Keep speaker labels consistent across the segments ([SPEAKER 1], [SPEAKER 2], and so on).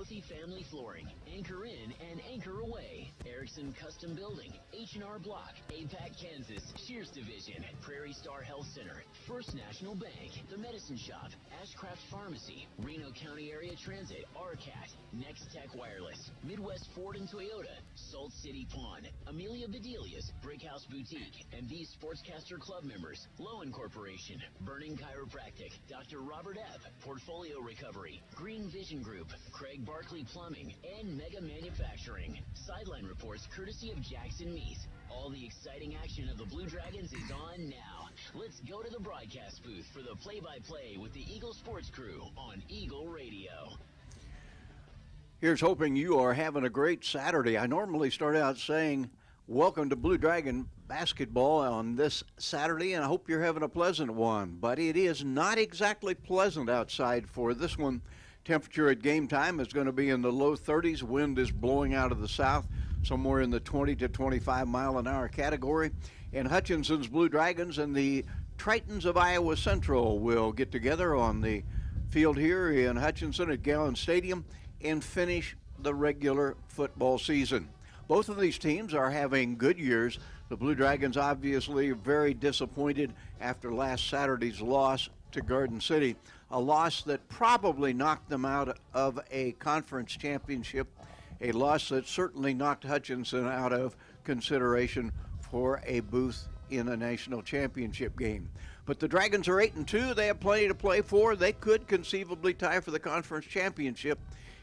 [SPEAKER 1] multi-family flooring. Anchor in and anchor away. Erickson Custom Building, H&R Block, APAC Kansas, Shears Division, Prairie Star Health Center, First National Bank, The Medicine Shop, Ashcraft Pharmacy, Reno County Area Transit, RCAT, Next Tech Wireless, Midwest Ford and Toyota, Salt City Pawn, Amelia Bedelia's, Brickhouse Boutique, and these Sportscaster Club members, Lowen Corporation, Burning Chiropractic, Dr. Robert Epp, Portfolio Recovery, Green Vision Group, Craig Barkley Plumbing, and Mega Manufacturing. Sideline reports courtesy of Jackson Meat. All the exciting action of the Blue Dragons is on now. Let's go to the broadcast booth for the play-by-play with the Eagle Sports Crew on Eagle Radio.
[SPEAKER 2] Here's hoping you are having a great Saturday. I normally start out saying, welcome to Blue Dragon basketball on this Saturday, and I hope you're having a pleasant one. But it is not exactly pleasant outside for this one. Temperature at game time is going to be in the low 30s. Wind is blowing out of the south, somewhere in the 20 to 25 mile an hour category. And Hutchinson's Blue Dragons and the Tritons of Iowa Central will get together on the field here in Hutchinson at Gowans Stadium and finish the regular football season. Both of these teams are having good years. The Blue Dragons obviously very disappointed after last Saturday's loss to Garden City, a loss that probably knocked them out of a conference championship, a loss that certainly knocked Hutchinson out of consideration for a booth in a national championship game. But the Dragons are 8-2. They have plenty to play for. They could conceivably tie for the conference championship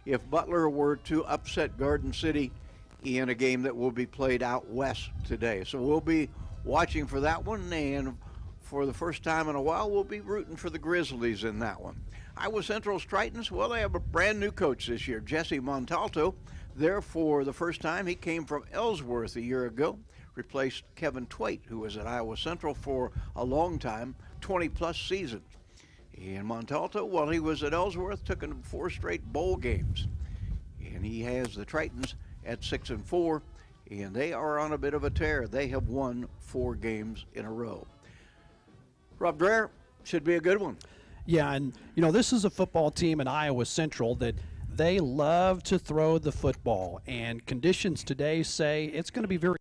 [SPEAKER 2] if Butler were to upset Garden City in a game that will be played out west today. So we'll be watching for that one, and for the first time in a while, we'll be rooting for the Grizzlies in that one. Iowa Central's Tritons, well, they have a brand new coach this year, Jesse Montalto. There for the first time. He came from Ellsworth a year ago, replaced Kevin Twait, who was at Iowa Central for a long time, 20-plus seasons. And Montalto, while he was at Ellsworth, took him 4 straight bowl games. And he has the Tritons at 6-4, and they are on a bit of a tear. They have won 4 games in a row. Rob Dreher, should be a good one.
[SPEAKER 3] Yeah, and, you know, this is a football team in Iowa Central that they love to throw the football, and conditions today say it's going to be very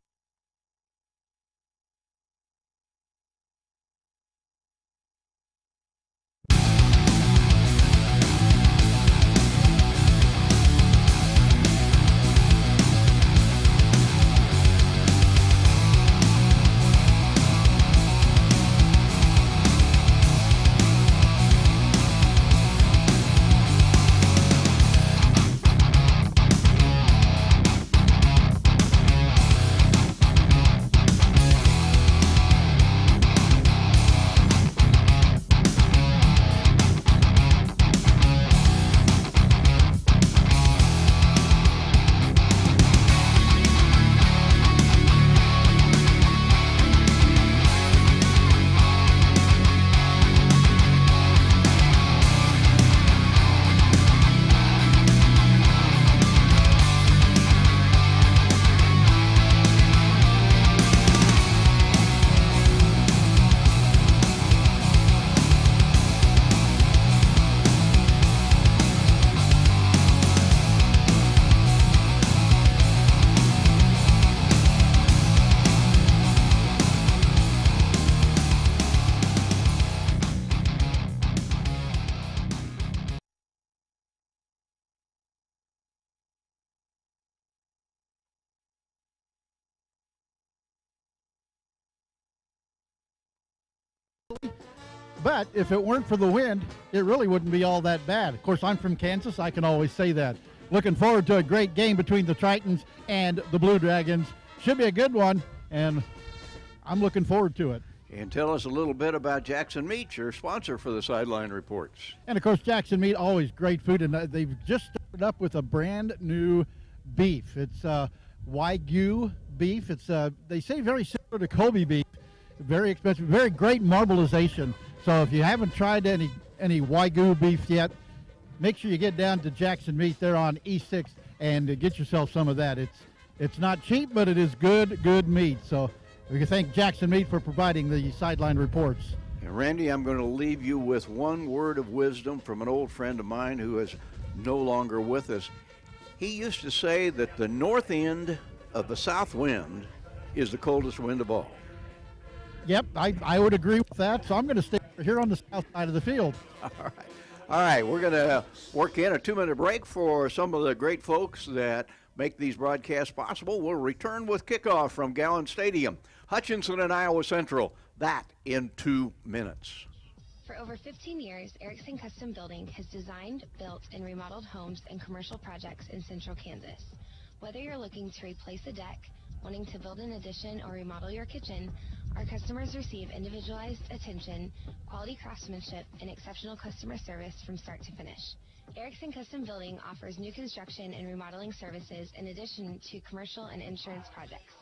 [SPEAKER 4] But if it weren't for the wind, it really wouldn't be all that bad. Of course, I'm from Kansas. I can always say that. Looking forward to a great game between the Tritons and the Blue Dragons. Should be a good one, and I'm looking forward to it.
[SPEAKER 2] And tell us a little bit about Jackson Meat, your sponsor for the Sideline Reports.
[SPEAKER 4] And, of course, Jackson Meat, always great food, and they've just started up with a brand new beef. It's Wagyu beef. It's they say very similar to Kobe beef. Very expensive, very great marbleization. So if you haven't tried any Wagyu beef yet, make sure you get down to Jackson Meat. They're on E6 and get yourself some of that. It's not cheap, but it is good meat. So we can thank Jackson Meat for providing the Sideline Reports.
[SPEAKER 2] And Randy, I'm going to leave you with one word of wisdom from an old friend of mine who is no longer with us. He used to say that the north end of the south wind is the coldest wind of all.
[SPEAKER 4] Yep, I would agree with that. So I'm going to stay here on the south side of the field.
[SPEAKER 2] All right, we're going to work in a 2-minute break for some of the great folks that make these broadcasts possible. We'll return with kickoff from Gowans Stadium. Hutchinson and Iowa Central. That in 2 minutes.
[SPEAKER 5] For over 15 years, Erickson Custom Building has designed, built, and remodeled homes and commercial projects in central Kansas. Whether you're looking to replace a deck, wanting to build an addition or remodel your kitchen, our customers receive individualized attention, quality craftsmanship, and exceptional customer service from start to finish. Erickson Custom Building offers new construction and remodeling services in addition to commercial and insurance projects.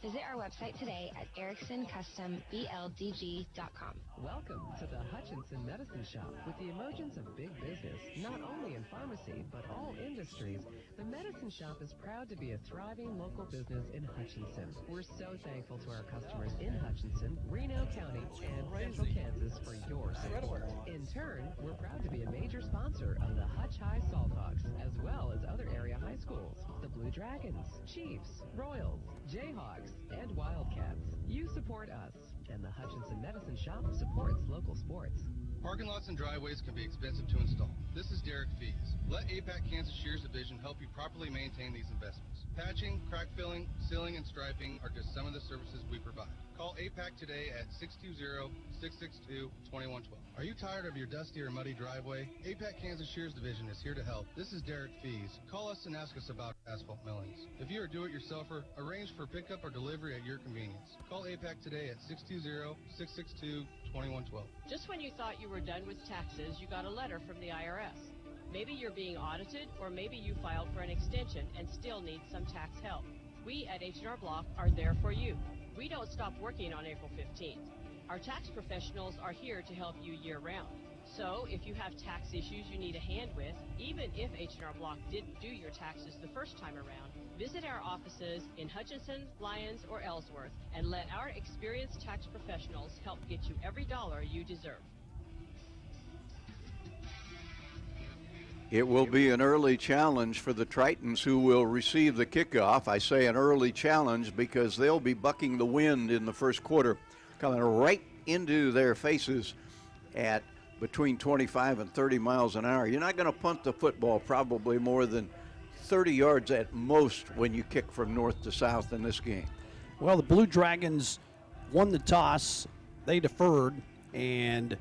[SPEAKER 5] Visit our website today at ericksoncustombldg.com.
[SPEAKER 6] Welcome to the Hutchinson Medicine Shop. With the emergence of big business, not only in pharmacy, but all industries, the Medicine Shop is proud to be a thriving local business in Hutchinson. We're so thankful to our customers in Hutchinson, Reno County, and Central Kansas for your support. In turn, we're proud to be a major sponsor of the Hutch High Salthawks, as well as other area high schools, the Blue Dragons, Chiefs, Royals, Jayhawks, and Wildcats. You support us, and the Hutchinson Medicine Shop supports local sports.
[SPEAKER 7] Parking lots and driveways can be expensive to install. This is Derek Fees. Let APAC Kansas Shears Division help you properly maintain these investments. Patching, crack filling, sealing, and striping are just some of the services we provide. Call APAC today at 620-662-2112. Are you tired of your dusty or muddy driveway? APAC Kansas Shears Division is here to help. This is Derek Fees. Call us and ask us about asphalt millings. If you're a do-it-yourselfer, arrange for pickup or delivery at your convenience. Call APAC today at 620-662-2112.
[SPEAKER 8] Just when you thought you were done with taxes, you got a letter from the IRS. Maybe you're being audited, or maybe you filed for an extension and still need some tax help. We at H&R Block are there for you. We don't stop working on April 15th. Our tax professionals are here to help you year-round. So if you have tax issues you need a hand with, even if H&R Block didn't do your taxes the first time around, visit our offices in Hutchinson, Lyons, or Ellsworth and let our experienced tax professionals help get you every dollar you deserve.
[SPEAKER 2] It will be an early challenge for the Tritons, who will receive the kickoff. I say an early challenge because they'll be bucking the wind in the first quarter, coming right into their faces at between 25 and 30 miles an hour. You're not going to punt the football probably more than 30 yards at most when you kick from north to south in this game.
[SPEAKER 3] Well, the Blue Dragons won the toss. They deferred, and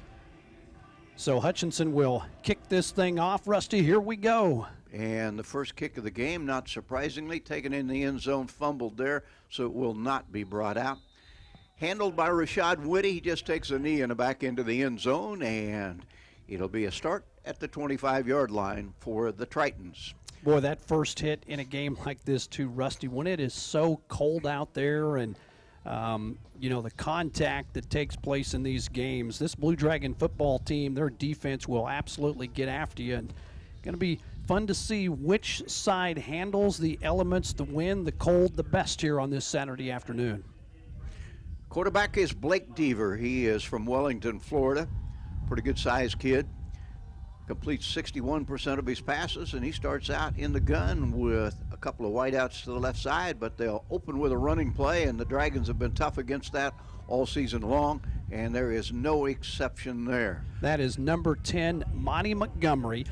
[SPEAKER 3] so Hutchinson will kick this thing off. Rusty, here we go.
[SPEAKER 2] And the first kick of the game, not surprisingly, taken in the end zone, fumbled there, so it will not be brought out. Handled by Rashad Whitty. He just takes a knee in the back into the end zone, and it'll be a start at the 25-yard line for the Tritons.
[SPEAKER 3] Boy, that first hit in a game like this too, Rusty, when it is so cold out there and you know, the contact that takes place in these games, this Blue Dragon football team, their defense will absolutely get after you. And going to be fun to see which side handles the elements, the wind, the cold, the best here on this Saturday afternoon.
[SPEAKER 2] Quarterback is Blake Deaver. He is from Wellington, Florida. Pretty good-sized kid. Completes 61% of his passes, and he starts out in the gun with a couple of wideouts to the left side, but they'll open with a running play, and the Dragons have been tough against that all season long, and there is no exception there.
[SPEAKER 3] That is number 10, Monty Montgomery.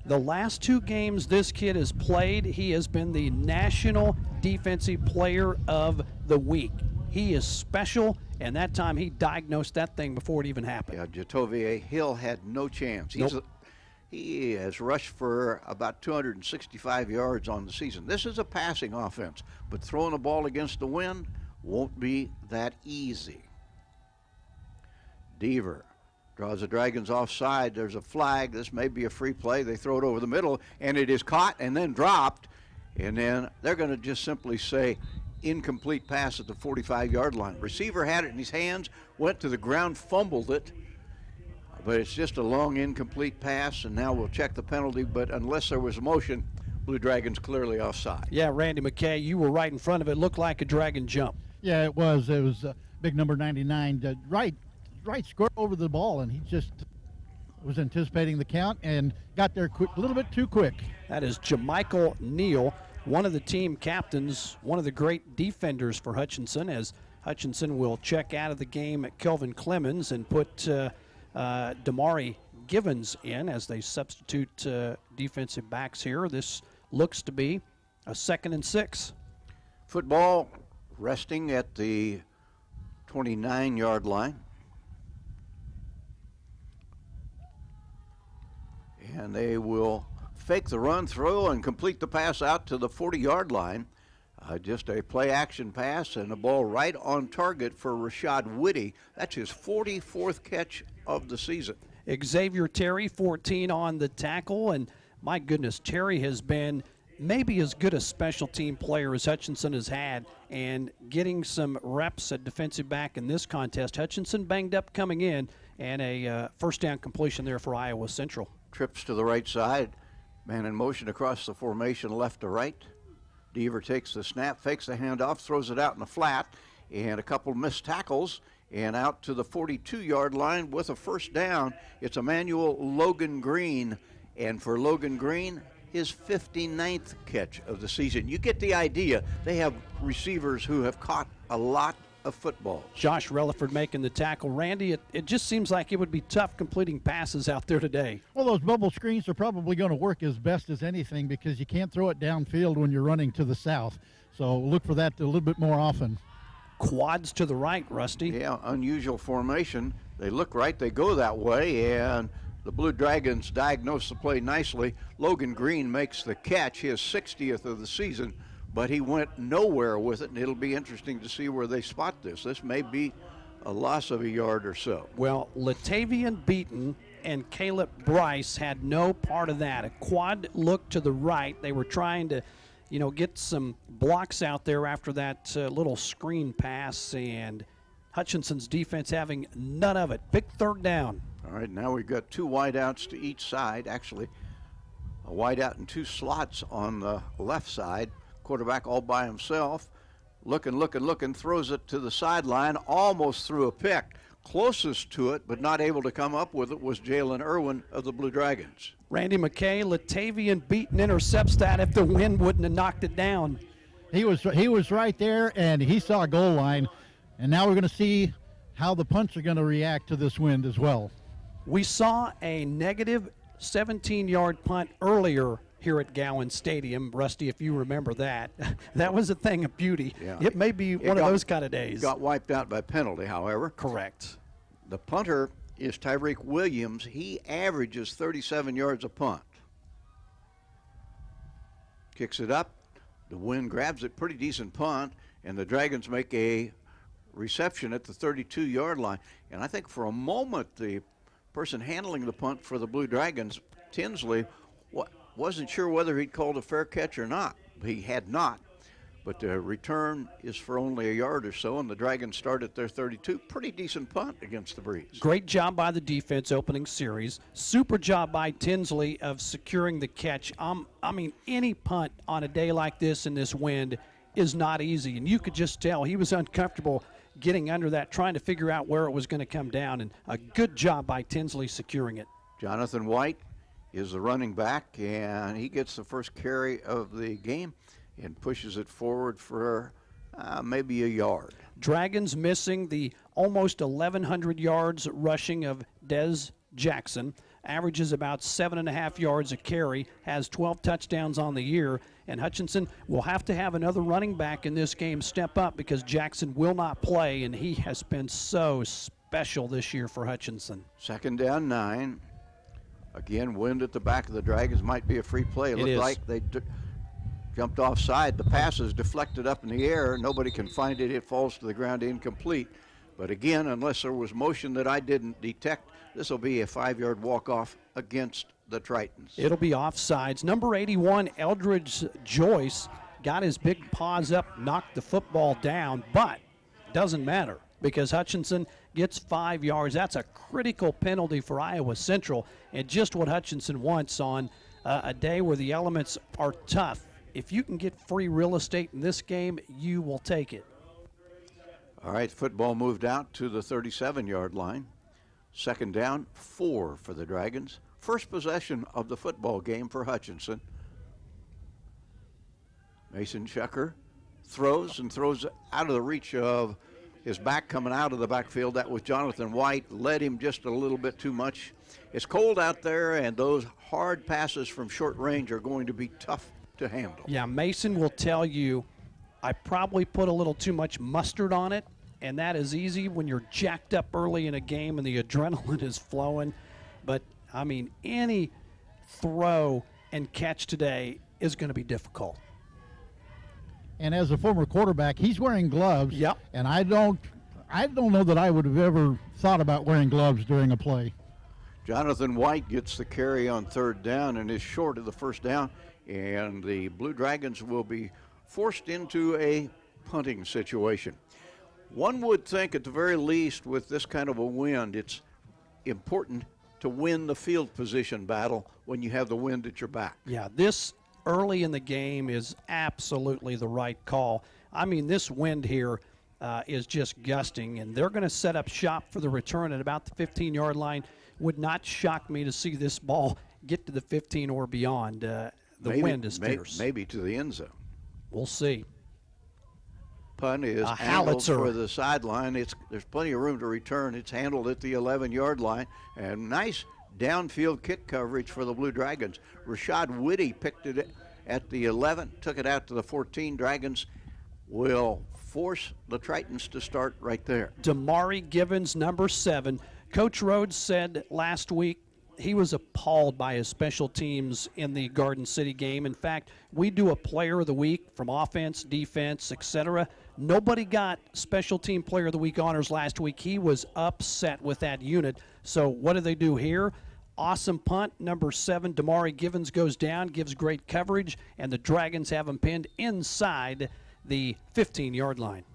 [SPEAKER 3] The last two games this kid has played, he has been the National Defensive Player of the Week. He is special, and that time he diagnosed that thing before it even happened.
[SPEAKER 2] Yeah, Jatovier Hill had no chance. He has rushed for about 265 yards on the season. This is a passing offense, but throwing the ball against the wind won't be that easy. Deaver draws the Dragons offside. There's a flag. This may be a free play. They throw it over the middle, and it is caught and then dropped. And then they're going to just simply say incomplete pass at the 45-yard line. Receiver had it in his hands, went to the ground, fumbled it. But it's just a long incomplete pass, and now we'll check the penalty. But unless there was a motion, Blue Dragons clearly offside.
[SPEAKER 3] Yeah, Randy McKay, you were right in front of it. Looked like a Dragon jump.
[SPEAKER 4] Yeah, it was. It was big number 99, right right square over the ball, and he just was anticipating the count and got there a little bit too quick.
[SPEAKER 3] That is Jamichael Neal, one of the team captains, one of the great defenders for Hutchinson, as Hutchinson will check out of the game at Kelvin Clemens and put Damari Givens in as they substitute defensive backs here. This looks to be a 2nd and 6.
[SPEAKER 2] Football resting at the 29-yard line. And they will fake the run, throw, and complete the pass out to the 40-yard line. Just a play-action pass and a ball right on target for Rashad Whitty. That's his 44th catch of the season.
[SPEAKER 3] Xavier Terry, 14 on the tackle, and my goodness, Terry has been maybe as good a special team player as Hutchinson has had, and getting some reps at defensive back in this contest. Hutchinson banged up coming in, and a first down completion there for Iowa Central.
[SPEAKER 2] Trips to the right side, man in motion across the formation left to right. Deaver takes the snap, fakes the handoff, throws it out in the flat, and a couple missed tackles, and out to the 42-yard line with a first down. It's Emmanuel Logan Green, and for Logan Green, his 59th catch of the season. You get the idea. They have receivers who have caught a lot of footballs.
[SPEAKER 3] Josh Relaford making the tackle. Randy, it just seems like it would be tough completing passes out there today.
[SPEAKER 4] Well, those bubble screens are probably going to work as best as anything because you can't throw it downfield when you're running to the south. So look for that a little bit more often.
[SPEAKER 3] Quads to the right, Rusty.
[SPEAKER 2] Yeah, unusual formation. They look right, they go that way, and the Blue Dragons diagnose the play nicely. Logan Green makes the catch, his 60th of the season, but he went nowhere with it, and it'll be interesting to see where they spot this. This may be a loss of a yard or so.
[SPEAKER 3] Well, Latavian Beaton and Caleb Bryce had no part of that. A quad look to the right. They were trying to, get some blocks out there after that little screen pass, and Hutchinson's defense having none of it. Big third down.
[SPEAKER 2] All right, now we've got 2 wideouts to each side. Actually, a wideout and 2 slots on the left side. Quarterback all by himself. Looking, throws it to the sideline, almost threw a pick. Closest to it, but not able to come up with it, was Jalen Irwin of the Blue Dragons.
[SPEAKER 3] Randy McKay, Latavian Beaton intercepts that if the wind wouldn't have knocked it down.
[SPEAKER 4] He was right there, and he saw a goal line. And now we're going to see how the punts are going to react to this wind as well.
[SPEAKER 3] We saw a negative 17-yard punt earlier here at Gowans Stadium. Rusty, if you remember that. That was a thing of beauty.
[SPEAKER 2] Yeah.
[SPEAKER 3] It may be one of those kind of days.
[SPEAKER 2] Got wiped out by penalty, however.
[SPEAKER 3] Correct.
[SPEAKER 2] The punter is Tyreek Williams. He averages 37 yards a punt. Kicks it up. The wind grabs it. Pretty decent punt. And the Dragons make a reception at the 32-yard line. And I think for a moment the person handling the punt for the Blue Dragons, Tinsley, wasn't sure whether he'd called a fair catch or not. He had not. But the return is for only a yard or so, and the Dragons start at their 32. Pretty decent punt against the breeze.
[SPEAKER 3] Great job by the defense opening series. Super job by Tinsley of securing the catch. Any punt on a day like this in this wind is not easy, and you could just tell he was uncomfortable getting under that, trying to figure out where it was going to come down, and a good job by Tinsley securing it.
[SPEAKER 2] Jonathan White is the running back, and he gets the first carry of the game and pushes it forward for maybe a yard.
[SPEAKER 3] Dragons missing the almost 1,100 yards rushing of Des Jackson, averages about 7.5 yards a carry, has 12 touchdowns on the year, and Hutchinson will have to have another running back in this game step up because Jackson will not play, and he has been so special this year for Hutchinson. 2nd
[SPEAKER 2] down 9. Again, wind at the back of the Dragons. Might be a free play. It looked like they jumped offside. The pass is deflected up in the air. Nobody can find it. It falls to the ground incomplete. But again, unless there was motion that I didn't detect, this will be a 5-yard walk-off against the Tritons.
[SPEAKER 3] It'll be offsides. Number 81, Eldridge Joyce, got his big paws up, knocked the football down, but doesn't matter because Hutchinson gets 5 yards. That's a critical penalty for Iowa Central, and just what Hutchinson wants on a day where the elements are tough. If you can get free real estate in this game, you will take it.
[SPEAKER 2] All right, football moved out to the 37-yard line. Second down, 4 for the Dragons. First possession of the football game for Hutchinson. Mason Checker throws out of the reach of his back coming out of the backfield. That was Jonathan White. Led him just a little bit too much. It's cold out there, and those hard passes from short range are going to be tough to handle.
[SPEAKER 3] Yeah, Mason will tell you, I probably put a little too much mustard on it, and that is easy when you're jacked up early in a game and the adrenaline is flowing. But, I mean, any throw and catch today is going to be difficult.
[SPEAKER 4] And as a former quarterback, he's wearing gloves.
[SPEAKER 3] Yep.
[SPEAKER 4] And I don't know that I would have ever thought about wearing gloves during a play.
[SPEAKER 2] Jonathan White gets the carry on third down and is short of the first down, and the Blue Dragons will be forced into a punting situation. One would think at the very least with this kind of a wind, it's important to win the field position battle when you have the wind at your back.
[SPEAKER 3] Yeah, this early in the game is absolutely the right call. I mean, this wind here is just gusting, and they're going to set up shop for the return at about the 15-yard line. Would not shock me to see this ball get to the 15 or beyond. The wind is fierce.
[SPEAKER 2] Maybe to the end zone.
[SPEAKER 3] We'll see.
[SPEAKER 2] Punt is handled for the sideline. There's plenty of room to return. It's handled at the 11-yard line, and nice downfield kick coverage for the Blue Dragons. Rashad Whitty picked it at the 11, took it out to the 14. Dragons will force the Tritons to start right there.
[SPEAKER 3] Damari Givens, number 7. Coach Rhodes said last week he was appalled by his special teams in the Garden City game. In fact, we do a player of the week from offense, defense, etc. Nobody got special team player of the week honors last week. He was upset with that unit. So what do they do here? Awesome punt, number 7. Damari Givens goes down, gives great coverage, and the Dragons have him pinned inside the 15-yard line.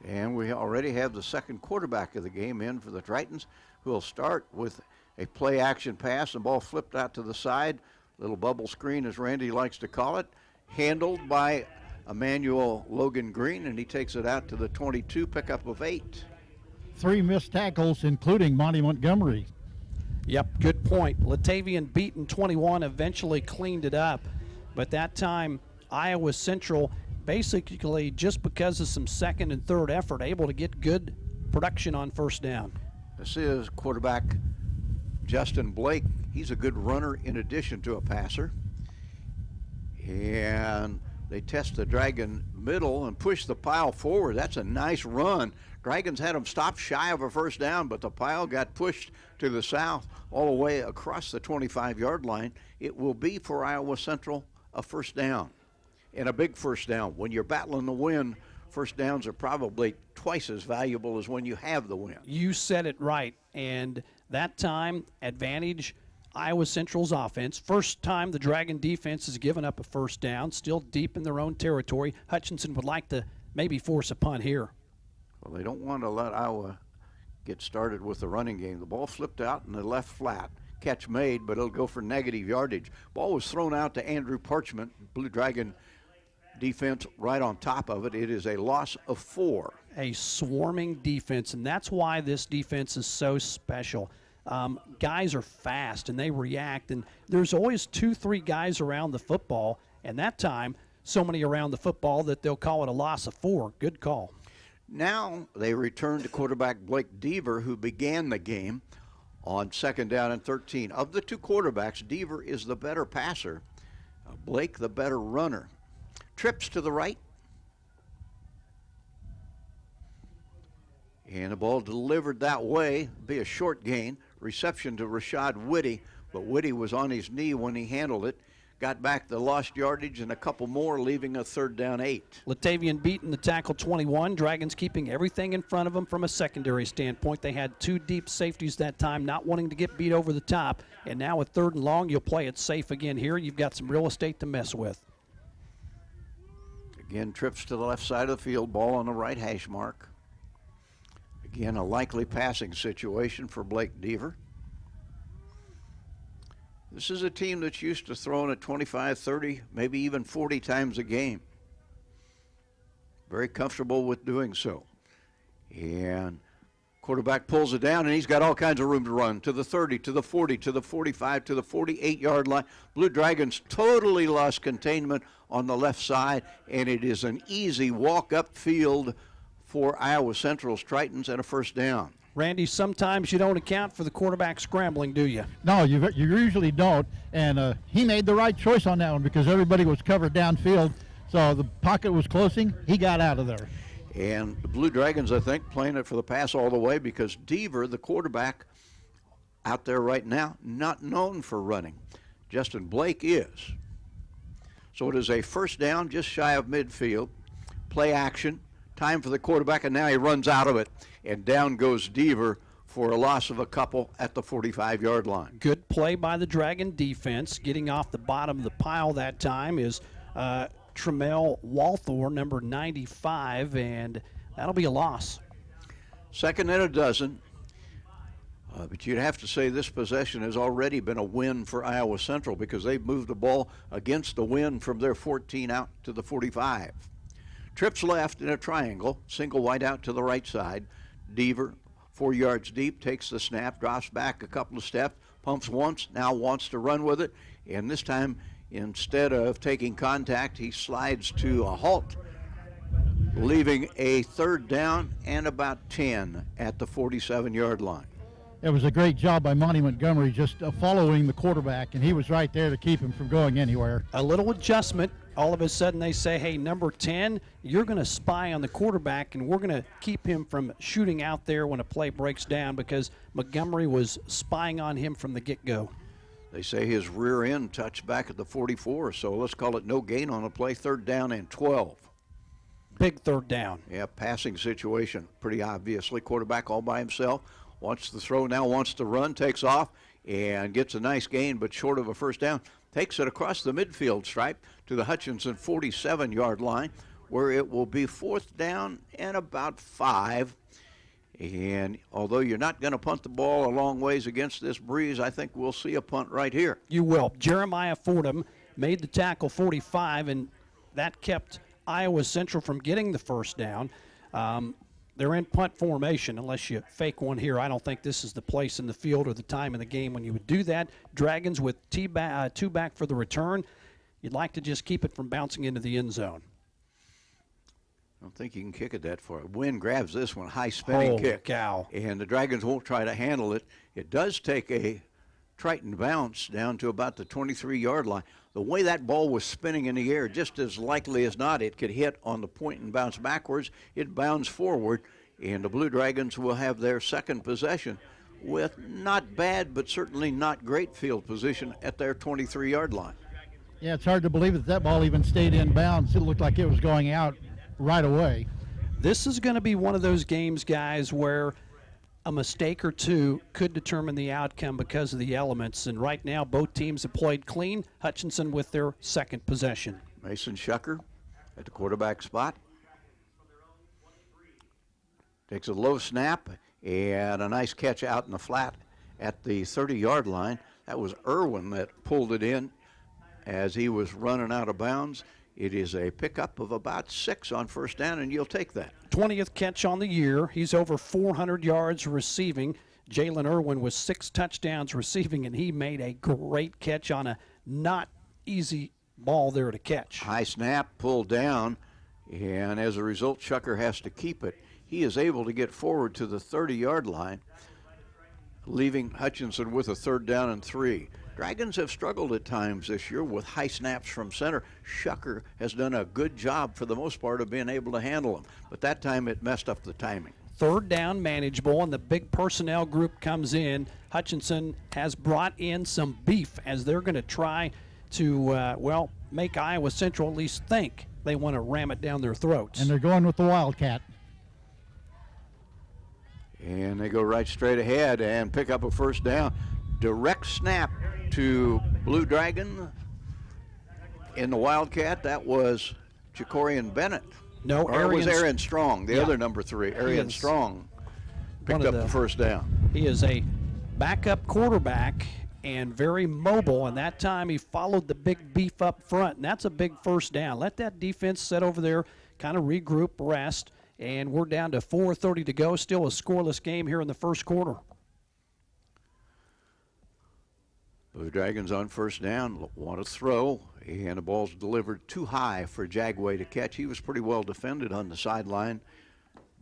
[SPEAKER 2] And we already have the second quarterback of the game in for the Tritons, who will start with a play-action pass. The ball flipped out to the side. Little bubble screen, as Randy likes to call it, handled by Emmanuel Logan Green, and he takes it out to the 22, pickup of 8.
[SPEAKER 4] 3 missed tackles, including Monty Montgomery.
[SPEAKER 3] Yep, good point. Latavian Beaton, 21, eventually cleaned it up. But that time, Iowa Central, basically just because of some second and third effort, able to get good production on first down.
[SPEAKER 2] This is quarterback Justin Blake. He's a good runner in addition to a passer. And they test the Dragon middle and push the pile forward. That's a nice run. Dragons had them stopped shy of a first down, but the pile got pushed to the south all the way across the 25-yard line. It will be for Iowa Central a first down, and a big first down. When you're battling the wind, first downs are probably twice as valuable as when you have the wind.
[SPEAKER 3] You said it right, and that time, advantage Iowa Central's offense. First time the Dragon defense has given up a first down, still deep in their own territory. Hutchinson would like to maybe force a punt here.
[SPEAKER 2] Well, they don't want to let Iowa get started with the running game. The ball flipped out in the left flat. Catch made, but it'll go for negative yardage. Ball was thrown out to Andrew Parchment. Blue Dragon defense right on top of it. It is a loss of 4.
[SPEAKER 3] A swarming defense, and that's why this defense is so special. Guys are fast, and they react, and there's always 2-3 guys around the football, and that time, so many around the football that they'll call it a loss of 4. Good call.
[SPEAKER 2] Now they return to quarterback Blake Deaver, who began the game on second down and 13. Of the two quarterbacks, Deaver is the better passer, Blake the better runner. Trips to the right. And the ball delivered that way, be a short gain. Reception to Rashad Whitty, but Whitty was on his knee when he handled it. Got back the lost yardage and a couple more, leaving a third down 8.
[SPEAKER 3] Latavian Beaton, the tackle, 21. Dragons keeping everything in front of them from a secondary standpoint. They had 2 deep safeties that time, not wanting to get beat over the top. And now with 3rd and long, you'll play it safe again here. You've got some real estate to mess with.
[SPEAKER 2] Again, trips to the left side of the field, ball on the right hash mark. Again, a likely passing situation for Blake Deaver. This is a team that's used to throwing it 25, 30, maybe even 40 times a game. Very comfortable with doing so. And quarterback pulls it down, and he's got all kinds of room to run to the 30, to the 40, to the 45, to the 48-yard line. Blue Dragons totally lost containment on the left side, and it is an easy walk up field for Iowa Central's Tritons and a first down.
[SPEAKER 3] Randy, sometimes you don't account for the quarterback scrambling, do you?
[SPEAKER 4] No, you usually don't. And he made the right choice on that one because everybody was covered downfield. So the pocket was closing. He got out of there.
[SPEAKER 2] And the Blue Dragons, I think, playing it for the pass all the way because Deaver, the quarterback out there right now, not known for running. Justin Blake is. So it is a first down just shy of midfield. Play action. Time for the quarterback, and now he runs out of it. And down goes Deaver for a loss of a couple at the 45-yard line.
[SPEAKER 3] Good play by the Dragon defense. Getting off the bottom of the pile that time is Tremel Walthor, number 95, and that'll be a loss.
[SPEAKER 2] Second and a dozen. But you'd have to say this possession has already been a win for Iowa Central because they've moved the ball against the wind from their 14 out to the 45. Trips left in a triangle, single wide out to the right side. Deaver, 4 yards deep, takes the snap, drops back a couple of steps, pumps once, now wants to run with it, and this time, instead of taking contact, he slides to a halt, leaving a third down and about 10 at the 47-yard line.
[SPEAKER 4] It was a great job by Monty Montgomery just following the quarterback, and he was right there to keep him from going anywhere.
[SPEAKER 3] A little adjustment. All of a sudden they say, hey, number 10, you're going to spy on the quarterback, and we're going to keep him from shooting out there when a play breaks down because Montgomery was spying on him from the get-go.
[SPEAKER 2] They say his rear end touched back at the 44, so let's call it no gain on the play, third down and 12.
[SPEAKER 3] Big third down.
[SPEAKER 2] Yeah, passing situation, pretty obviously. Quarterback all by himself. Wants to throw now, wants to run, takes off, and gets a nice gain, but short of a first down. Takes it across the midfield stripe to the Hutchinson 47-yard line, where it will be fourth down and about 5. And although you're not going to punt the ball a long ways against this breeze, I think we'll see a punt right here.
[SPEAKER 3] You will. Jeremiah Fordham made the tackle 45, and that kept Iowa Central from getting the first down. They're in punt formation unless you fake one here. I don't think this is the place in the field or the time in the game when you would do that. Dragons with two back for the return. You'd like to just keep it from bouncing into the end zone.
[SPEAKER 2] I don't think you can kick it that far. Wynn grabs this one, high spinning kick.
[SPEAKER 3] Cow.
[SPEAKER 2] And the Dragons won't try to handle it. It does take a Triton bounce down to about the 23-yard line. The way that ball was spinning in the air, just as likely as not, it could hit on the point and bounce backwards. It bounds forward, and the Blue Dragons will have their second possession with not bad but certainly not great field position at their 23-yard line.
[SPEAKER 4] Yeah, it's hard to believe that that ball even stayed in bounds. It looked like it was going out right away.
[SPEAKER 3] This is going to be one of those games, guys, where a mistake or two could determine the outcome because of the elements. And right now, both teams have played clean. Hutchinson with their second possession.
[SPEAKER 2] Mason Shucker at the quarterback spot. Takes a low snap and a nice catch out in the flat at the 30-yard line. That was Irwin that pulled it in as he was running out of bounds. It is a pickup of about 6 on first down, and you'll take that.
[SPEAKER 3] 20th catch on the year. He's over 400 yards receiving. Jalen Irwin with 6 touchdowns receiving, and he made a great catch on a not easy ball there to catch.
[SPEAKER 2] High snap, pulled down, and as a result, Shucker has to keep it. He is able to get forward to the 30-yard line, leaving Hutchinson with a third down and 3. Dragons have struggled at times this year with high snaps from center. Shucker has done a good job for the most part of being able to handle them, but that time it messed up the timing.
[SPEAKER 3] Third down manageable, and the big personnel group comes in. Hutchinson has brought in some beef as they're going to try to, make Iowa Central at least think they want to ram it down their throats.
[SPEAKER 4] And they're going with the Wildcat.
[SPEAKER 2] And they go right straight ahead and pick up a first down. Direct snap to Blue Dragon in the Wildcat. That was Jacorian Bennett.
[SPEAKER 3] No,
[SPEAKER 2] or it was Aaron Strong, the other number 3. Aaron Strong picked up the first down.
[SPEAKER 3] He is a backup quarterback and very mobile, and that time he followed the big beef up front, and that's a big first down. Let that defense sit over there, kind of regroup, rest, and we're down to 4:30 to go. Still a scoreless game here in the first quarter.
[SPEAKER 2] Blue Dragons on first down, want to throw, and the ball's delivered too high for Jagway to catch. He was pretty well defended on the sideline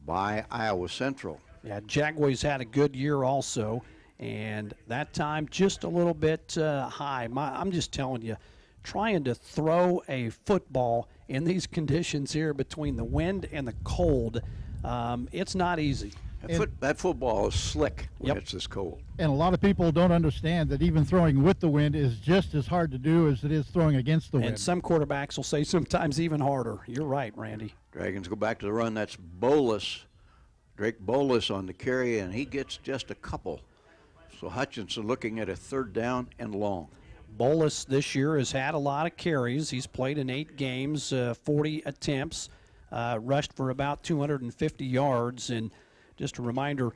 [SPEAKER 2] by Iowa Central.
[SPEAKER 3] Yeah, Jagway's had a good year also, and that time just a little bit high. I'm just telling you, trying to throw a football in these conditions here between the wind and the cold, it's not easy.
[SPEAKER 2] That football is slick when
[SPEAKER 3] Yep.
[SPEAKER 2] it's this cold.
[SPEAKER 4] And a lot of people don't understand that even throwing with the wind is just as hard to do as it is throwing against the wind.
[SPEAKER 3] And some quarterbacks will say sometimes even harder. You're right, Randy.
[SPEAKER 2] Dragons go back to the run. That's Bolus, Drake Bolus on the carry, and he gets just a couple. So Hutchinson looking at a third down and long.
[SPEAKER 3] Bolus this year has had a lot of carries. He's played in 8 games, 40 attempts, rushed for about 250 yards. And just a reminder,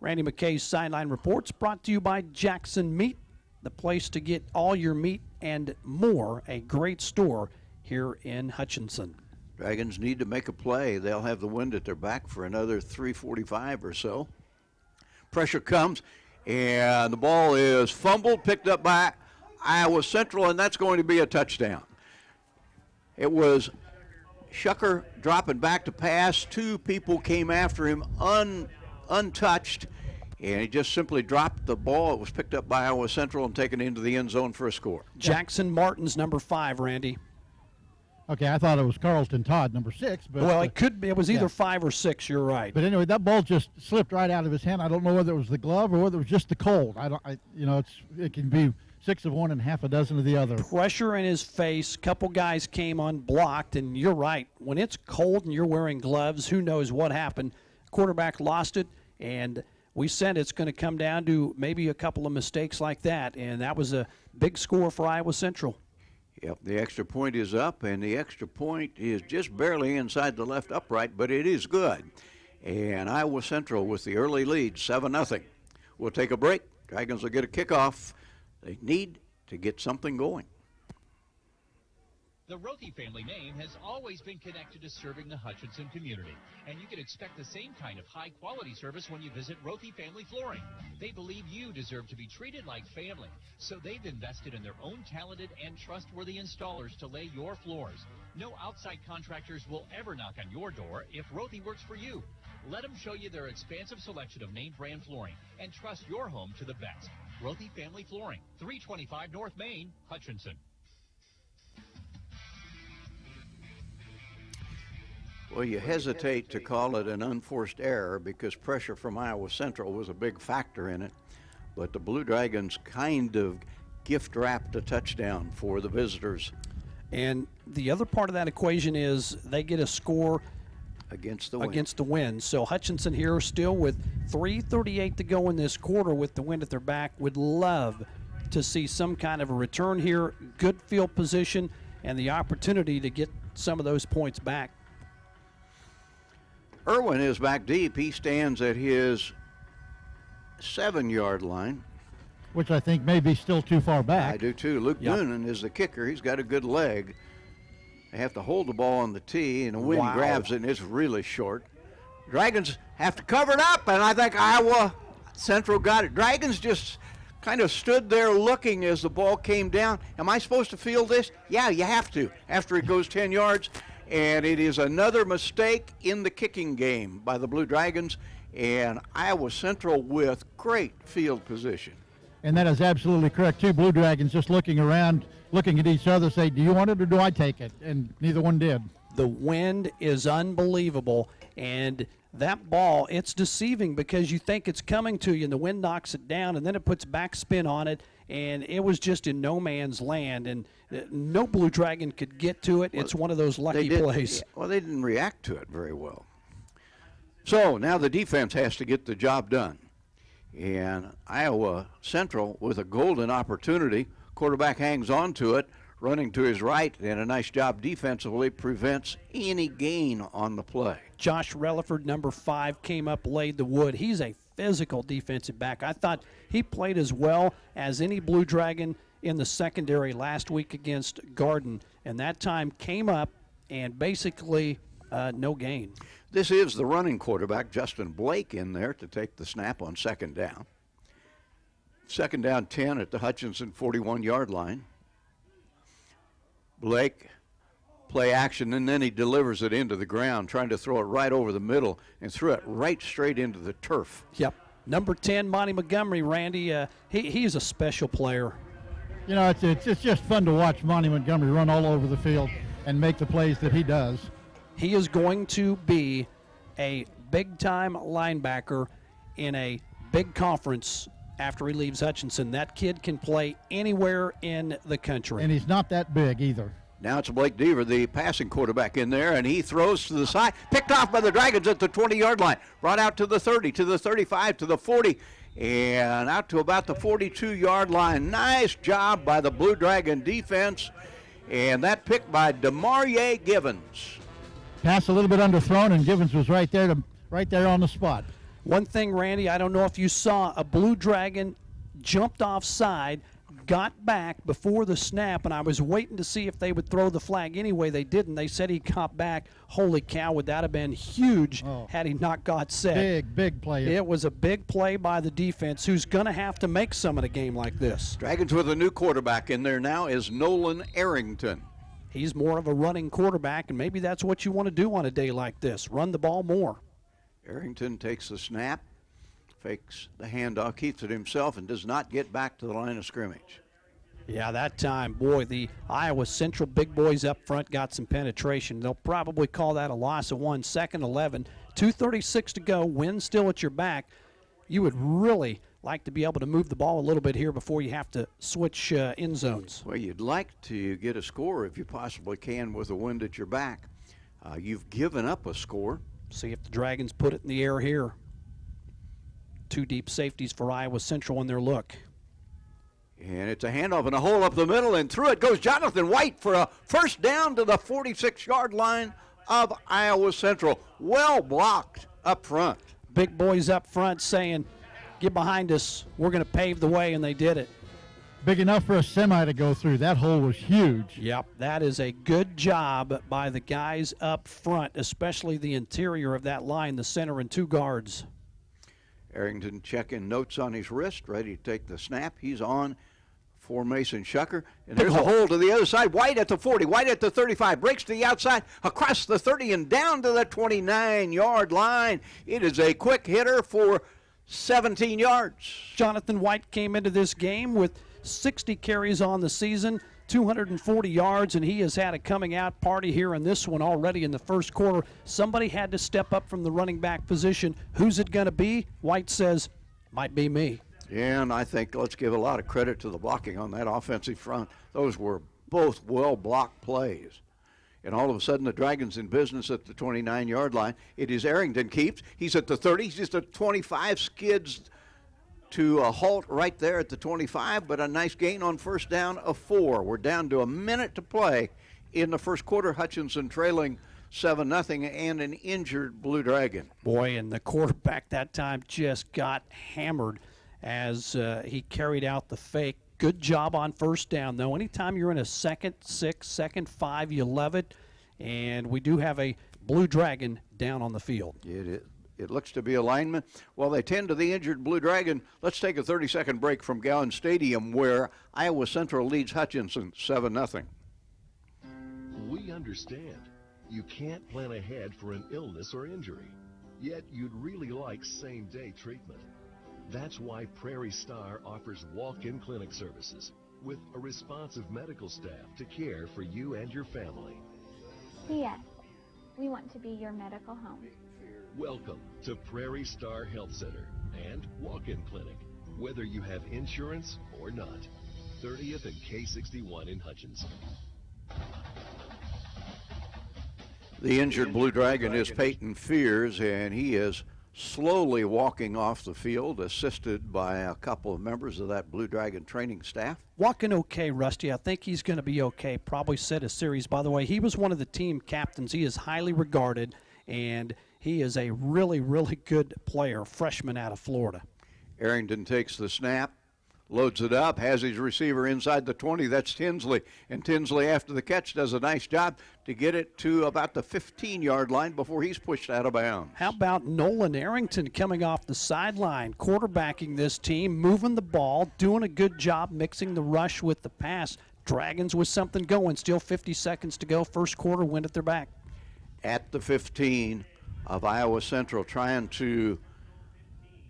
[SPEAKER 3] Randy McKay's Sideline Reports brought to you by Jackson Meat, the place to get all your meat and more, a great store here in Hutchinson.
[SPEAKER 2] Dragons need to make a play. They'll have the wind at their back for another 3:45 or so. Pressure comes, and the ball is fumbled, picked up by Iowa Central, and that's going to be a touchdown. It was Shucker dropping back to pass. 2 people came after him untouched, and he just simply dropped the ball. It was picked up by Iowa Central and taken into the end zone for a score.
[SPEAKER 3] Jackson Martin's number 5, Randy.
[SPEAKER 4] Okay, I thought it was Carlton Todd, number 6. But
[SPEAKER 3] Well, it could be. It was either
[SPEAKER 4] yeah.
[SPEAKER 3] 5 or 6. You're right.
[SPEAKER 4] But anyway, that ball just slipped right out of his hand. I don't know whether it was the glove or whether it was just the cold. It can be 6 of one and half a dozen of the other.
[SPEAKER 3] Pressure in his face. Couple guys came unblocked, and you're right. When it's cold and you're wearing gloves, who knows what happened? Quarterback lost it, and we said it's going to come down to maybe a couple of mistakes like that, and that was a big score for Iowa Central.
[SPEAKER 2] Yep, the extra point is up, and the extra point is just barely inside the left upright, but it is good. And Iowa Central with the early lead, 7-0. We'll take a break. Dragons will get a kickoff. They need to get something going.
[SPEAKER 9] The Rothy family name has always been connected to serving the Hutchinson community, and you can expect the same kind of high-quality service when you visit Rothy Family Flooring. They believe you deserve to be treated like family, so they've invested in their own talented and trustworthy installers to lay your floors. No outside contractors will ever knock on your door if Rothy works for you. Let them show you their expansive selection of name brand flooring and trust your home to the best. Rothy Family Flooring, 325 North Main, Hutchinson.
[SPEAKER 2] Well, you hesitate to call it an unforced error because pressure from Iowa Central was a big factor in it. But the Blue Dragons kind of gift-wrapped a touchdown for the visitors.
[SPEAKER 3] And the other part of that equation is they get a score
[SPEAKER 2] against the wind.
[SPEAKER 3] Against the wind. So Hutchinson here still with 3:38 to go in this quarter with the wind at their back. Would love to see some kind of a return here, good field position, and the opportunity to get some of those points back.
[SPEAKER 2] Irwin is back deep. He stands at his 7-yard line.
[SPEAKER 4] Which I think may be still too far back.
[SPEAKER 2] I do too. Luke Noonan is the kicker. He's got a good leg. They have to hold the ball on the tee, and the wind grabs it, and it's really short. Dragons have to cover it up, and I think Iowa Central got it. Dragons just kind of stood there looking as the ball came down. Am I supposed to field this? Yeah, you have to after it goes 10 yards. And it is another mistake in the kicking game by the Blue Dragons, and Iowa Central with great field position.
[SPEAKER 4] And that is absolutely correct, too. Blue Dragons just looking around, looking at each other, say, do you want it or do I take it? And neither one did.
[SPEAKER 3] The wind is unbelievable, and that ball, it's deceiving because you think it's coming to you, and the wind knocks it down, and then it puts backspin on it, and it was just in no man's land, and no Blue Dragon could get to it. It's one of those lucky plays.
[SPEAKER 2] Well, they didn't react to it very well. So now the defense has to get the job done. And Iowa Central with a golden opportunity. Quarterback hangs on to it, running to his right, and a nice job defensively prevents any gain on the play.
[SPEAKER 3] Josh Relaford, number 5, came up, laid the wood. He's a physical defensive back. I thought he played as well as any Blue Dragon in the secondary last week against Garden, and that time came up and basically no gain.
[SPEAKER 2] This is the running quarterback, Justin Blake, in there to take the snap on second down. Second down 10 at the Hutchinson 41-yard line. Blake, play action, and then he delivers it into the ground, trying to throw it right over the middle, and threw it right straight into the turf.
[SPEAKER 3] Yep. Number 10, Monty Montgomery, Randy, he's a special player.
[SPEAKER 4] You know, it's just fun to watch Monty Montgomery run all over the field and make the plays that he does.
[SPEAKER 3] He is going to be a big-time linebacker in a big conference after he leaves Hutchinson. That kid can play anywhere in the country.
[SPEAKER 4] And he's not that big either.
[SPEAKER 2] Now it's Blake Deaver, the passing quarterback, in there, and he throws to the side. Picked off by the Dragons at the 20-yard line. Brought out to the 30, to the 35, to the 40, and out to about the 42-yard line. Nice job by the Blue Dragon defense. And that pick by Demarie Givens.
[SPEAKER 4] Pass a little bit underthrown, and Givens was right there on the spot.
[SPEAKER 3] One thing, Randy, I don't know if you saw, a Blue Dragon jumped offside, got back before the snap, and I was waiting to see if they would throw the flag. Anyway, they didn't. They said he got back. Holy cow, would that have been huge had he not got set.
[SPEAKER 4] Big play.
[SPEAKER 3] It was a big play by the defense, who's going to have to make some in a game like this.
[SPEAKER 2] Dragons with a new quarterback in there now is Nolan Arrington.
[SPEAKER 3] He's more of a running quarterback, and maybe that's what you want to do on a day like this, run the ball more.
[SPEAKER 2] Arrington takes the snap, fakes the handoff, keeps it himself, and does not get back to the line of scrimmage.
[SPEAKER 3] Yeah, that time, boy, the Iowa Central big boys up front got some penetration. They'll probably call that a loss of 1, 2nd 11, 2:36 to go, wind still at your back. You would really like to be able to move the ball a little bit here before you have to switch end zones.
[SPEAKER 2] Well, you'd like to get a score if you possibly can with the wind at your back. You've given up a score.
[SPEAKER 3] See if the Dragons put it in the air here. 2 deep safeties for Iowa Central in their look.
[SPEAKER 2] And it's a handoff and a hole up the middle, and through it goes Jonathan White for a first down to the 46-yard line of Iowa Central. Well blocked up front.
[SPEAKER 3] Big boys up front saying, get behind us, we're going to pave the way, and they did it.
[SPEAKER 4] Big enough for a semi to go through. That hole was huge.
[SPEAKER 3] Yep, that is a good job by the guys up front, especially the interior of that line, the center and 2 guards.
[SPEAKER 2] Arrington checking notes on his wrist, ready to take the snap. He's on for Mason Shucker. And there's a hole to the other side. White at the 40, White at the 35, breaks to the outside, across the 30 and down to the 29-yard line. It is a quick hitter for 17 yards.
[SPEAKER 3] Jonathan White came into this game with 60 carries on the season, 240 yards, and he has had a coming out party here in this one already in the first quarter. Somebody had to step up from the running back position. Who's it going to be? White says, might be me.
[SPEAKER 2] Yeah, and I think let's give a lot of credit to the blocking on that offensive front. Those were both well-blocked plays. And all of a sudden, the Dragons in business at the 29-yard line. It is Arrington keeps. He's at the 30. He's just at 25, skids to a halt right there at the 25, but a nice gain on first down of 4. We're down to a minute to play in the first quarter. Hutchinson trailing 7-0 and an injured Blue Dragon.
[SPEAKER 3] Boy, and the quarterback that time just got hammered as he carried out the fake. Good job on first down, though. Anytime you're in a 2nd 6, 2nd 5, you love it. And we do have a Blue Dragon down on the field.
[SPEAKER 2] It looks to be a lineman. While they tend to the injured Blue Dragon, let's take a 30-second break from Gowans Stadium, where Iowa Central leads Hutchinson 7-0.
[SPEAKER 10] We understand. You can't plan ahead for an illness or injury. Yet you'd really like same-day treatment. That's why Prairie Star offers walk-in clinic services with a responsive medical staff to care for you and your family.
[SPEAKER 11] Yes, we want to be your medical home.
[SPEAKER 10] Welcome to Prairie Star Health Center and walk-in clinic, whether you have insurance or not. 30th and K61 in Hutchinson.
[SPEAKER 2] The injured Blue Dragon is Peyton Fears, and he is slowly walking off the field, assisted by a couple of members of that Blue Dragon training staff.
[SPEAKER 3] Walking okay, Rusty. I think he's going to be okay. Probably set a series. By the way, he was one of the team captains. He is highly regarded, and he is a really, really good player, freshman out of Florida.
[SPEAKER 2] Arrington takes the snap, loads it up, has his receiver inside the 20. That's Tinsley. And Tinsley, after the catch, does a nice job to get it to about the 15-yard line before he's pushed out of bounds.
[SPEAKER 3] How about Nolan Arrington coming off the sideline, quarterbacking this team, moving the ball, doing a good job mixing the rush with the pass. Dragons with something going. Still 50 seconds to go. First quarter, wind at their back.
[SPEAKER 2] At the 15 of Iowa Central, trying to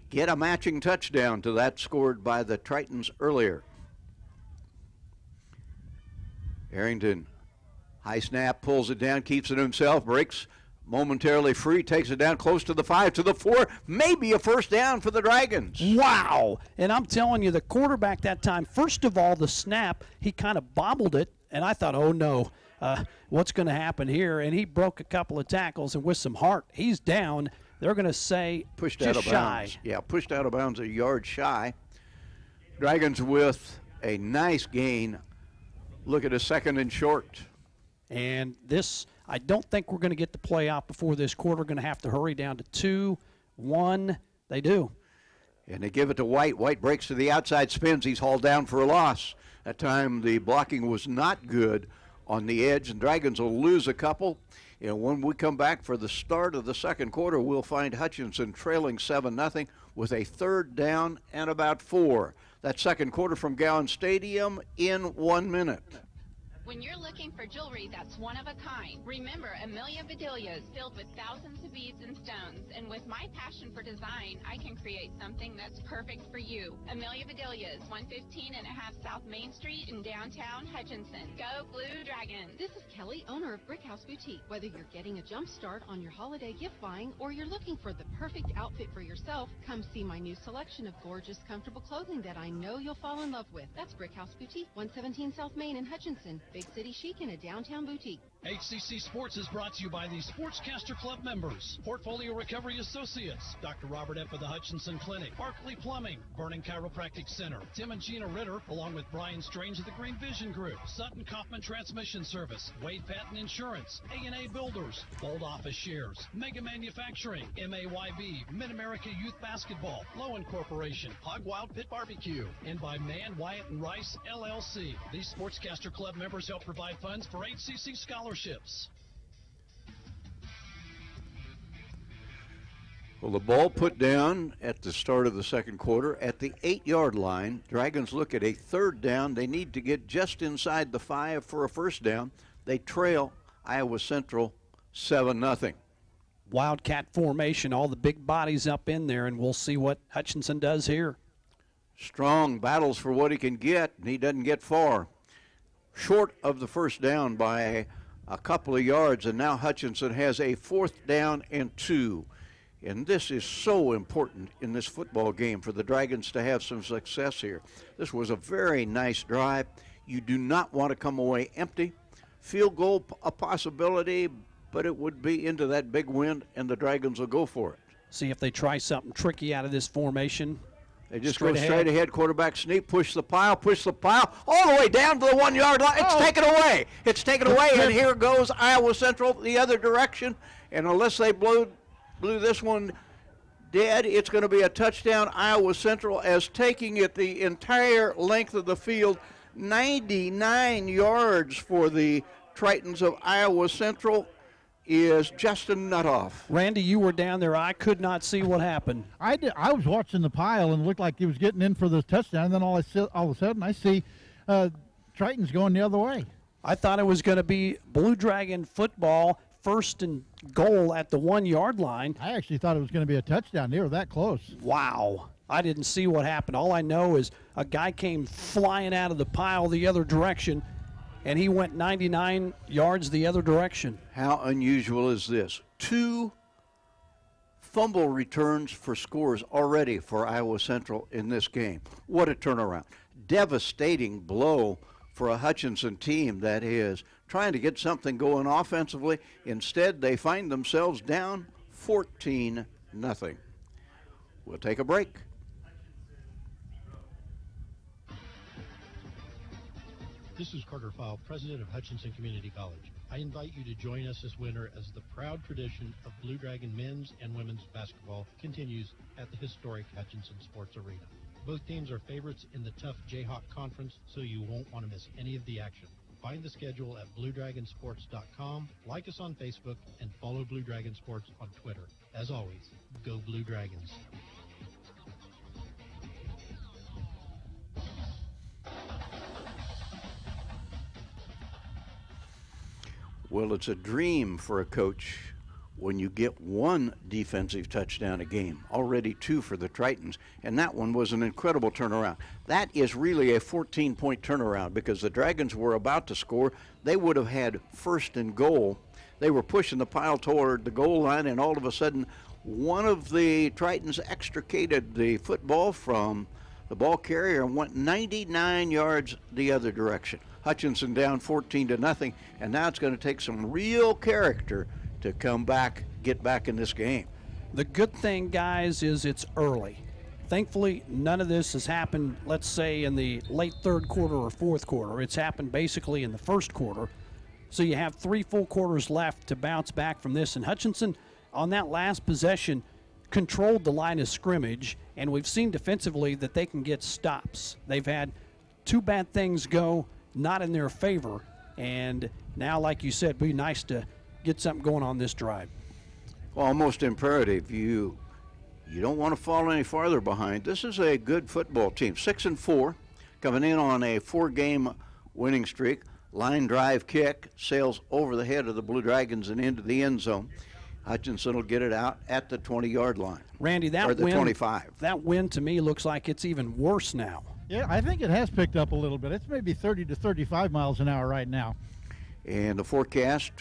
[SPEAKER 2] get a matching touchdown to that scored by the Tritons earlier. Arrington, high snap, pulls it down, keeps it himself, breaks momentarily free, takes it down close to the 5, to the 4, maybe a first down for the Dragons.
[SPEAKER 3] Wow. And I'm telling you, the quarterback that time, first of all, the snap, he kind of bobbled it, and I thought, oh no, what's going to happen here? And he broke a couple of tackles, and with some heart, he's down. They're going to say
[SPEAKER 2] pushed
[SPEAKER 3] just
[SPEAKER 2] out of
[SPEAKER 3] shy.
[SPEAKER 2] Bounds. Yeah, pushed out of bounds a yard shy. Dragons with a nice gain. Look at a second and short.
[SPEAKER 3] And this, I don't think we're going to get the play out before this quarter. We're going to have to hurry down to 2-1. They do.
[SPEAKER 2] And they give it to White. White breaks to the outside, spins. He's hauled down for a loss. That time the blocking was not good on the edge, and Dragons will lose a couple. And when we come back for the start of the second quarter, we'll find Hutchinson trailing 7-0 with a third down and about 4. That second quarter from Gowans Stadium in 1 minute.
[SPEAKER 12] When you're looking for jewelry that's one of a kind, remember Amelia Bedelias filled with thousands of beads and stones. And with my passion for design, I can create something that's perfect for you. Amelia Bedelias, 115 and a half South Main Street in downtown Hutchinson. Go Blue Dragons.
[SPEAKER 13] This is Kelly, owner of Brick House Boutique. Whether you're getting a jump start on your holiday gift buying or you're looking for the perfect outfit for yourself, come see my new selection of gorgeous, comfortable clothing that I know you'll fall in love with. That's Brick House Boutique, 117 South Main in Hutchinson. Big city chic in a downtown boutique.
[SPEAKER 14] HCC Sports is brought to you by the Sportscaster Club members, Portfolio Recovery Associates, Dr. Robert F. of the Hutchinson Clinic, Barkley Plumbing, Vernon Chiropractic Center, Tim and Gina Ritter, along with Brian Strange of the Green Vision Group, Sutton Kaufman Transmission Service, Wade Patton Insurance, A&A Builders, Bold Office Shares, Mega Manufacturing, MAYB, Mid-America Youth Basketball, Lowen Corporation, Hog Wild Pit Barbecue, and by Mann, Wyatt & Rice, LLC. These Sportscaster Club members help provide funds for HCC scholarships.
[SPEAKER 2] Well, the ball put down at the start of the second quarter at the 8-yard line. Dragons look at a third down. They need to get just inside the 5 for a first down. They trail Iowa Central 7-0.
[SPEAKER 3] Wildcat formation, all the big bodies up in there, and we'll see what Hutchinson does here.
[SPEAKER 2] Strong battles for what he can get, and he doesn't get far. Short of the first down by a couple of yards, and now Hutchinson has a 4th down and 2. And this is so important in this football game for the Dragons to have some success here. This was a very nice drive. You do not want to come away empty. Field goal a possibility, but it would be into that big wind, and the Dragons will go for it.
[SPEAKER 3] See if they try something tricky out of this formation.
[SPEAKER 2] They just go straight ahead, quarterback sneak, push the pile, all the way down to the 1-yard line. It's taken away. It's taken away, and here goes Iowa Central the other direction. And unless they blew this one dead, it's going to be a touchdown. Iowa Central as taking it the entire length of the field, 99 yards for the Tritons of Iowa Central. Is Justin Nutoff.
[SPEAKER 3] Randy, you were down there. I could not see what happened.
[SPEAKER 4] I was watching the pile and it looked like he was getting in for the touchdown. And then all of a sudden, I see Tritons going the other way.
[SPEAKER 3] I thought it was going to be Blue Dragon football, 1st and goal at the 1-yard line.
[SPEAKER 4] I actually thought it was going to be a touchdown. They were that close.
[SPEAKER 3] Wow. I didn't see what happened. All I know is a guy came flying out of the pile the other direction, and he went 99 yards the other direction.
[SPEAKER 2] How unusual is this? 2 fumble returns for scores already for Iowa Central in this game. What a turnaround. Devastating blow for a Hutchinson team that is trying to get something going offensively. Instead, they find themselves down 14-0. We'll take a break.
[SPEAKER 15] This is Carter Fowle, president of Hutchinson Community College. I invite you to join us this winter as the proud tradition of Blue Dragon men's and women's basketball continues at the historic Hutchinson Sports Arena. Both teams are favorites in the tough Jayhawk Conference, so you won't want to miss any of the action. Find the schedule at BlueDragonSports.com, like us on Facebook, and follow Blue Dragon Sports on Twitter. As always, go Blue Dragons.
[SPEAKER 2] Well, it's a dream for a coach when you get one defensive touchdown a game, already 2 for the Tritons, and that one was an incredible turnaround. That is really a 14-point turnaround because the Dragons were about to score. They would have had first and goal. They were pushing the pile toward the goal line, and all of a sudden, one of the Tritons extricated the football from the ball carrier and went 99 yards the other direction. Hutchinson down 14-0, and now it's going to take some real character to come back, get back in this game.
[SPEAKER 3] The good thing, guys, is it's early. Thankfully, none of this has happened, let's say, in the late third quarter or fourth quarter. It's happened basically in the first quarter. So you have 3 full quarters left to bounce back from this. And Hutchinson, on that last possession, controlled the line of scrimmage, and we've seen defensively that they can get stops. They've had 2 bad things go not in their favor, and now, like you said, be nice to get something going on this drive.
[SPEAKER 2] Well, almost imperative. You don't want to fall any farther behind. This is a good football team. 6-4, coming in on a 4-game winning streak. Line drive kick sails over the head of the Blue Dragons and into the end zone. Hutchinson will get it out at the 20-yard line.
[SPEAKER 3] Randy, that
[SPEAKER 2] or the
[SPEAKER 3] win,
[SPEAKER 2] 25.
[SPEAKER 3] That win to me looks like it's even worse now.
[SPEAKER 4] Yeah, I think it has picked up a little bit. It's maybe 30 to 35 miles an hour right now.
[SPEAKER 2] And the forecast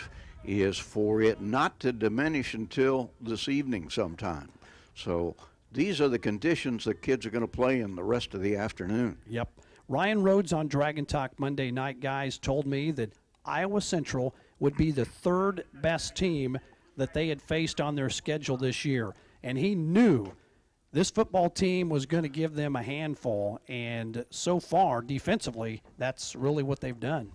[SPEAKER 2] is for it not to diminish until this evening sometime. So these are the conditions the kids are going to play in the rest of the afternoon.
[SPEAKER 3] Yep. Ryan Rhodes on Dragon Talk Monday night, guys, told me that Iowa Central would be the 3rd best team that they had faced on their schedule this year. And he knew this football team was going to give them a handful, and so far, defensively, that's really what they've done.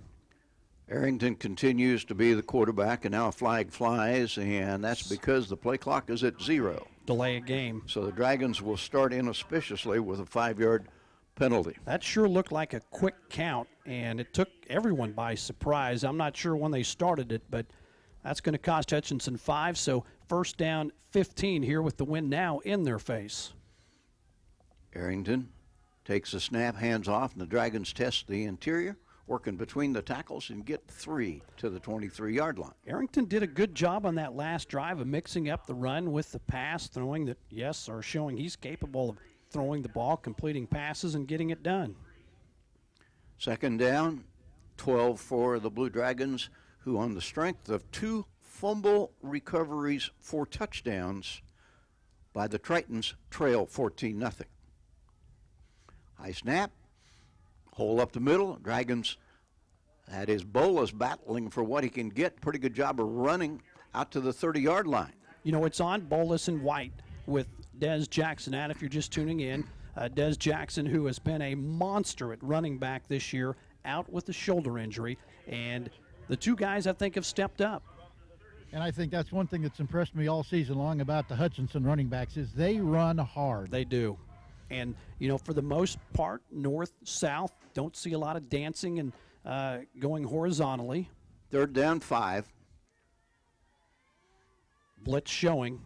[SPEAKER 2] Arrington continues to be the quarterback, and now a flag flies, and that's because the play clock is at 0.
[SPEAKER 3] Delay a game.
[SPEAKER 2] So the Dragons will start inauspiciously with a 5-yard penalty.
[SPEAKER 3] That sure looked like a quick count, and it took everyone by surprise. I'm not sure when they started it, but that's going to cost Hutchinson 5, so first down 15 here with the win now in their face.
[SPEAKER 2] Arrington takes the snap, hands off, and the Dragons test the interior, working between the tackles and get 3 to the 23-yard line.
[SPEAKER 3] Arrington did a good job on that last drive of mixing up the run with the pass, throwing that, yes, or showing he's capable of throwing the ball, completing passes, and getting it done.
[SPEAKER 2] Second down, 12 for the Blue Dragons, who on the strength of 2 fumble recoveries for touchdowns by the Tritons trail 14-0. High snap, hole up the middle. Dragons, that is Bolas battling for what he can get. Pretty good job of running out to the 30-yard line.
[SPEAKER 3] You know, it's on Bolas and White with Des Jackson out if you're just tuning in. Des Jackson, who has been a monster at running back this year, out with a shoulder injury. And the 2 guys, I think, have stepped up.
[SPEAKER 4] And I think that's one thing that's impressed me all season long about the Hutchinson running backs is they run hard.
[SPEAKER 3] They do. And, you know, for the most part, north, south, don't see a lot of dancing and going horizontally.
[SPEAKER 2] Third down 5.
[SPEAKER 3] Blitz showing.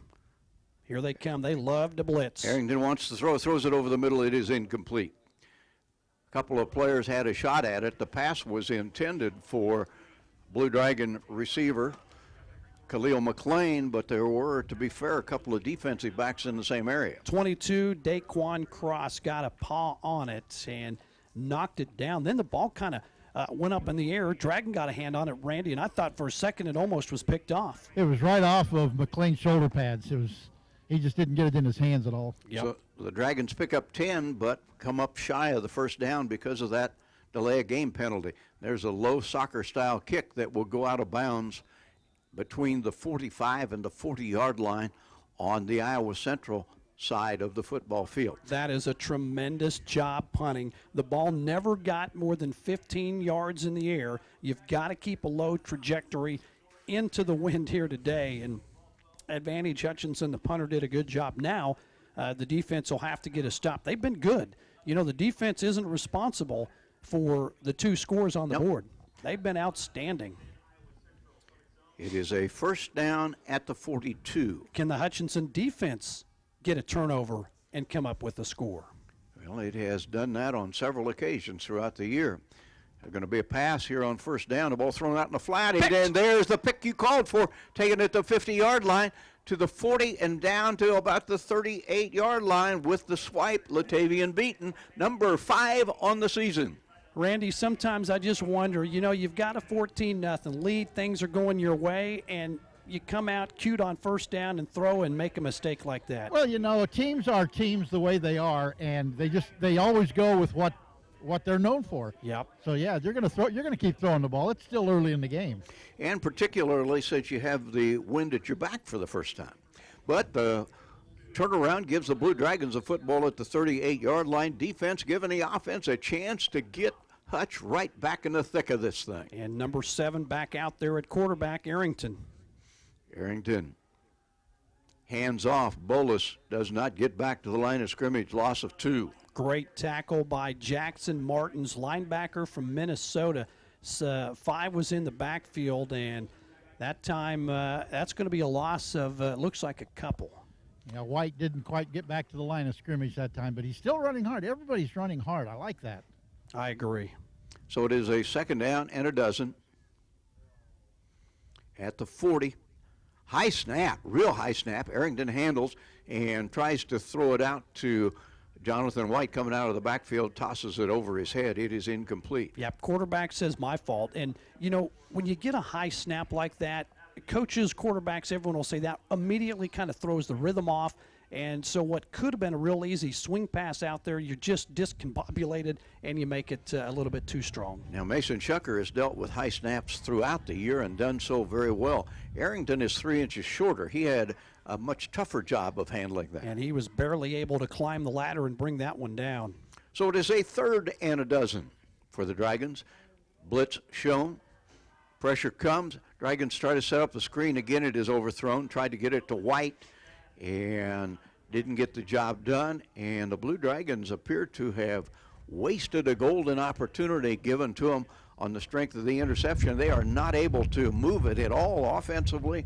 [SPEAKER 3] Here they come. They love to blitz.
[SPEAKER 2] Arrington wants to throw, throws it over the middle. It is incomplete. A couple of players had a shot at it. The pass was intended for Blue Dragon receiver Khalil McLean, but there were, to be fair, a couple of defensive backs in the same area.
[SPEAKER 3] 22, Daquan Cross got a paw on it and knocked it down. Then the ball kind of went up in the air. Dragon got a hand on it, Randy, and I thought for a second it almost was picked off.
[SPEAKER 4] It was right off of McLean's shoulder pads. He just didn't get it in his hands at all.
[SPEAKER 3] Yep.
[SPEAKER 2] So the Dragons pick up 10, but come up shy of the first down because of that delay of game penalty. There's a low soccer-style kick that will go out of bounds between the 45 and the 40-yard line on the Iowa Central side of the football field.
[SPEAKER 3] That is a tremendous job punting. The ball never got more than 15 yards in the air. You've got to keep a low trajectory into the wind here today, and advantage Hutchinson. The punter did a good job. Now the defense will have to get a stop. They've been good. the defense isn't responsible for the 2 scores on the board. They've been outstanding.
[SPEAKER 2] It is a first down at the 42.
[SPEAKER 3] Can the Hutchinson defense get a turnover and come up with a score?
[SPEAKER 2] Well, it has done that on several occasions throughout the year. There's going to be a pass here on first down. The ball thrown out in the flat, and there's the pick you called for, taking it to the 50-yard line to the 40 and down to about the 38-yard line with the swipe. Latavian Beaton, number 5 on the season.
[SPEAKER 3] Randy, sometimes I just wonder, you've got a 14-0 lead, things are going your way, and you come out cute on first down and throw and make a mistake like that.
[SPEAKER 4] Well, teams are teams the way they are, and they always go with what they're known for.
[SPEAKER 3] Yep.
[SPEAKER 4] So yeah, you're going to keep throwing the ball. It's still early in the game.
[SPEAKER 2] And particularly since you have the wind at your back for the first time. But the turnaround gives the Blue Dragons a football at the 38-yard line. Defense giving the offense a chance to get Hutch right back in the thick of this thing.
[SPEAKER 3] And number 7 back out there at quarterback, Arrington.
[SPEAKER 2] Arrington, hands off. Bolus does not get back to the line of scrimmage, loss of 2.
[SPEAKER 3] Great tackle by Jackson Martins, linebacker from Minnesota. 5 was in the backfield, and that time that's going to be a loss of, looks like a couple.
[SPEAKER 4] Yeah, White didn't quite get back to the line of scrimmage that time, but he's still running hard. Everybody's running hard. I like that.
[SPEAKER 3] I agree.
[SPEAKER 2] So it is a second down and a dozen at the 40. High snap, real high snap. Arrington handles and tries to throw it out to Jonathan White coming out of the backfield, tosses it over his head. It is incomplete.
[SPEAKER 3] Yep, quarterback says my fault. And, when you get a high snap like that, coaches, quarterbacks, everyone will say that immediately kind of throws the rhythm off. And so what could have been a real easy swing pass out there, you're just discombobulated and you make it a little bit too strong.
[SPEAKER 2] Now, Mason Shucker has dealt with high snaps throughout the year and done so very well. Arrington is 3 inches shorter. He had a much tougher job of handling that.
[SPEAKER 3] And he was barely able to climb the ladder and bring that one down.
[SPEAKER 2] So it is a third and a dozen for the Dragons. Blitz shown. Pressure comes. Dragons try to set up the screen. Again, it is overthrown. Tried to get it to White and didn't get the job done. And the Blue Dragons appear to have wasted a golden opportunity given to them on the strength of the interception. They are not able to move it at all offensively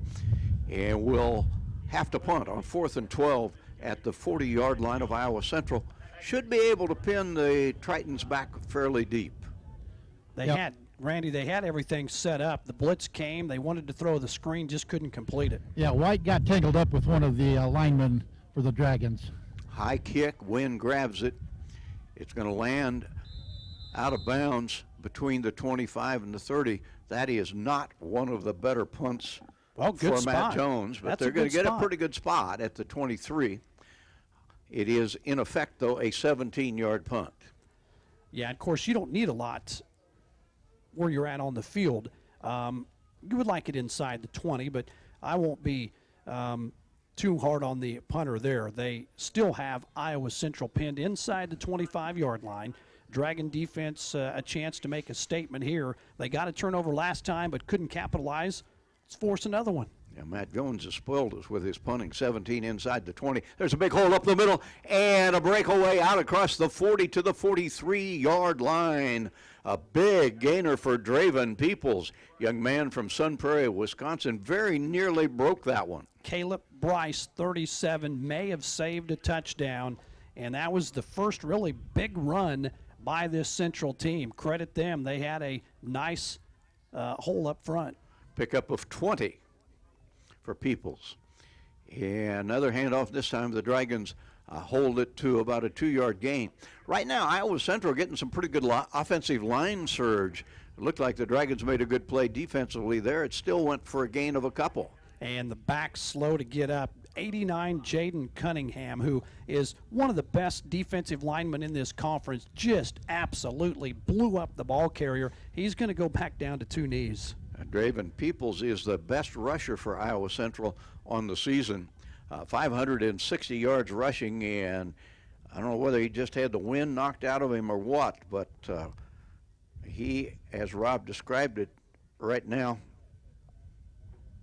[SPEAKER 2] and will have to punt on 4th and 12 at the 40-yard line of Iowa Central. Should be able to pin the Tritons back fairly deep.
[SPEAKER 3] They had everything set up. The blitz came. They wanted to throw the screen, just couldn't complete it.
[SPEAKER 4] Yeah, White got tangled up with one of the linemen for the Dragons.
[SPEAKER 2] High kick, Wynn grabs it. It's going to land out of bounds between the 25 and the 30. That is not one of the better punts for Matt Jones, but they're going to get a pretty good spot at the 23. It is, in effect, though, a 17-yard punt.
[SPEAKER 3] Yeah, of course, you don't need a lot where you're at on the field. You would like it inside the 20, but I won't be too hard on the punter there. They still have Iowa Central pinned inside the 25-yard line. Dragon defense a chance to make a statement here. They got a turnover last time but couldn't capitalize. Let's force another one.
[SPEAKER 2] Yeah, Matt Jones has spoiled us with his punting. 17 inside the 20. There's a big hole up the middle and a breakaway out across the 40 to the 43-yard line. A big gainer for Draven Peoples, young man from Sun Prairie, Wisconsin. Very nearly broke that one.
[SPEAKER 3] Caleb Bryce, 37, may have saved a touchdown, and that was the first really big run by this Central team. Credit them. They had a nice hole up front.
[SPEAKER 2] Pickup of 20 for Peoples. And another handoff this time. The Dragons hold it to about a 2-yard gain. Right now, Iowa Central getting some pretty good offensive line surge. It looked like the Dragons made a good play defensively there. It still went for a gain of a couple.
[SPEAKER 3] And the back slow to get up. 89, Jaden Cunningham, who is one of the best defensive linemen in this conference, just absolutely blew up the ball carrier. He's going to go back down to 2 knees.
[SPEAKER 2] Draven Peoples is the best rusher for Iowa Central on the season. 560 yards rushing, and I don't know whether he just had the wind knocked out of him or what, but he, as Rob described it right now,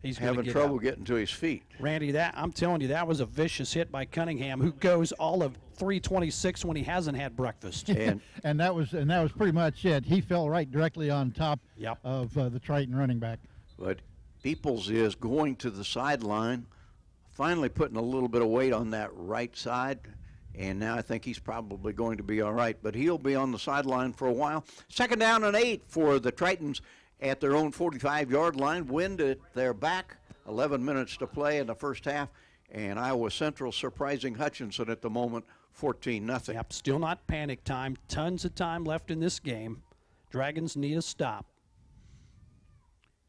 [SPEAKER 3] He's
[SPEAKER 2] having
[SPEAKER 3] get
[SPEAKER 2] trouble
[SPEAKER 3] out.
[SPEAKER 2] getting to his feet.
[SPEAKER 3] Randy, I'm telling you, that was a vicious hit by Cunningham, who goes all of 326 when he hasn't had breakfast.
[SPEAKER 4] And that was pretty much it. He fell right directly on top of the Triton running back.
[SPEAKER 2] But Peoples is going to the sideline, finally putting a little bit of weight on that right side, and now I think he's probably going to be all right. But he'll be on the sideline for a while. 2nd down and 8 for the Tritons at their own 45-yard line. Wind at their back, 11 minutes to play in the first half, and Iowa Central surprising Hutchinson at the moment, 14-0.
[SPEAKER 3] Yep, still not panic time. Tons of time left in this game. Dragons need a stop.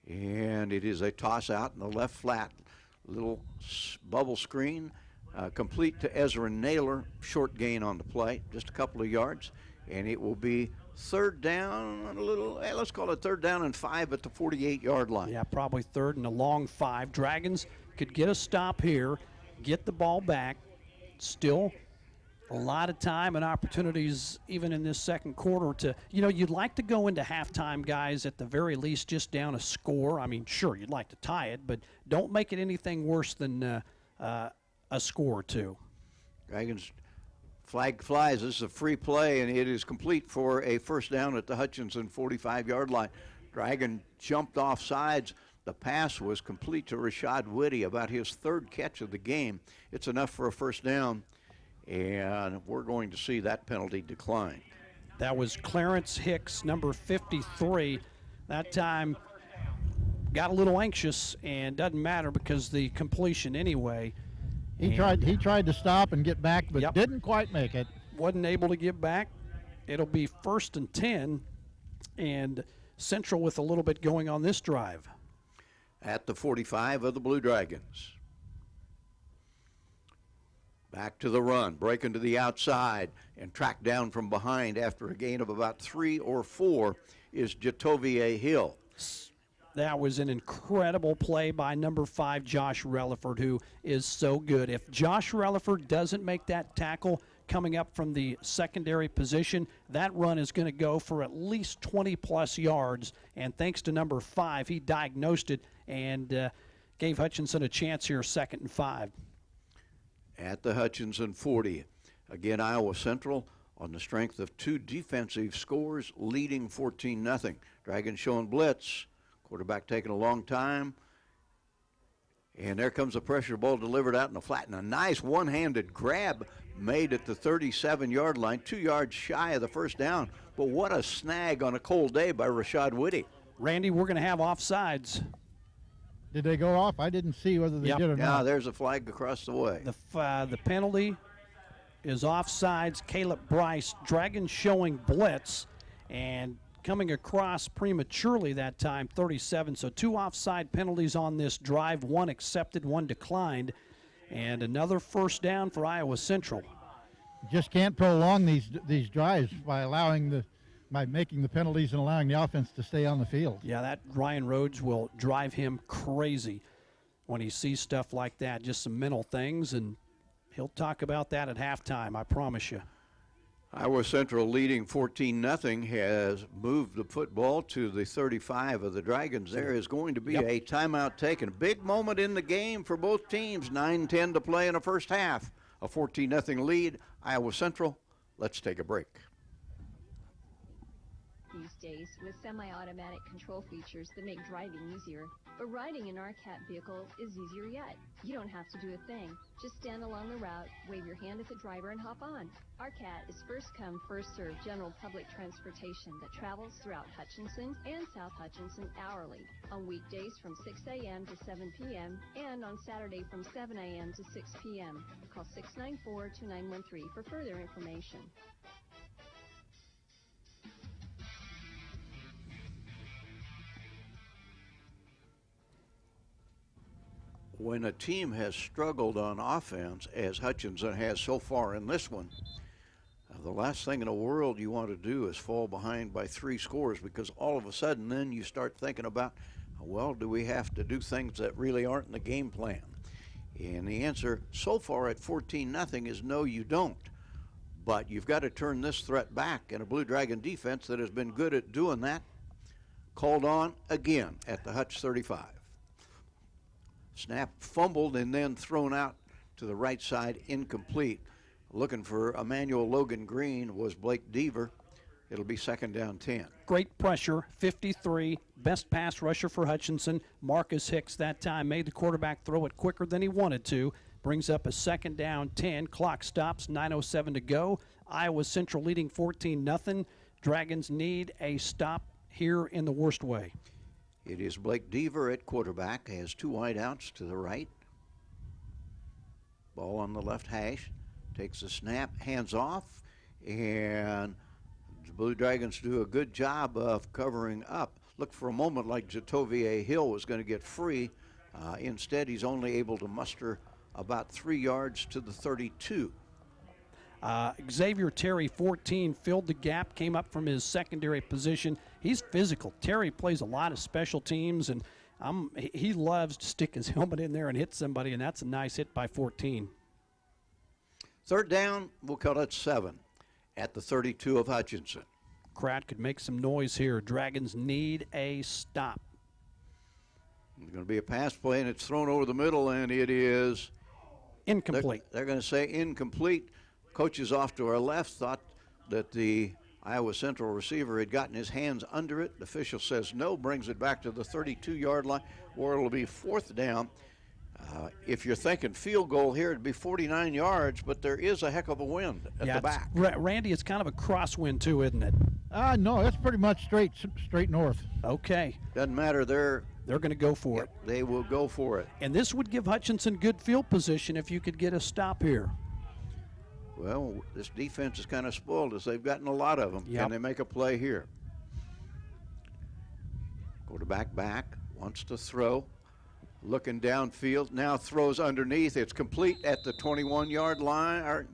[SPEAKER 2] And it is a toss out in the left flat. Little bubble screen, complete to Ezra Naylor. Short gain on the play, just a couple of yards. And it will be 3rd down, let's call it 3rd down and 5 at the 48-yard line.
[SPEAKER 3] Yeah, probably 3rd and a long 5. Dragons could get a stop here, get the ball back. Still a lot of time and opportunities even in this second quarter to, you'd like to go into halftime, guys, at the very least just down a score. I mean, sure, you'd like to tie it, but don't make it anything worse than a score or two.
[SPEAKER 2] Dragons flag flies. This is a free play, and it is complete for a 1st down at the Hutchinson 45-yard line. Dragon jumped off sides. The pass was complete to Rashad Whitty, about his 3rd catch of the game. It's enough for a 1st down, and we're going to see that penalty decline.
[SPEAKER 3] That was Clarence Hicks, number 53. That time got a little anxious, and doesn't matter because the completion anyway.
[SPEAKER 4] He tried to stop and get back, but didn't quite make it.
[SPEAKER 3] Wasn't able to get back. It'll be 1st and 10, and Central with a little bit going on this drive.
[SPEAKER 2] At the 45 of the Blue Dragons. Back to the run, breaking to the outside, and tracked down from behind after a gain of about 3 or 4 is Jatovier Hill.
[SPEAKER 3] That was an incredible play by number 5, Josh Relaford, who is so good. If Josh Relaford doesn't make that tackle coming up from the secondary position, that run is going to go for at least 20-plus yards. And thanks to number 5, he diagnosed it and gave Hutchinson a chance here, 2nd and 5.
[SPEAKER 2] At the Hutchinson 40. Again, Iowa Central on the strength of 2 defensive scores, leading 14-0. Dragons showing blitz. Quarterback taking a long time. And there comes a pressure ball delivered out in the flat. And a nice one-handed grab made at the 37-yard line, 2 yards shy of the 1st down. But what a snag on a cold day by Rashad Whitty.
[SPEAKER 3] Randy, we're going to have offsides.
[SPEAKER 4] Did they go off? I didn't see whether they did or not.
[SPEAKER 2] Yeah, there's a flag across the way.
[SPEAKER 3] The penalty is offsides. Caleb Bryce, Dragons showing blitz and coming across prematurely that time, 37. So 2 offside penalties on this drive, 1 accepted, 1 declined, and another 1st down for Iowa Central.
[SPEAKER 4] Just can't prolong these drives by making the penalties and allowing the offense to stay on the field.
[SPEAKER 3] Yeah, that Ryan Rhodes will drive him crazy when he sees stuff like that, just some mental things, and he'll talk about that at halftime, I promise you.
[SPEAKER 2] Iowa Central leading 14-0 has moved the football to the 35 of the Dragons. There is going to be a timeout taken. Big moment in the game for both teams. 9:10 to play in the first half. A 14-0 lead. Iowa Central, let's take a break.
[SPEAKER 16] These days with semi-automatic control features that make driving easier. But riding an RCAT vehicle is easier yet. You don't have to do a thing. Just stand along the route, wave your hand at the driver, and hop on. RCAT is first come, first served general public transportation that travels throughout Hutchinson and South Hutchinson hourly, on weekdays from 6 a.m. to 7 p.m. and on Saturday from 7 a.m. to 6 p.m. Call 694-2913 for further information.
[SPEAKER 2] When a team has struggled on offense, as Hutchinson has so far in this one, the last thing in the world you want to do is fall behind by 3 scores, because all of a sudden then you start thinking about, well, do we have to do things that really aren't in the game plan? And the answer so far at 14-0 is no, you don't. But you've got to turn this threat back, and a Blue Dragon defense that has been good at doing that called on again at the Hutch 35. Snap fumbled and then thrown out to the right side, incomplete. Looking for Emmanuel Logan Green was Blake Deaver. It'll be 2nd down 10.
[SPEAKER 3] Great pressure, 53, best pass rusher for Hutchinson. Marcus Hicks that time made the quarterback throw it quicker than he wanted to. Brings up a 2nd down 10. Clock stops, 9:07 to go. Iowa Central leading 14-0. Dragons need a stop here in the worst way.
[SPEAKER 2] It is Blake Deaver at quarterback, has 2 wideouts to the right. Ball on the left hash, takes the snap, hands off, and the Blue Dragons do a good job of covering up. Looked for a moment like Jatovier Hill was going to get free. Instead, he's only able to muster about 3 yards to the 32.
[SPEAKER 3] Xavier Terry, 14, filled the gap, came up from his secondary position. He's physical. Terry plays a lot of special teams, and he loves to stick his helmet in there and hit somebody, and that's a nice hit by 14.
[SPEAKER 2] 3rd down, we'll call it 7 at the 32 of Hutchinson.
[SPEAKER 3] Crowd could make some noise here. Dragons need a stop.
[SPEAKER 2] It's going to be a pass play, and it's thrown over the middle, and it is
[SPEAKER 3] incomplete.
[SPEAKER 2] They're going to say incomplete. Coaches off to our left thought that the Iowa Central receiver had gotten his hands under it. The official says no, brings it back to the 32-yard line, where it'll be 4th down. If you're thinking field goal here, it'd be 49 yards, but there is a heck of a wind at the back.
[SPEAKER 3] Randy, it's kind of a crosswind too, isn't it?
[SPEAKER 4] No, it's pretty much straight north.
[SPEAKER 3] Okay.
[SPEAKER 2] Doesn't matter. They're
[SPEAKER 3] going to go for it.
[SPEAKER 2] They will go for it.
[SPEAKER 3] And this would give Hutchinson good field position if you could get a stop here.
[SPEAKER 2] Well, this defense is kind of spoiled as they've gotten a lot of them.
[SPEAKER 3] Yep.
[SPEAKER 2] Can they make a play here? Quarterback back, wants to throw. Looking downfield, now throws underneath. It's complete at the 21-yard line,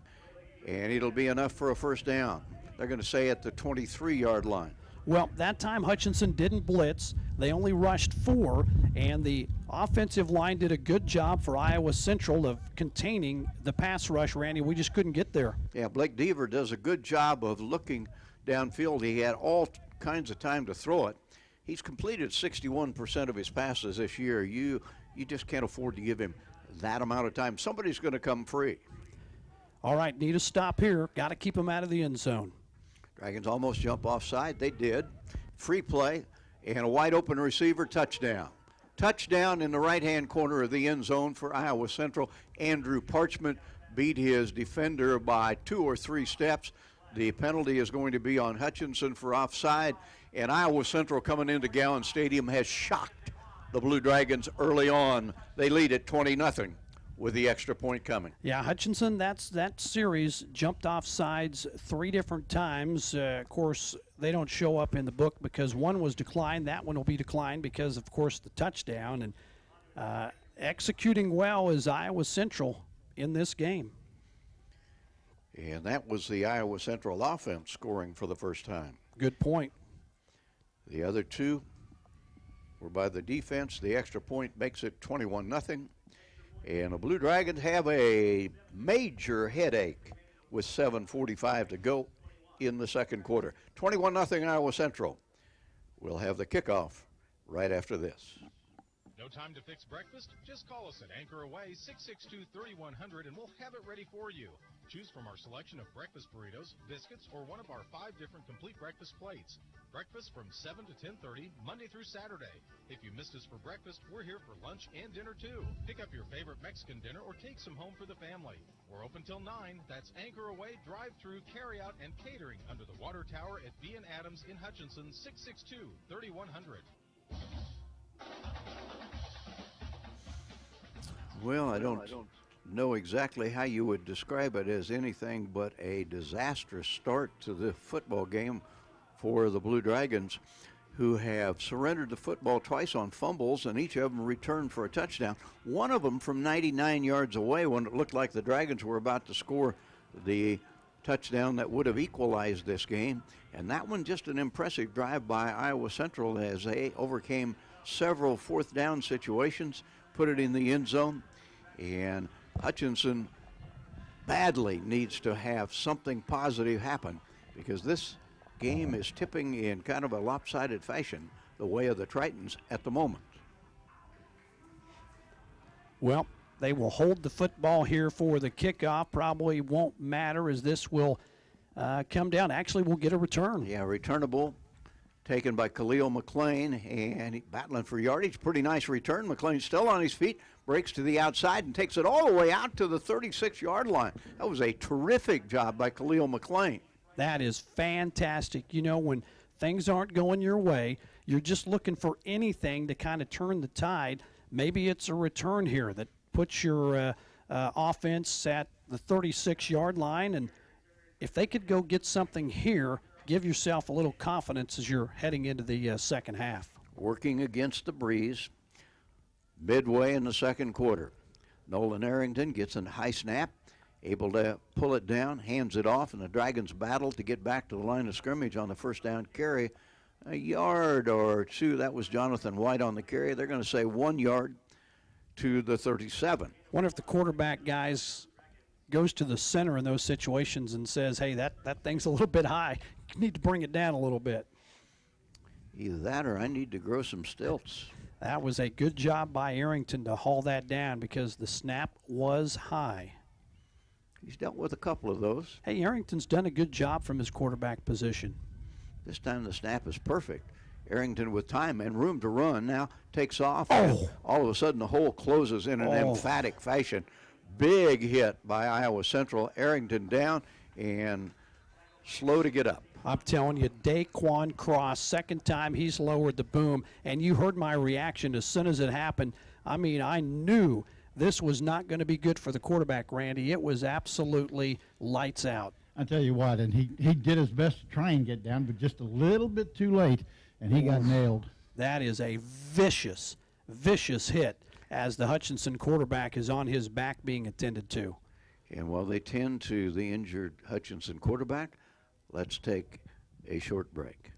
[SPEAKER 2] and it'll be enough for a 1st down. They're going to say at the 23-yard line.
[SPEAKER 3] Well, that time Hutchinson didn't blitz. They only rushed 4, and the offensive line did a good job for Iowa Central of containing the pass rush, Randy. We just couldn't get there.
[SPEAKER 2] Yeah, Blake Deaver does a good job of looking downfield. He had all kinds of time to throw it. He's completed 61% of his passes this year. You just can't afford to give him that amount of time. Somebody's going to come free.
[SPEAKER 3] All right, need a stop here. Got to keep him out of the end zone.
[SPEAKER 2] Dragons almost jump offside. They did. Free play and a wide open receiver, touchdown. Touchdown in the right-hand corner of the end zone for Iowa Central. Andrew Parchment beat his defender by 2 or 3 steps. The penalty is going to be on Hutchinson for offside. And Iowa Central, coming into Gowans Stadium, has shocked the Blue Dragons early on. They lead at 20-0 with the extra point coming.
[SPEAKER 3] Yeah, Hutchinson, that series jumped off sides 3 different times. Of course, they don't show up in the book because one was declined. That one will be declined because, of course, the touchdown. And executing well is Iowa Central in this game.
[SPEAKER 2] And that was the Iowa Central offense scoring for the first time.
[SPEAKER 3] Good point.
[SPEAKER 2] The other 2 were by the defense. The extra point makes it 21-0. And the Blue Dragons have a major headache with 7:45 to go in the 2nd quarter. 21-0 Iowa Central. We'll have the kickoff right after this.
[SPEAKER 17] No time to fix breakfast? Just call us at Anchor Away 662-3100 and we'll have it ready for you. Choose from our selection of breakfast burritos, biscuits, or one of our 5 different complete breakfast plates. Breakfast from 7 to 10:30, Monday through Saturday. If you missed us for breakfast, we're here for lunch and dinner too. Pick up your favorite Mexican dinner or take some home for the family. We're open till 9. That's Anchor Away, drive-through, carry-out, and catering under the water tower at B & Adams in Hutchinson, 662-3100.
[SPEAKER 2] Well, I don't know exactly how you would describe it as anything but a disastrous start to the football game for the Blue Dragons, who have surrendered the football twice on fumbles, and each of them returned for a touchdown. One of them from 99 yards away when it looked like the Dragons were about to score the touchdown that would have equalized this game. And that one just an impressive drive by Iowa Central as they overcame several 4th down situations, put it in the end zone. And Hutchinson badly needs to have something positive happen because this game is tipping in kind of a lopsided fashion the way of the Tritons at the moment.
[SPEAKER 3] Well, they will hold the football here for the kickoff. Probably won't matter as this will come down. Actually, we'll get a return.
[SPEAKER 2] Yeah, returnable taken by Khalil McLean, and battling for yardage. Pretty nice return. McLean's still on his feet, breaks to the outside and takes it all the way out to the 36-yard line. That was a terrific job by Khalil McLean.
[SPEAKER 3] That is fantastic. You know, when things aren't going your way, you're just looking for anything to kind of turn the tide. Maybe it's a return here that puts your offense at the 36-yard line, and if they could go get something here, give yourself a little confidence as you're heading into the second half.
[SPEAKER 2] Working against the breeze, midway in the second quarter. Nolan Arrington gets a high snap, able to pull it down, hands it off, and the Dragons battle to get back to the line of scrimmage on the first down carry. A yard or two. That was Jonathan White on the carry. They're going to say 1 yard to the 37.
[SPEAKER 3] Wonder if the quarterback guys goes to the center in those situations and says, hey, that thing's a little bit high. You need to bring it down a little bit.
[SPEAKER 2] Either that or I need to grow some stilts.
[SPEAKER 3] That was a good job by Arrington to haul that down because the snap was high.
[SPEAKER 2] He's dealt with a couple of those.
[SPEAKER 3] Hey, Arrington's done a good job from his quarterback position.
[SPEAKER 2] This time the snap is perfect. Arrington with time and room to run now takes off.
[SPEAKER 3] Oh.
[SPEAKER 2] All of a sudden the hole closes in an emphatic fashion. Big hit by Iowa Central. Arrington down and slow to get up.
[SPEAKER 3] I'm telling you, Daquan Cross, second time he's lowered the boom, and you heard my reaction as soon as it happened. I mean, I knew this was not going to be good for the quarterback, Randy. It was absolutely lights out.
[SPEAKER 4] I tell you what, and he did his best to try and get down, but just a little bit too late, and he got nailed.
[SPEAKER 3] That is a vicious, vicious hit as the Hutchinson quarterback is on his back being attended to.
[SPEAKER 2] And while they tend to the injured Hutchinson quarterback, let's take a short break.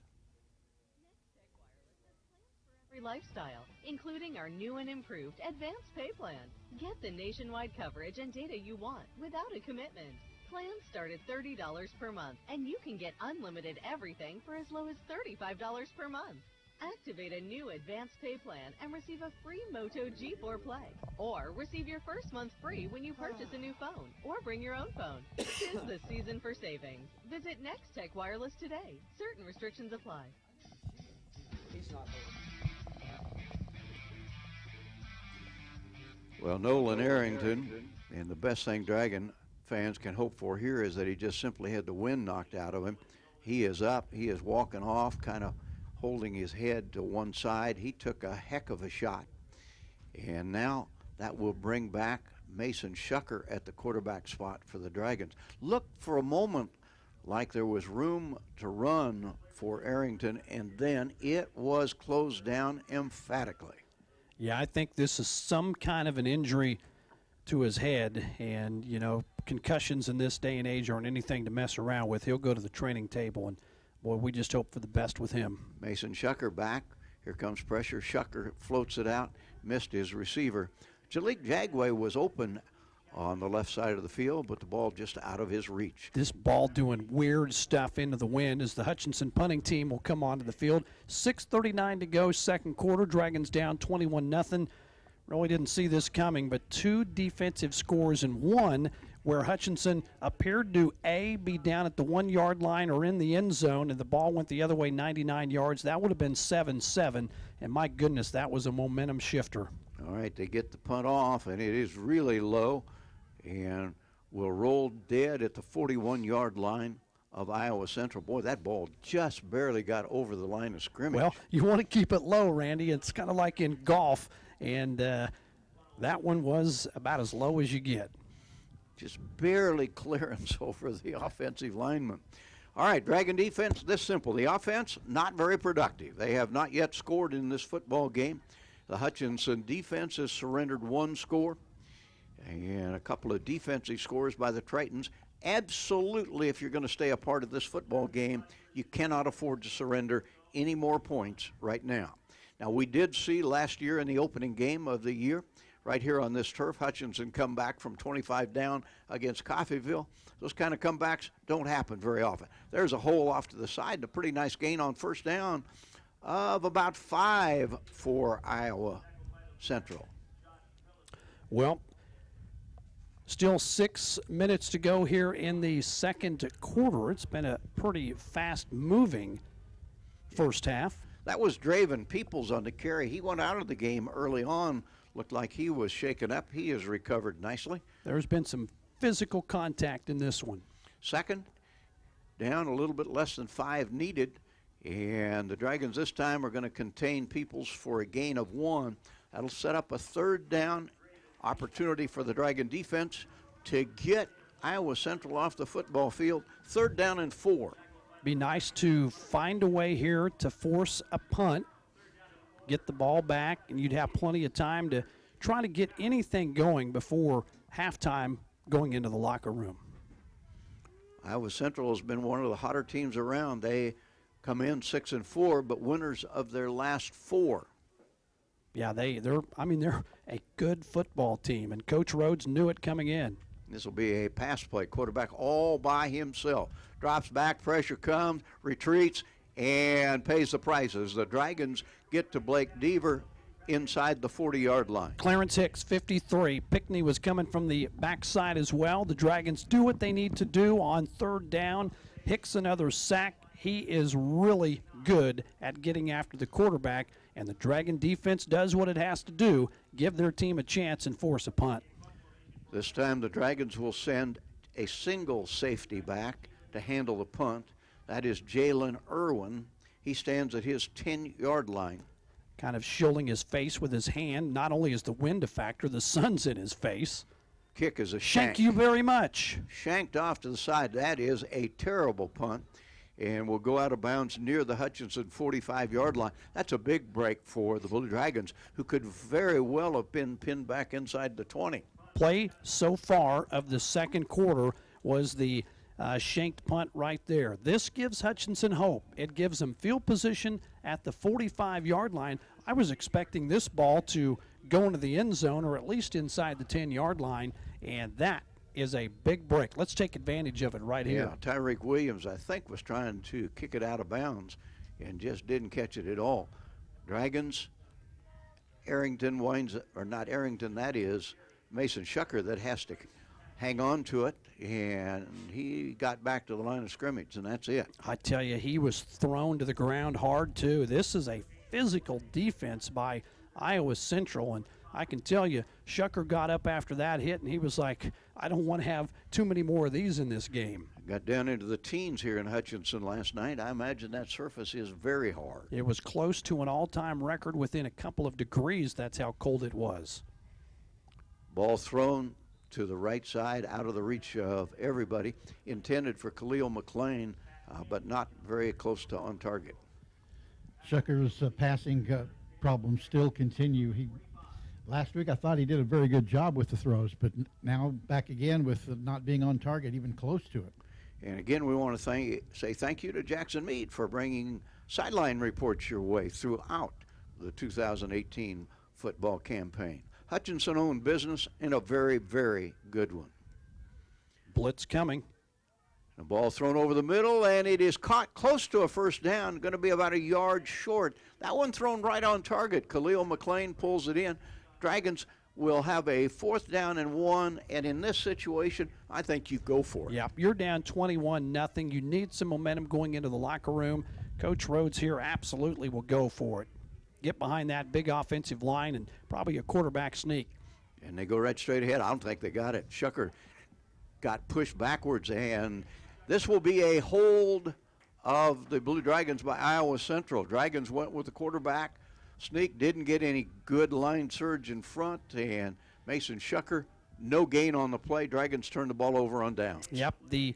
[SPEAKER 8] Every lifestyle, including our new and improved Advanced Pay Plan. Get the nationwide coverage and data you want without a commitment. Plans start at $30 per month, and you can get unlimited everything for as low as $35 per month. Activate a new Advanced Pay Plan and receive a free Moto G4 Play. Or receive your first month free when you purchase a new phone or bring your own phone. 'Tis the season for savings. Visit Next Tech Wireless today. Certain restrictions apply.
[SPEAKER 2] Well, Nolan Arrington, and the best thing Dragon fans can hope for here is that he just simply had the wind knocked out of him. He is up. He is walking off, kind of holding his head to one side. He took a heck of a shot. And now that will bring back Mason Shucker at the quarterback spot for the Dragons. Looked for a moment like there was room to run for Arrington, and then it was closed down emphatically.
[SPEAKER 3] Yeah, I think this is some kind of an injury to his head, and, you know, concussions in this day and age aren't anything to mess around with. He'll go to the training table, and, boy, we just hope for the best with him.
[SPEAKER 2] Mason Shucker back. Here comes pressure. Shucker floats it out, missed his receiver. Jalik Jagway was open on the left side of the field, but the ball just out of his reach.
[SPEAKER 3] This ball doing weird stuff into the wind as the Hutchinson punting team will come onto the field. 6:39 to go, second quarter. Dragons down 21-0. Really didn't see this coming, but two defensive scores in one where Hutchinson appeared to be down at the 1 yard line or in the end zone, and the ball went the other way 99 yards. That would have been 7-7, and my goodness, that was a momentum shifter.
[SPEAKER 2] All right, they get the punt off, and it is really low, and will roll dead at the 41-yard line of Iowa Central. Boy, that ball just barely got over the line of scrimmage.
[SPEAKER 3] Well, you want to keep it low, Randy. It's kind of like in golf, and that one was about as low as you get.
[SPEAKER 2] Just barely clearance over the offensive lineman. All right, Dragon defense, this simple. The offense, not very productive. They have not yet scored in this football game. The Hutchinson defense has surrendered one score and a couple of defensive scores by the Tritons. Absolutely, if you're going to stay a part of this football game, you cannot afford to surrender any more points right now. Now, we did see last year in the opening game of the year, right here on this turf, Hutchinson come back from 25 down against Coffeyville. Those kind of comebacks don't happen very often. There's a hole off to the side, and a pretty nice gain on first down of about 5 for Iowa Central.
[SPEAKER 3] Well, still 6 minutes to go here in the second quarter. It's been a pretty fast-moving first half.
[SPEAKER 2] That was Draven Peoples on the carry. He went out of the game early on. Looked like he was shaken up. He has recovered nicely.
[SPEAKER 3] There's been some physical contact in this one.
[SPEAKER 2] Second down, a little bit less than 5 needed. And the Dragons this time are going to contain Peoples for a gain of 1. That'll set up a third down opportunity for the Dragon defense to get Iowa Central off the football field. Third down and 4.
[SPEAKER 3] Be nice to find a way here to force a punt, get the ball back, and you'd have plenty of time to try to get anything going before halftime going into the locker room.
[SPEAKER 2] Iowa Central has been one of the hotter teams around. They come in 6-4, but winners of their last 4.
[SPEAKER 3] Yeah, they're a good football team, and Coach Rhodes knew it coming in.
[SPEAKER 2] This will be a pass play. Quarterback all by himself. Drops back, pressure comes, retreats, and pays the prices. The Dragons get to Blake Deaver inside the 40-yard line.
[SPEAKER 3] Clarence Hicks, 53. Pickney was coming from the backside as well. The Dragons do what they need to do on third down. Hicks another sack. He is really good at getting after the quarterback, and the Dragon defense does what it has to do, give their team a chance and force a punt.
[SPEAKER 2] This time the Dragons will send a single safety back to handle the punt. That is Jalen Irwin. He stands at his 10-yard line.
[SPEAKER 3] Kind of shielding his face with his hand. Not only is the wind a factor, the sun's in his face.
[SPEAKER 2] Kick is a shank.
[SPEAKER 3] Thank you very much.
[SPEAKER 2] Shanked off to the side. That is a terrible punt, and will go out of bounds near the Hutchinson 45-yard line. That's a big break for the Blue Dragons, who could very well have been pinned back inside the 20.
[SPEAKER 3] Play so far of the second quarter was the shanked punt right there. This gives Hutchinson hope. It gives them field position at the 45-yard line. I was expecting this ball to go into the end zone or at least inside the 10-yard line, and that is a big break. Let's take advantage of it right here.
[SPEAKER 2] Yeah, Tyreek Williams, I think, was trying to kick it out of bounds and just didn't catch it at all. Dragons, Arrington winds, or not Arrington, that is Mason Shucker that has to hang on to it, and he got back to the line of scrimmage, and that's it.
[SPEAKER 3] I tell you, he was thrown to the ground hard, too. This is a physical defense by Iowa Central, and I can tell you, Shucker got up after that hit, and he was like, I don't want to have too many more of these in this game.
[SPEAKER 2] Got down into the teens here in Hutchinson last night. I imagine that surface is very hard.
[SPEAKER 3] It was close to an all-time record within a couple of degrees. That's how cold it was.
[SPEAKER 2] Ball thrown to the right side, out of the reach of everybody, intended for Khalil McLean, but not very close to on target.
[SPEAKER 4] Shucker's passing problems still continue. Last week I thought he did a very good job with the throws, but now back again with not being on target, even close to it.
[SPEAKER 2] And again, we want to say thank you to Jackson Meade for bringing sideline reports your way throughout the 2018 football campaign. Hutchinson-owned business and a very, very good one.
[SPEAKER 3] Blitz coming.
[SPEAKER 2] The ball thrown over the middle, and it is caught close to a first down, going to be about a yard short. That one thrown right on target. Khalil McLean pulls it in. Dragons will have a 4th down and 1, and in this situation, I think you go for it.
[SPEAKER 3] Yeah, you're down 21-0. You need some momentum going into the locker room. Coach Rhodes here absolutely will go for it. Get behind that big offensive line and probably a quarterback sneak.
[SPEAKER 2] And they go right straight ahead. I don't think they got it. Shucker got pushed backwards, and this will be a hold of the Blue Dragons by Iowa Central. Dragons went with the quarterback sneak, didn't get any good line surge in front, and Mason Shucker, no gain on the play. Dragons turned the ball over on downs.
[SPEAKER 3] Yep, the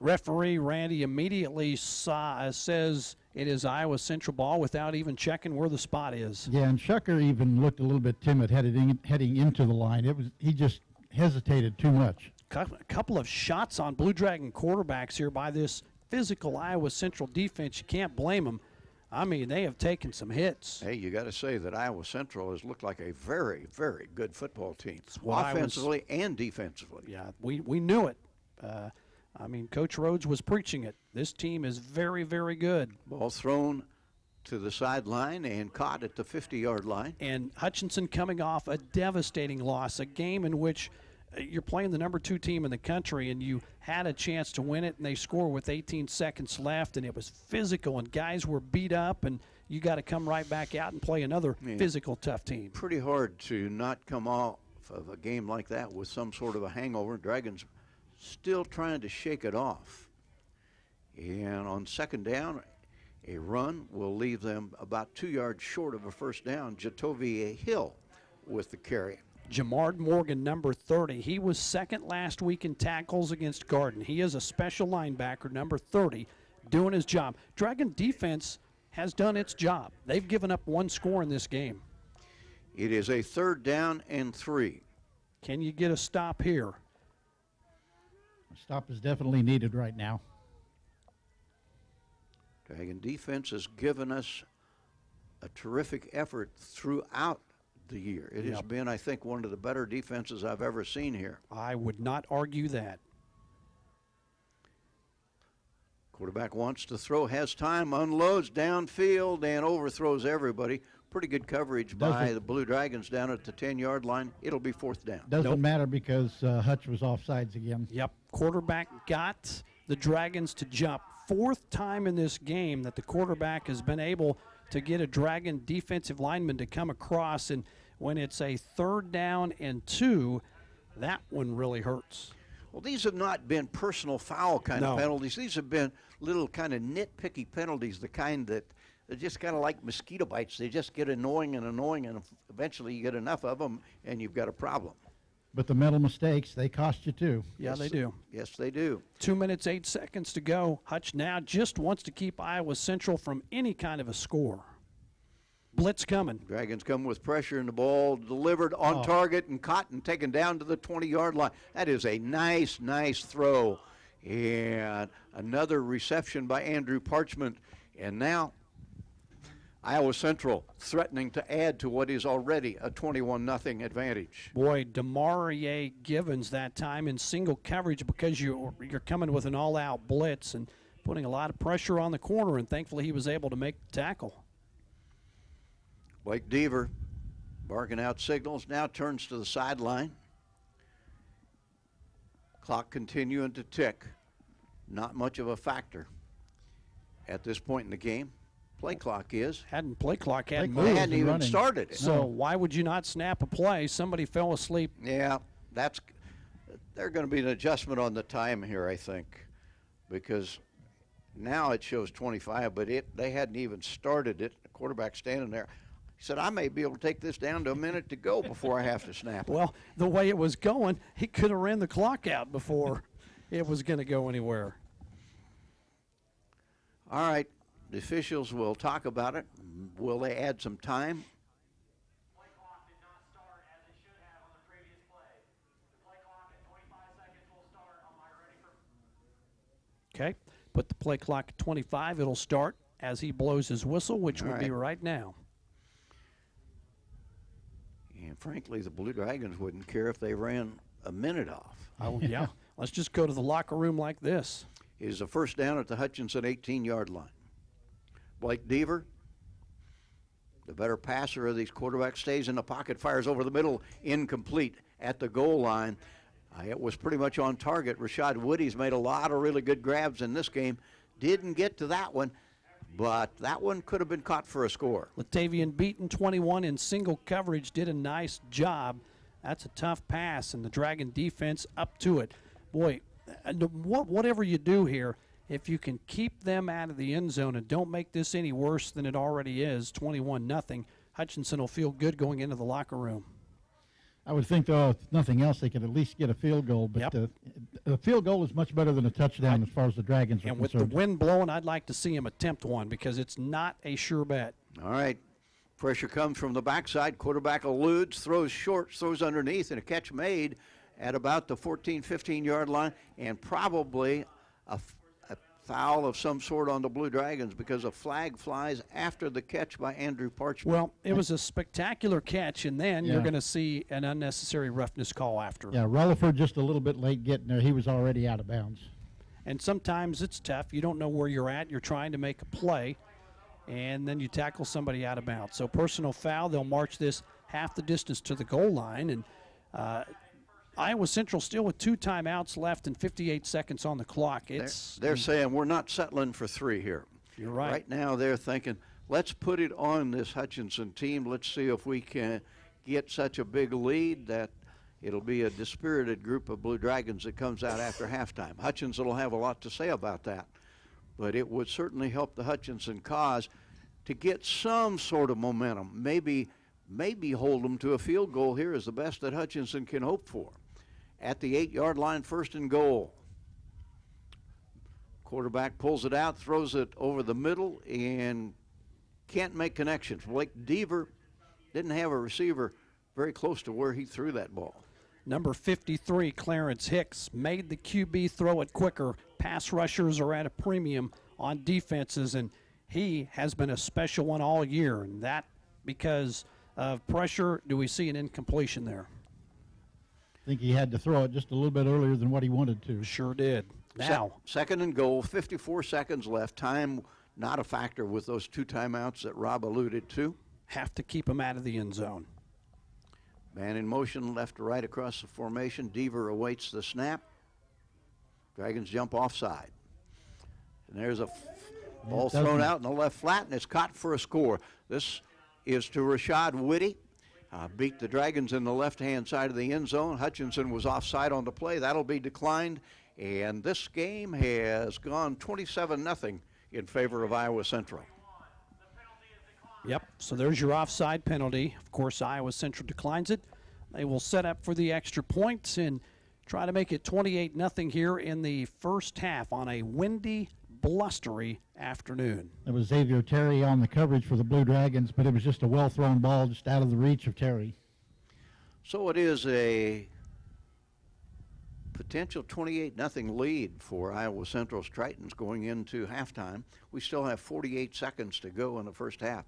[SPEAKER 3] referee, Randy, immediately says it is Iowa Central ball without even checking where the spot is.
[SPEAKER 4] Yeah, and Shucker even looked a little bit timid heading into the line. He just hesitated too much.
[SPEAKER 3] A couple of shots on Blue Dragon quarterbacks here by this physical Iowa Central defense. You can't blame them. I mean, they have taken some hits.
[SPEAKER 2] Hey, you got to say that Iowa Central has looked like a very, very good football team, offensively and defensively.
[SPEAKER 3] Yeah, we knew it. I mean, Coach Rhodes was preaching it. This team is very, very good.
[SPEAKER 2] Ball thrown to the sideline and caught at the 50-yard line.
[SPEAKER 3] And Hutchinson coming off a devastating loss, a game in which you're playing the number 2 team in the country, and you had a chance to win it, and they score with 18 seconds left, and it was physical, and guys were beat up, and you got to come right back out and play another physical, tough team.
[SPEAKER 2] Pretty hard to not come off of a game like that with some sort of a hangover. Dragons still trying to shake it off. And on second down, a run will leave them about 2 yards short of a first down. Jatovia Hill with the carry.
[SPEAKER 3] Jamard Morgan, number 30. He was second last week in tackles against Garden. He is a special linebacker, number 30, doing his job. Dragon defense has done its job. They've given up 1 score in this game.
[SPEAKER 2] It is a 3rd down and 3.
[SPEAKER 3] Can you get a stop here?
[SPEAKER 4] A stop is definitely needed right now.
[SPEAKER 2] Dragon defense has given us a terrific effort throughout the year. It has been, I think, one of the better defenses I've ever seen here.
[SPEAKER 3] I would not argue that.
[SPEAKER 2] Quarterback wants to throw, has time, unloads downfield, and overthrows everybody. Pretty good coverage by the Blue Dragons down at the 10-yard line. It'll be 4th down.
[SPEAKER 4] Doesn't matter because Hutch was offsides again.
[SPEAKER 3] Yep. Quarterback got the Dragons to jump. 4th time in this game that the quarterback has been able to get a Dragon defensive lineman to come across, and when it's a 3rd down and 2, that one really hurts.
[SPEAKER 2] Well, these have not been personal foul kind of penalties. These have been little kind of nitpicky penalties, the kind that they're just kind of like mosquito bites. They just get annoying, and eventually you get enough of them, and you've got a problem.
[SPEAKER 4] But the mental mistakes, they cost you too.
[SPEAKER 3] Yeah, they do.
[SPEAKER 2] Yes, they do.
[SPEAKER 3] 2 minutes, 8 seconds to go. Hutch now just wants to keep Iowa Central from any kind of a score. Blitz coming.
[SPEAKER 2] Dragons come with pressure, and the ball delivered on target and caught and taken down to the 20-yard line. That is a nice, nice throw. And another reception by Andrew Parchment. And now Iowa Central threatening to add to what is already a 21-0 advantage.
[SPEAKER 3] Boy, Demarie Givens that time in single coverage because you're coming with an all-out blitz and putting a lot of pressure on the corner, and thankfully he was able to make the tackle.
[SPEAKER 2] Blake Deaver barking out signals, now turns to the sideline. Clock continuing to tick. Not much of a factor at this point in the game. Play clock is.
[SPEAKER 3] Play clock hadn't
[SPEAKER 2] moved. They hadn't even started it.
[SPEAKER 3] So why would you not snap a play? Somebody fell asleep.
[SPEAKER 2] Yeah, they're going to be an adjustment on the time here, I think, because now it shows 25, but they hadn't even started it. The quarterback standing there. He said, I may be able to take this down to a minute to go before I have to snap it.
[SPEAKER 3] Well, the way it was going, he could have ran the clock out before it was going to go anywhere.
[SPEAKER 2] All right, the officials will talk about it. Will they add some time?
[SPEAKER 18] Play clock did not start as it should have on the previous play. The play clock at 25 seconds will start. Am I ready for?
[SPEAKER 3] Okay, put the play clock at 25. It'll start as he blows his whistle, which will be right now.
[SPEAKER 2] And frankly, the Blue Dragons wouldn't care if they ran a minute off.
[SPEAKER 3] Oh, yeah. Let's just go to the locker room like this.
[SPEAKER 2] It is a 1st down at the Hutchinson 18-yard line. Blake Deaver, the better passer of these quarterbacks, stays in the pocket, fires over the middle, incomplete at the goal line. It was pretty much on target. Rashad Woody's made a lot of really good grabs in this game. Didn't get to that one, but that one could have been caught for a score.
[SPEAKER 3] Latavian Beaton, 21 in single coverage, did a nice job. That's a tough pass, and the Dragon defense up to it. Boy, whatever you do here, if you can keep them out of the end zone and don't make this any worse than it already is, 21-0, Hutchinson will feel good going into the locker room.
[SPEAKER 4] I would think, though, if nothing else, they could at least get a field goal. But a field goal is much better than a touchdown as far as the Dragons are concerned.
[SPEAKER 3] And with the wind blowing, I'd like to see him attempt one because it's not a sure bet.
[SPEAKER 2] All right. Pressure comes from the backside. Quarterback eludes, throws short, throws underneath, and a catch made at about the 14, 15-yard line, and probably a foul of some sort on the Blue Dragons because a flag flies after the catch by Andrew Parchment.
[SPEAKER 3] Well, it was a spectacular catch, and then you're going to see an unnecessary roughness call after.
[SPEAKER 4] Yeah, Rutherford just a little bit late getting there. He was already out of bounds.
[SPEAKER 3] And sometimes it's tough. You don't know where you're at. You're trying to make a play. and then you tackle somebody out of bounds. So personal foul, they'll march this half the distance to the goal line. And Iowa Central still with 2 timeouts left and 58 seconds on the clock.
[SPEAKER 2] They're saying we're not settling for 3 here.
[SPEAKER 3] You're right.
[SPEAKER 2] Right now they're thinking, let's put it on this Hutchinson team. Let's see if we can get such a big lead that it'll be a dispirited group of Blue Dragons that comes out after halftime. Hutchinson will have a lot to say about that, but it would certainly help the Hutchinson cause to get some sort of momentum. Maybe hold them to a field goal here is the best that Hutchinson can hope for. At the 8-yard line, 1st and goal. Quarterback pulls it out, throws it over the middle, and can't make connections. Blake Deaver didn't have a receiver very close to where he threw that ball.
[SPEAKER 3] Number 53, Clarence Hicks, made the QB throw it quicker. Pass rushers are at a premium on defenses, and he has been a special one all year. And that because of pressure, do we see an incompletion there?
[SPEAKER 4] I think he had to throw it just a little bit earlier than what he wanted to.
[SPEAKER 3] Sure did. Now,
[SPEAKER 2] 2nd and goal, 54 seconds left. Time not a factor with those 2 timeouts that Rob alluded to.
[SPEAKER 3] Have to keep him out of the end zone.
[SPEAKER 2] Man in motion, left to right across the formation. Deaver awaits the snap. Dragons jump offside. And there's a ball thrown out in the left flat, and it's caught for a score. This is to Rashad Whitty. Beat the Dragons in the left-hand side of the end zone. Hutchinson was offside on the play. That'll be declined. And this game has gone 27-0 in favor of Iowa Central.
[SPEAKER 3] Yep, so there's your offside penalty. Of course, Iowa Central declines it. They will set up for the extra points and try to make it 28-0 here in the first half on a windy, blustery afternoon.
[SPEAKER 4] It was Xavier Terry on the coverage for the Blue Dragons, but it was just a well-thrown ball just out of the reach of Terry.
[SPEAKER 2] So it is a potential 28-0 lead for Iowa Central's Tritons going into halftime. We still have 48 seconds to go in the first half.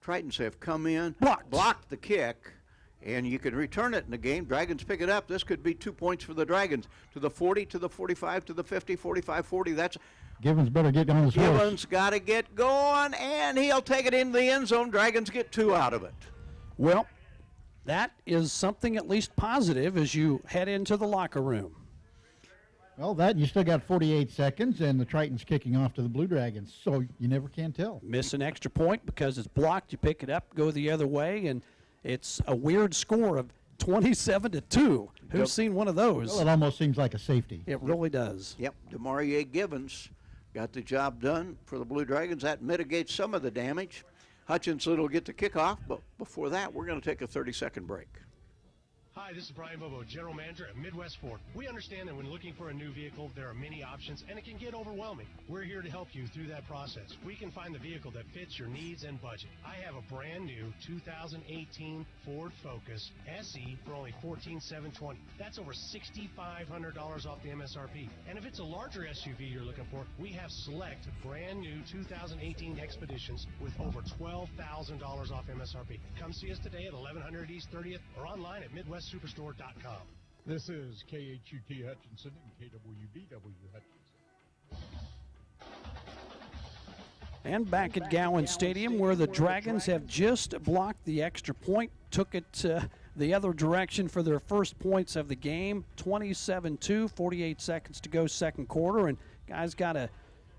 [SPEAKER 2] Tritons have come in, blocked the kick, and you can return it in the game. Dragons pick it up. This could be 2 points for the Dragons. To the 40, to the 45, to the 50, 45, 40. That's
[SPEAKER 4] Givens better get on his horse.
[SPEAKER 2] Givens got to get going, and he'll take it into the end zone. Dragons get 2 out of it.
[SPEAKER 3] Well, that is something at least positive as you head into the locker room.
[SPEAKER 4] Well, that you still got 48 seconds, and the Tritons kicking off to the Blue Dragons, so you never can tell.
[SPEAKER 3] Miss an extra point because it's blocked. You pick it up, go the other way, and it's a weird score of 27-2. Who's seen one of those?
[SPEAKER 4] Well, it almost seems like a safety.
[SPEAKER 3] It really does.
[SPEAKER 2] Yep, DeMarie Givens got the job done for the Blue Dragons. That mitigates some of the damage. Hutchinson will get the kickoff, but before that, we're going to take a 30-second break.
[SPEAKER 19] Hi, this is Brian Bobo, General Manager at Midwest Ford. We understand that when looking for a new vehicle, there are many options, and it can get overwhelming. We're here to help you through that process. We can find the vehicle that fits your needs and budget. I have a brand new 2018 Ford Focus SE for only $14,720. That's over $6,500 off the MSRP. And if it's a larger SUV you're looking for, we have select brand new 2018 Expeditions with over $12,000 off MSRP. Come see us today at 1100 East 30th or online at MidwestSuperstore.com.
[SPEAKER 20] This is KHUT Hutchinson and KWBW Hutchinson.
[SPEAKER 3] And back at Gowans Stadium, where the Dragons have just blocked the extra point, took it the other direction for their first points of the game. 27-2, 48 seconds to go second quarter, and guys got a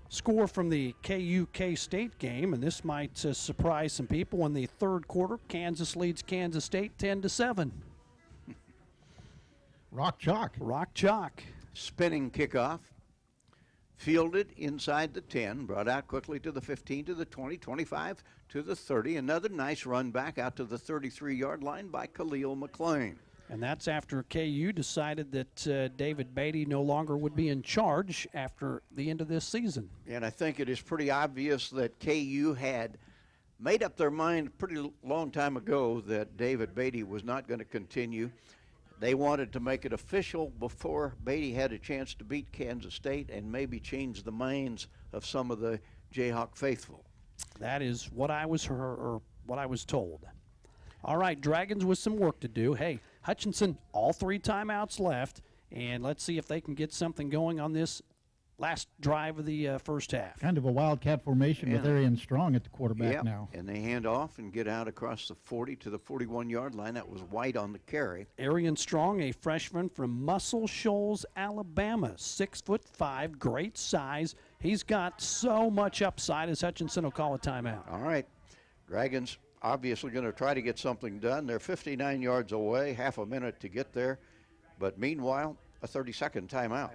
[SPEAKER 3] score from the KU State game, and this might surprise some people. In the third quarter, Kansas leads Kansas State 10-7.
[SPEAKER 4] Rock chalk.
[SPEAKER 3] Rock chalk.
[SPEAKER 2] Spinning kickoff. Fielded inside the 10, brought out quickly to the 15, to the 20, 25, to the 30. Another nice run back out to the 33-yard line by Khalil McLean.
[SPEAKER 3] And that's after KU decided that David Beatty no longer would be in charge after the end of this season.
[SPEAKER 2] And I think it is pretty obvious that KU had made up their mind a pretty long time ago that David Beatty was not going to continue. They wanted to make it official before Beatty had a chance to beat Kansas State and maybe change the minds of some of the Jayhawk faithful.
[SPEAKER 3] That is what I was told. All right, Dragons with some work to do. Hey, Hutchinson, all 3 timeouts left, and let's see if they can get something going on this last drive of the first half.
[SPEAKER 4] Kind of a wildcat formation with Arian Strong at the quarterback
[SPEAKER 2] Yep.
[SPEAKER 4] now.
[SPEAKER 2] And they hand off and get out across the 40 to the 41-yard line. That was White on the carry.
[SPEAKER 3] Arian Strong, a freshman from Muscle Shoals, Alabama, 6'5", great size. He's got so much upside as Hutchinson will call a timeout.
[SPEAKER 2] All right. Dragons obviously going to try to get something done. They're 59 yards away, half a minute to get there. But meanwhile, a 30-second timeout.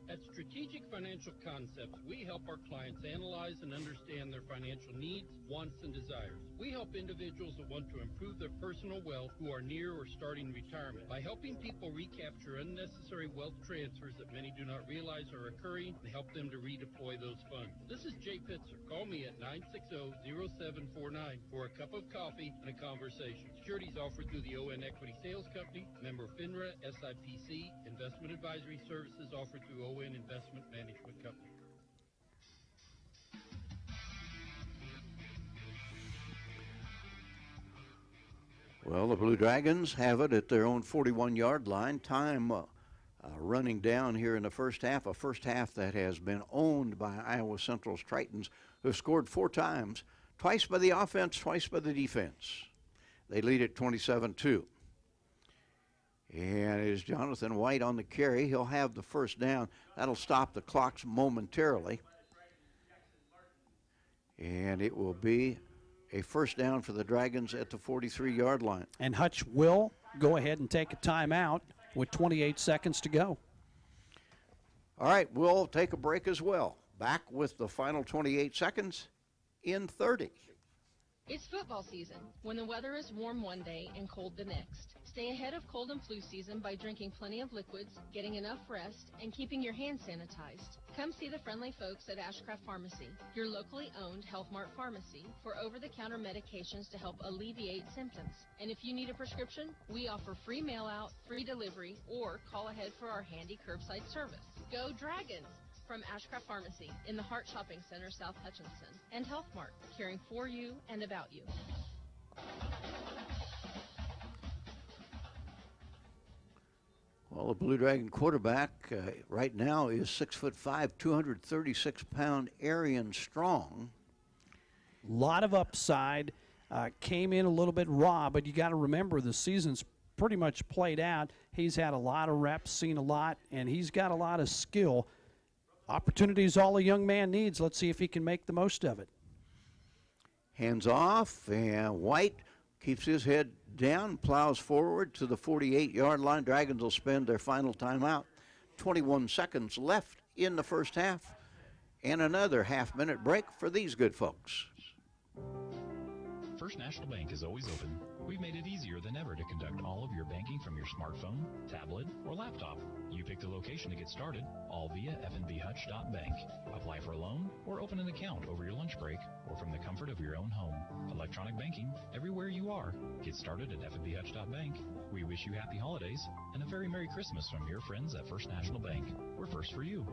[SPEAKER 21] At Strategic Financial Concepts, we help our clients analyze and understand their financial needs, wants, and desires. We help individuals that want to improve their personal wealth who are near or starting retirement. By helping people recapture unnecessary wealth transfers that many do not realize are occurring, and help them to redeploy those funds. This is Jay Pitzer. Call me at 960-0749 for a cup of coffee and a conversation. Securities offered through the ON Equity Sales Company, member FINRA, SIPC. Investment advisory services offered through ON Investment Management Company.
[SPEAKER 2] Well, the Blue Dragons have it at their own 41-yard line. Time running down here in the first half, a first half that has been owned by Iowa Central's Tritons, who have scored 4 times, twice by the offense, twice by the defense. They lead at 27-2. And it is Jonathan White on the carry. He'll have the first down. That'll stop the clocks momentarily. And it will be a first down for the Dragons at the 43-yard line.
[SPEAKER 3] And Hutch will go ahead and take a timeout with 28 seconds to go.
[SPEAKER 2] All right, we'll take a break as well. Back with the final 28 seconds in 30.
[SPEAKER 22] It's football season, when the weather is warm one day and cold the next. Stay ahead of cold and flu season by drinking plenty of liquids, getting enough rest, and keeping your hands sanitized. Come see the friendly folks at Ashcraft Pharmacy, your locally owned Health Mart pharmacy, for over-the-counter medications to help alleviate symptoms. And if you need a prescription, we offer free mail-out, free delivery, or call ahead for our handy curbside service. Go Dragons! From Ashcraft Pharmacy in the Hart Shopping Center, South Hutchinson, and Health Mart, caring for you and about you.
[SPEAKER 2] Well, the Blue Dragon quarterback right now is 6'5", 236-pound Arian Strong.
[SPEAKER 3] A lot of upside. Came in a little bit raw, but you got to remember the season's pretty much played out. He's had a lot of reps, seen a lot, and he's got a lot of skill. Opportunity is all a young man needs. Let's see if he can make the most of it.
[SPEAKER 2] Hands off, and White keeps his head down, plows forward to the 48-yard line. Dragons will spend their final timeout. 21 seconds left in the first half, and another half-minute break for these good folks.
[SPEAKER 23] First National Bank is always open. We've made it easier than ever to conduct all of your banking from your smartphone, tablet, or laptop. You pick the location to get started, all via fnbhutch.bank. Apply for a loan or open an account over your lunch break or from the comfort of your own home. Electronic banking everywhere you are. Get started at fnbhutch.bank. We wish you happy holidays and a very Merry Christmas from your friends at First National Bank. We're first for you.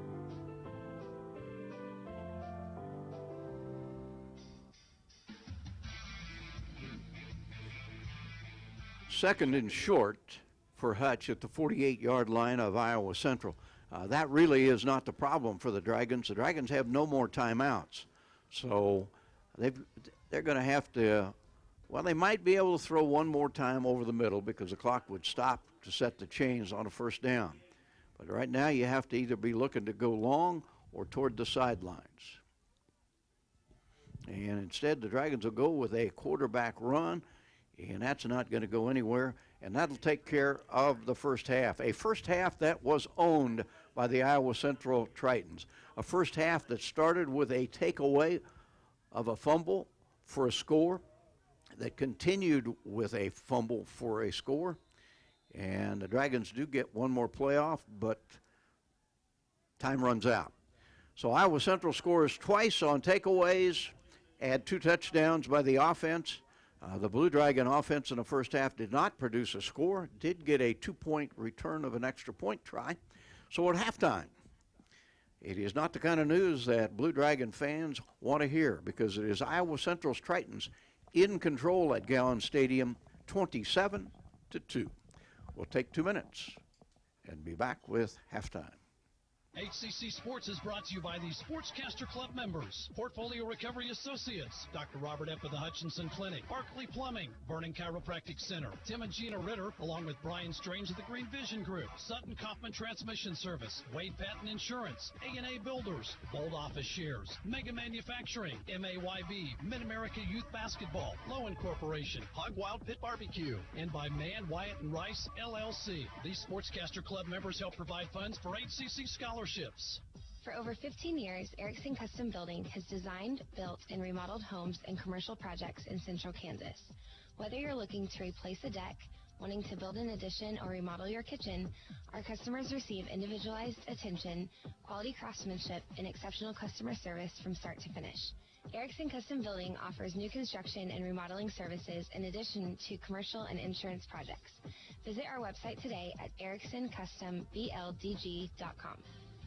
[SPEAKER 2] Second and short for Hutch at the 48-yard line of Iowa Central. That really is not the problem for the Dragons. The Dragons have no more timeouts. So they're going to have to, well, they might be able to throw one more time over the middle because the clock would stop to set the chains on a first down. But right now you have to either be looking to go long or toward the sidelines. And instead the Dragons will go with a quarterback run, and that's not going to go anywhere, and that'll take care of the first half. A first half that was owned by the Iowa Central Tritons. A first half that started with a takeaway of a fumble for a score, that continued with a fumble for a score, and the Dragons do get one more playoff, but time runs out. So Iowa Central scores twice on takeaways, add 2 touchdowns by the offense. The Blue Dragon offense in the first half did not produce a score, did get a 2-point return of an extra point try. So at halftime, it is not the kind of news that Blue Dragon fans want to hear, because it is Iowa Central's Tritons in control at Gowans Stadium, 27-2. We'll take 2 minutes and be back with halftime.
[SPEAKER 14] HCC Sports is brought to you by the Sportscaster Club members, Portfolio Recovery Associates, Dr. Robert F. of the Hutchinson Clinic, Barkley Plumbing, Burning Chiropractic Center, Tim and Gina Ritter, along with Brian Strange of the Green Vision Group, Sutton Kaufman Transmission Service, Wade Patton Insurance, A&A Builders, Bold Office Shares, Mega Manufacturing, MAYB, Mid-America Youth Basketball, Lowen Corporation, Hog Wild Pit Barbecue, and by Mann, Wyatt, and Rice, LLC. These Sportscaster Club members help provide funds for HCC scholarships.
[SPEAKER 1] For over 15 years, Erickson Custom Building has designed, built, and remodeled homes and commercial projects in central Kansas. Whether you're looking to replace a deck, wanting to build an addition, or remodel your kitchen, our customers receive individualized attention, quality craftsmanship, and exceptional customer service from start to finish. Erickson Custom Building offers new construction and remodeling services in addition to commercial and insurance projects. Visit our website today at ericksoncustombldg.com.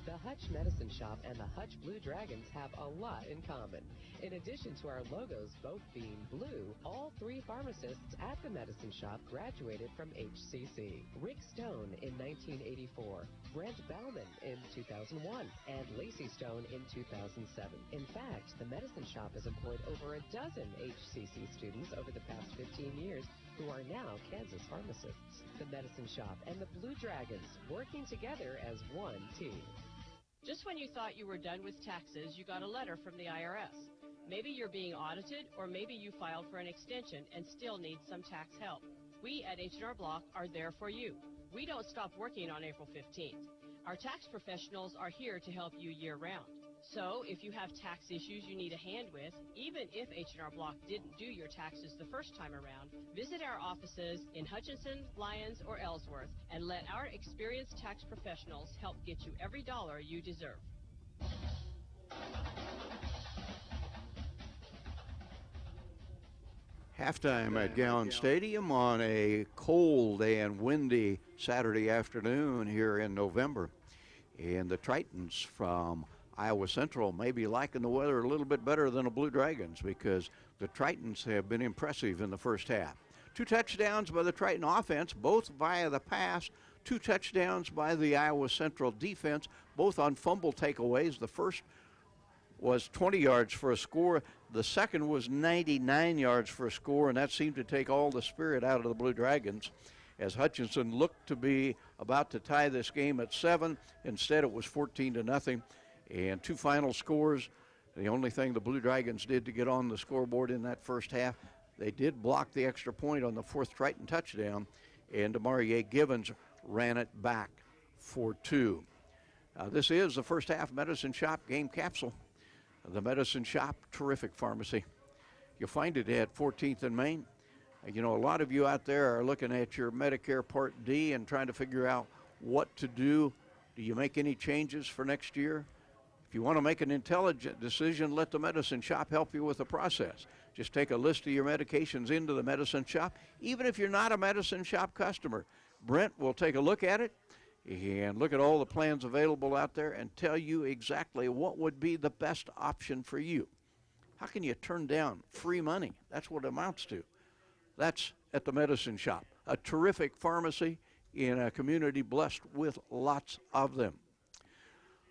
[SPEAKER 5] The Hutch Medicine Shop and the Hutch Blue Dragons have a lot in common. In addition to our logos both being blue, all three pharmacists at the Medicine Shop graduated from HCC. Rick Stone in 1984, Brent Bauman in 2001, and Lacey Stone in 2007. In fact, the Medicine Shop has employed over a dozen HCC students over the past 15 years who are now Kansas pharmacists. The Medicine Shop and the Blue Dragons working together as one team.
[SPEAKER 8] Just when you thought you were done with taxes, you got a letter from the IRS. Maybe you're being audited, or maybe you filed for an extension and still need some tax help. We at H&R Block are there for you. We don't stop working on April 15th. Our tax professionals are here to help you year-round. So if you have tax issues you need a hand with, even if H&R Block didn't do your taxes the first time around, visit our offices in Hutchinson, Lyons, or Ellsworth and let our experienced tax professionals help get you every dollar you deserve.
[SPEAKER 2] Halftime at Gowans Stadium on a cold and windy Saturday afternoon here in November. And the Tritons from Iowa Central may be liking the weather a little bit better than the Blue Dragons because the Tritons have been impressive in the first half. 2 touchdowns by the Triton offense, both via the pass. 2 touchdowns by the Iowa Central defense, both on fumble takeaways. The first was 20 yards for a score. The second was 99 yards for a score, and that seemed to take all the spirit out of the Blue Dragons as Hutchinson looked to be about to tie this game at 7. Instead, it was 14-0. And 2 final scores. The only thing the Blue Dragons did to get on the scoreboard in that first half, they did block the extra point on the 4th Triton touchdown, and Demarie Givens ran it back for 2. This is the first half Medicine Shop game capsule. The Medicine Shop, terrific pharmacy. You'll find it at 14th and Main. You know, a lot of you out there are looking at your Medicare Part D and trying to figure out what to do. Do you make any changes for next year? If you want to make an intelligent decision, let the Medicine Shop help you with the process. Just take a list of your medications into the Medicine Shop, even if you're not a Medicine Shop customer. Brent will take a look at it and look at all the plans available out there and tell you exactly what would be the best option for you. How can you turn down free money? That's what it amounts to. That's at the Medicine Shop, a terrific pharmacy in a community blessed with lots of them.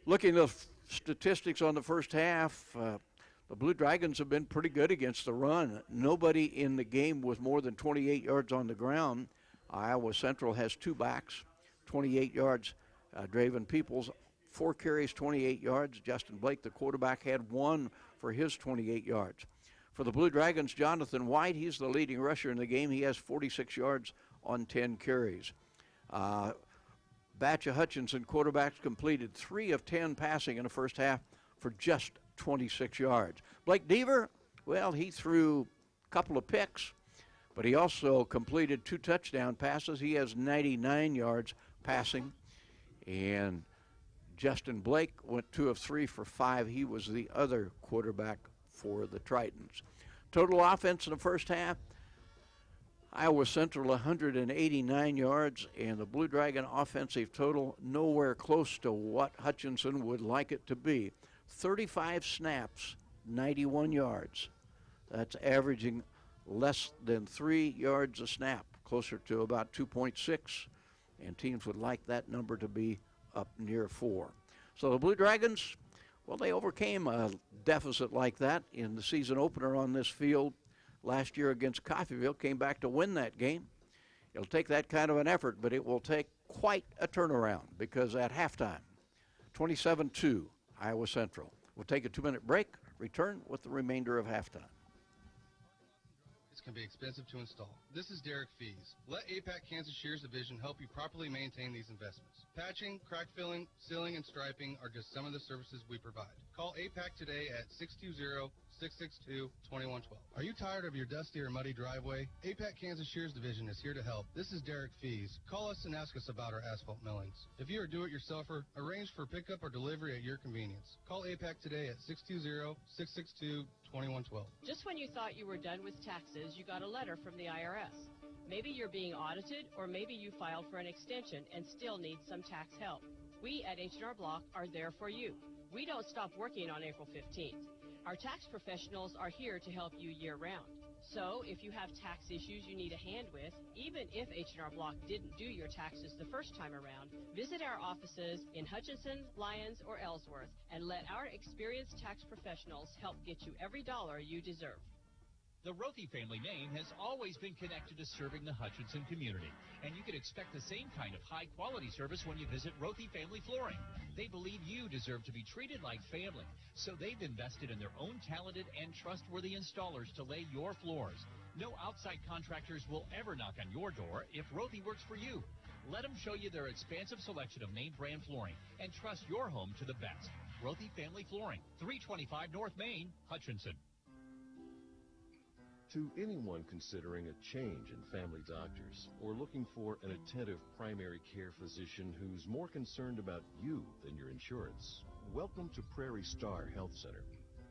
[SPEAKER 2] Looking at the statistics on the first half, the Blue Dragons have been pretty good against the run. Nobody in the game with more than 28 yards on the ground. Iowa Central has 2 backs, 28 yards. Draven Peoples, 4 carries, 28 yards. Justin Blake, the quarterback, had 1 for his 28 yards. For the Blue Dragons, Jonathan White, he's the leading rusher in the game. He has 46 yards on 10 carries. Batch of Hutchinson quarterbacks completed 3 of 10 passing in the first half for just 26 yards. Blake Deaver, well, he threw a couple of picks, but he also completed 2 touchdown passes. He has 99 yards passing. And Justin Blake went 2 of 3 for 5. He was the other quarterback for the Tritons. Total offense in the first half, Iowa Central 189 yards, and the Blue Dragon offensive total nowhere close to what Hutchinson would like it to be. 35 snaps, 91 yards. That's averaging less than 3 yards a snap, closer to about 2.6, and teams would like that number to be up near 4. So the Blue Dragons, well, they overcame a deficit like that in the season opener on this field last year against Coffeyville, came back to win that game. It'll take that kind of an effort, but it will take quite a turnaround because at halftime, 27-2, Iowa Central. We'll take a 2-minute break, return with the remainder of halftime.
[SPEAKER 6] Can be expensive to install. This is Derek Fees. Let APAC Kansas Shears Division help you properly maintain these investments. Patching, crack filling, sealing, and striping are just some of the services we provide. Call APAC today at 620-662-2112. Are you tired of your dusty or muddy driveway? APAC Kansas Shears Division is here to help. This is Derek Fees. Call us and ask us about our asphalt millings. If you are a do-it-yourselfer, arrange for pickup or delivery at your convenience. Call APAC today at 620-662-2112.
[SPEAKER 8] Just when you thought you were done with taxes, you got a letter from the IRS. Maybe you're being audited, or maybe you filed for an extension and still need some tax help. We at H&R Block are there for you. We don't stop working on April 15th. Our tax professionals are here to help you year-round. So if you have tax issues you need a hand with, even if H&R Block didn't do your taxes the first time around, visit our offices in Hutchinson, Lyons, or Ellsworth and let our experienced tax professionals help get you every dollar you deserve.
[SPEAKER 7] The Rothy family name has always been connected to serving the Hutchinson community, and you can expect the same kind of high-quality service when you visit Rothy Family Flooring. They believe you deserve to be treated like family, so they've invested in their own talented and trustworthy installers to lay your floors. No outside contractors will ever knock on your door if Rothy works for you. Let them show you their expansive selection of name-brand flooring, and trust your home to the best. Rothy Family Flooring, 325 North Main, Hutchinson.
[SPEAKER 10] To anyone considering a change in family doctors or looking for an attentive primary care physician who's more concerned about you than your insurance, welcome to Prairie Star Health Center.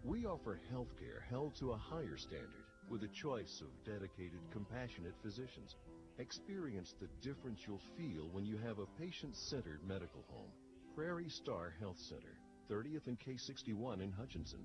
[SPEAKER 10] We offer health care held to a higher standard with a choice of dedicated, compassionate physicians. Experience the difference you'll feel when you have a patient-centered medical home. Prairie Star Health Center, 30th and K61 in Hutchinson.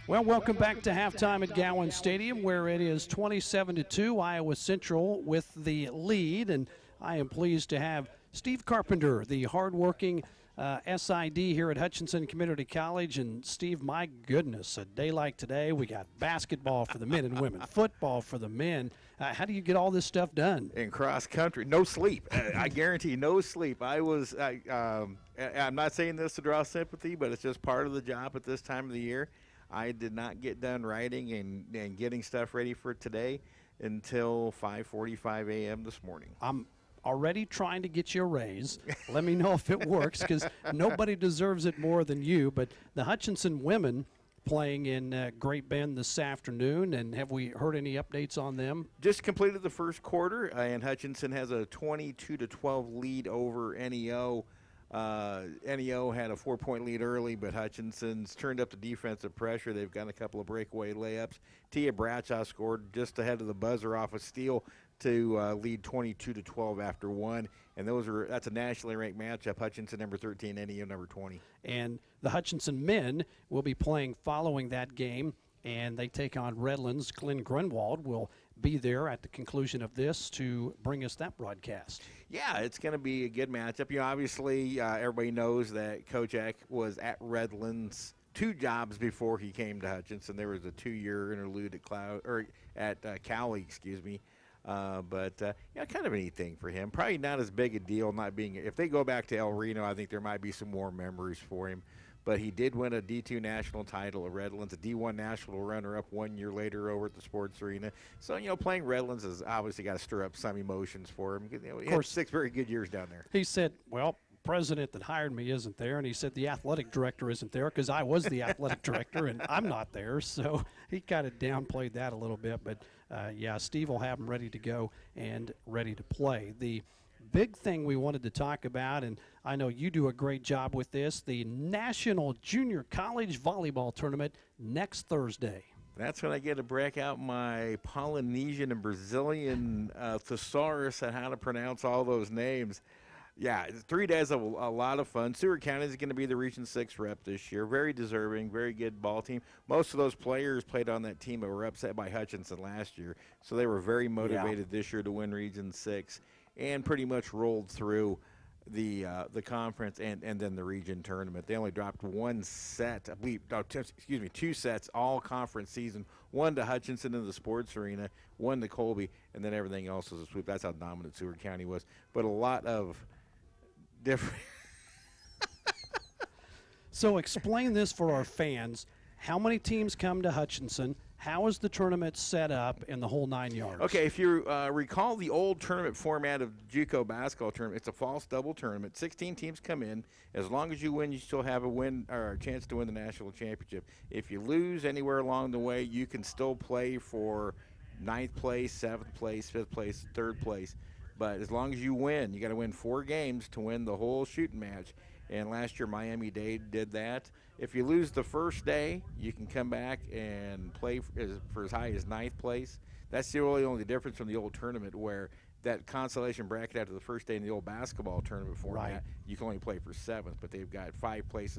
[SPEAKER 3] Well, welcome back to halftime at Gowans Stadium, where it is 27-2, Iowa Central with the lead. And I am pleased to have Steve Carpenter, the hardworking SID here at Hutchinson Community College. And, Steve, my goodness, a day like today, we got basketball for the men and women, football for the men. How do you get all this stuff done?
[SPEAKER 9] In cross country, no sleep. I guarantee no sleep. I'm not saying this to draw sympathy, but it's just part of the job at this time of the year. I did not get done writing and getting stuff ready for today until 5:45 a.m. this morning.
[SPEAKER 3] I'm already trying to get you a raise. Let me know if it works, because nobody deserves it more than you. But the Hutchinson women playing in Great Bend this afternoon, and have we heard any updates on them?
[SPEAKER 9] Just completed the first quarter, and Hutchinson has a 22-12 lead over NEO. NEO had a 4-point lead early, but Hutchinson's turned up the defensive pressure. They've got a couple of breakaway layups. Tia Bradshaw scored just ahead of the buzzer off a steal to lead 22-12 after one. And that's a nationally ranked matchup. Hutchinson number 13, NEO number 20.
[SPEAKER 3] And the Hutchinson men will be playing following that game, and they take on Redlands. Glenn Grunwald will be there at the conclusion of this to bring us that broadcast.
[SPEAKER 9] Yeah, it's going to be a good matchup. You know, obviously, everybody knows that Coach Eck was at Redlands 2 jobs before he came to Hutchinson. There was a 2-year interlude at Cowley, excuse me. But kind of a neat thing for him. Probably not as big a deal not being. If they go back to El Reno, I think there might be some more memories for him. But he did win a D2 national title at Redlands, a D1 national runner-up 1 year later over at the Sports Arena. So, playing Redlands has obviously got to stir up some emotions for him. He had 6 very good years down there.
[SPEAKER 3] He said, well, president that hired me isn't there, and he said the athletic director isn't there because I was the athletic director, and I'm not there. So he kind of downplayed that a little bit. But, Steve will have him ready to go and ready to play. The big thing we wanted to talk about, and I know you do a great job with this, the National Junior College Volleyball Tournament next Thursday.
[SPEAKER 9] That's when I get to break out my Polynesian and Brazilian thesaurus on how to pronounce all those names. Yeah, 3 days of a lot of fun. Seward County is going to be the Region 6 rep this year. Very deserving, very good ball team. Most of those players played on that team that were upset by Hutchinson last year, so they were very motivated this year to win Region 6. and pretty much rolled through the conference and then the region tournament. They only dropped one set, I believe, two sets all conference season. One to Hutchinson in the sports arena, one to Colby, and then everything else was a sweep. That's how dominant Seward County was. But a lot of different.
[SPEAKER 3] So explain this for our fans. How many teams come to Hutchinson? How is the tournament set up in the whole 9 yards?
[SPEAKER 9] Okay, if you recall the old tournament format of JUCO basketball tournament, it's a false double tournament. 16 teams come in. As long as you win, you still have a win or a chance to win the national championship. If you lose anywhere along the way, you can still play for 9th place, 7th place, 5th place, 3rd place. But as long as you win, you got to win 4 games to win the whole shooting match. And last year, Miami-Dade did that. If you lose the first day, you can come back and play for as high as 9th place. That's the only difference from the old tournament, where that consolation bracket after the first day in the old basketball tournament format, you can only play for 7th, but they've got 5 place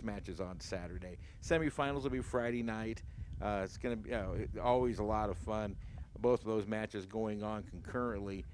[SPEAKER 9] matches on Saturday. Semifinals will be Friday night. It's going to be always a lot of fun. Both of those matches going on concurrently.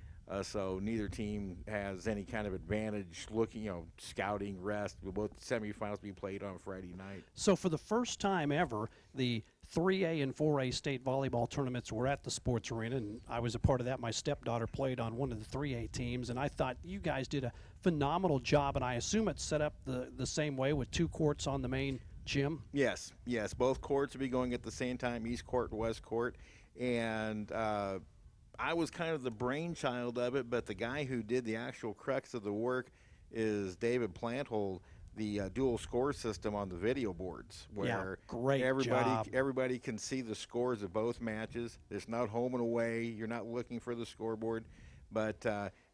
[SPEAKER 9] So neither team has any kind of advantage looking, scouting, rest. Both semifinals will be played on Friday night.
[SPEAKER 3] So for the first time ever, the 3A and 4A state volleyball tournaments were at the sports arena, and I was a part of that. My stepdaughter played on one of the 3A teams, and I thought you guys did a phenomenal job, and I assume it's set up the same way with 2 courts on the main gym?
[SPEAKER 9] Yes. Both courts will be going at the same time, East Court and West Court. And I was kind of the brainchild of it, but the guy who did the actual crux of the work is David Planthold, the dual score system on the video boards, where everybody can see the scores of both matches. It's not home and away. You're not looking for the scoreboard, but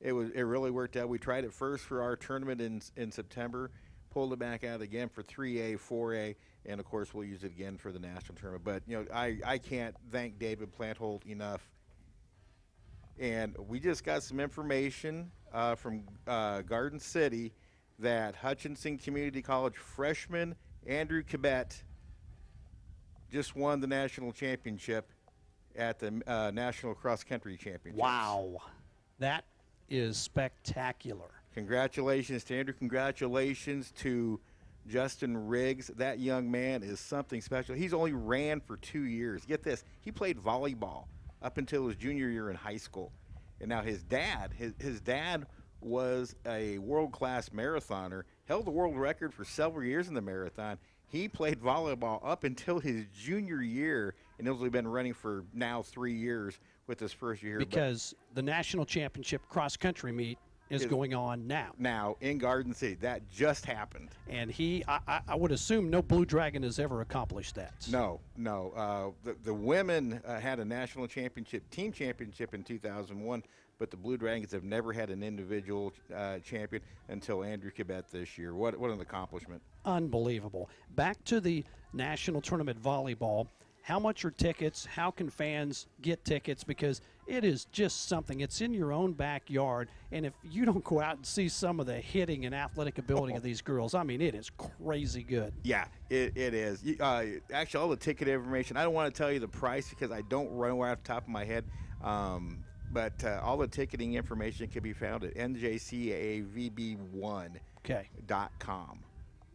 [SPEAKER 9] it really worked out. We tried it first for our tournament in September, pulled it back out again for 3A, 4A, and of course we'll use it again for the national tournament. But I can't thank David Planthold enough. And we just got some information from Garden City that Hutchinson Community College freshman Andrew Kibet just won the national championship at the National Cross Country Championships.
[SPEAKER 3] Wow. That is spectacular.
[SPEAKER 9] Congratulations to Andrew. Congratulations to Justin Riggs. That young man is something special. He's only ran for 2 years. Get this. He played volleyball up until his junior year in high school. And now his dad was a world-class marathoner, held the world record for several years in the marathon. He played volleyball up until his junior year, and has only been running for now 3 years with his first year.
[SPEAKER 3] Because the national championship cross-country meet is going on now.
[SPEAKER 9] Now in Garden City. That just happened.
[SPEAKER 3] And I would assume no Blue Dragon has ever accomplished that.
[SPEAKER 9] No. The women had a national championship, team championship in 2001, but the Blue Dragons have never had an individual champion until Andrew Kibet this year. What an accomplishment.
[SPEAKER 3] Unbelievable. Back to the national tournament volleyball. How much are tickets? How can fans get tickets? Because it is just something. It's in your own backyard, and if you don't go out and see some of the hitting and athletic ability of these girls, I mean, it is crazy good.
[SPEAKER 9] Yeah, it is. Actually, all the ticket information, I don't want to tell you the price because I don't run off the top of my head, but all the ticketing information can be found at njcavb1.com.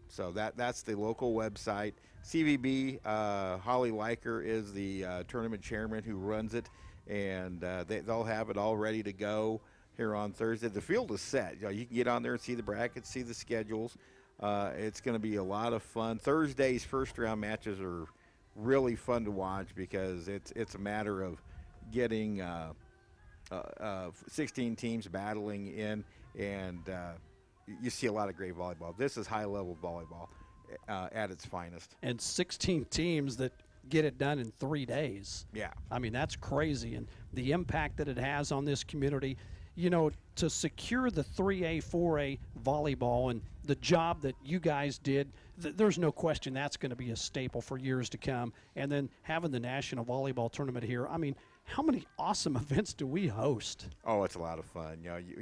[SPEAKER 9] So that's the local website. CVB, Holly Leiker is the tournament chairman who runs it, and they'll have it all ready to go here on Thursday. The field is set. You can get on there and see the brackets, see the schedules. It's going to be a lot of fun. Thursday's first-round matches are really fun to watch because it's a matter of getting 16 teams battling in, and you see a lot of great volleyball. This is high-level volleyball at its finest.
[SPEAKER 3] And 16 teams that get it done in 3 days.
[SPEAKER 9] Yeah.
[SPEAKER 3] I mean, that's crazy. And the impact that it has on this community, to secure the 3A, 4A volleyball and the job that you guys did, there's no question that's going to be a staple for years to come. And then having the National Volleyball Tournament here, I mean, how many awesome events do we host?
[SPEAKER 9] Oh, it's a lot of fun.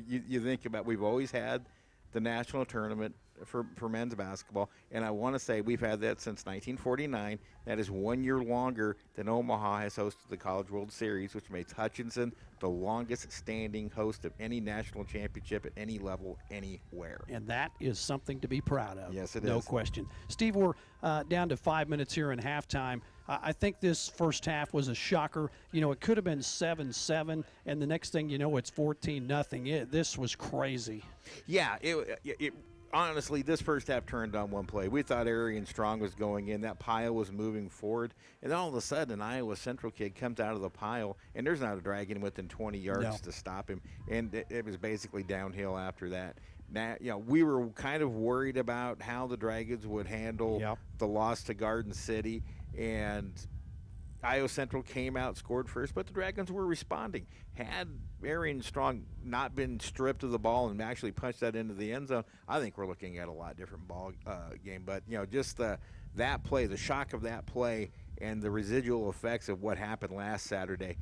[SPEAKER 9] You think about, we've always had the national tournament for men's basketball. And I want to say we've had that since 1949. That is 1 year longer than Omaha has hosted the College World Series, which makes Hutchinson the longest standing host of any national championship at any level anywhere.
[SPEAKER 3] And that is something to be proud of.
[SPEAKER 9] Yes, it
[SPEAKER 3] is. No
[SPEAKER 9] is.
[SPEAKER 3] question. Steve, we're down to 5 minutes here in halftime. I think this first half was a shocker. You know, it could have been 7-7, and the next thing you know, it's 14-0. This was crazy.
[SPEAKER 9] Yeah, it honestly, this first half turned on one play. We thought Arian Strong was going in. That pile was moving forward. And then all of a sudden, an Iowa Central kid comes out of the pile, and there's not a Dragon within 20 yards to stop him. And it was basically downhill after that. Now, you know, we were kind of worried about how the Dragons would handle the loss to Garden City. And Iowa Central came out, scored first, but the Dragons were responding. Had Arian Strong not been stripped of the ball and actually punched that into the end zone, I think we're looking at a lot different ball game. But, you know, just that play, the shock of that play and the residual effects of what happened last Saturday,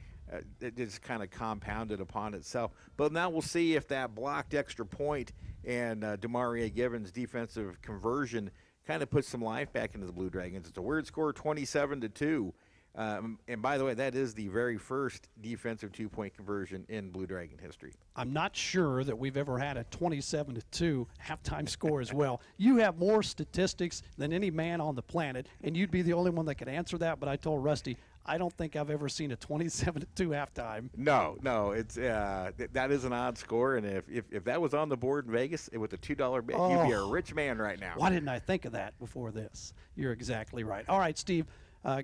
[SPEAKER 9] it just kind of compounded upon itself. But now we'll see if that blocked extra point and Demaria Givens' defensive conversion kind of puts some life back into the Blue Dragons. It's a weird score, 27-2. And by the way, that is the very first defensive two-point conversion in Blue Dragon history.
[SPEAKER 3] I'm not sure that we've ever had a 27-2 halftime score as well. You have more statistics than any man on the planet, and you'd be the only one that could answer that. But I told Rusty, I don't think I've ever seen a 27-2 halftime.
[SPEAKER 9] No, it's that is an odd score, and if that was on the board in Vegas with a $2 bet, you'd be a rich man right now.
[SPEAKER 3] Why didn't I think of that before this? You're exactly right. All right, Steve,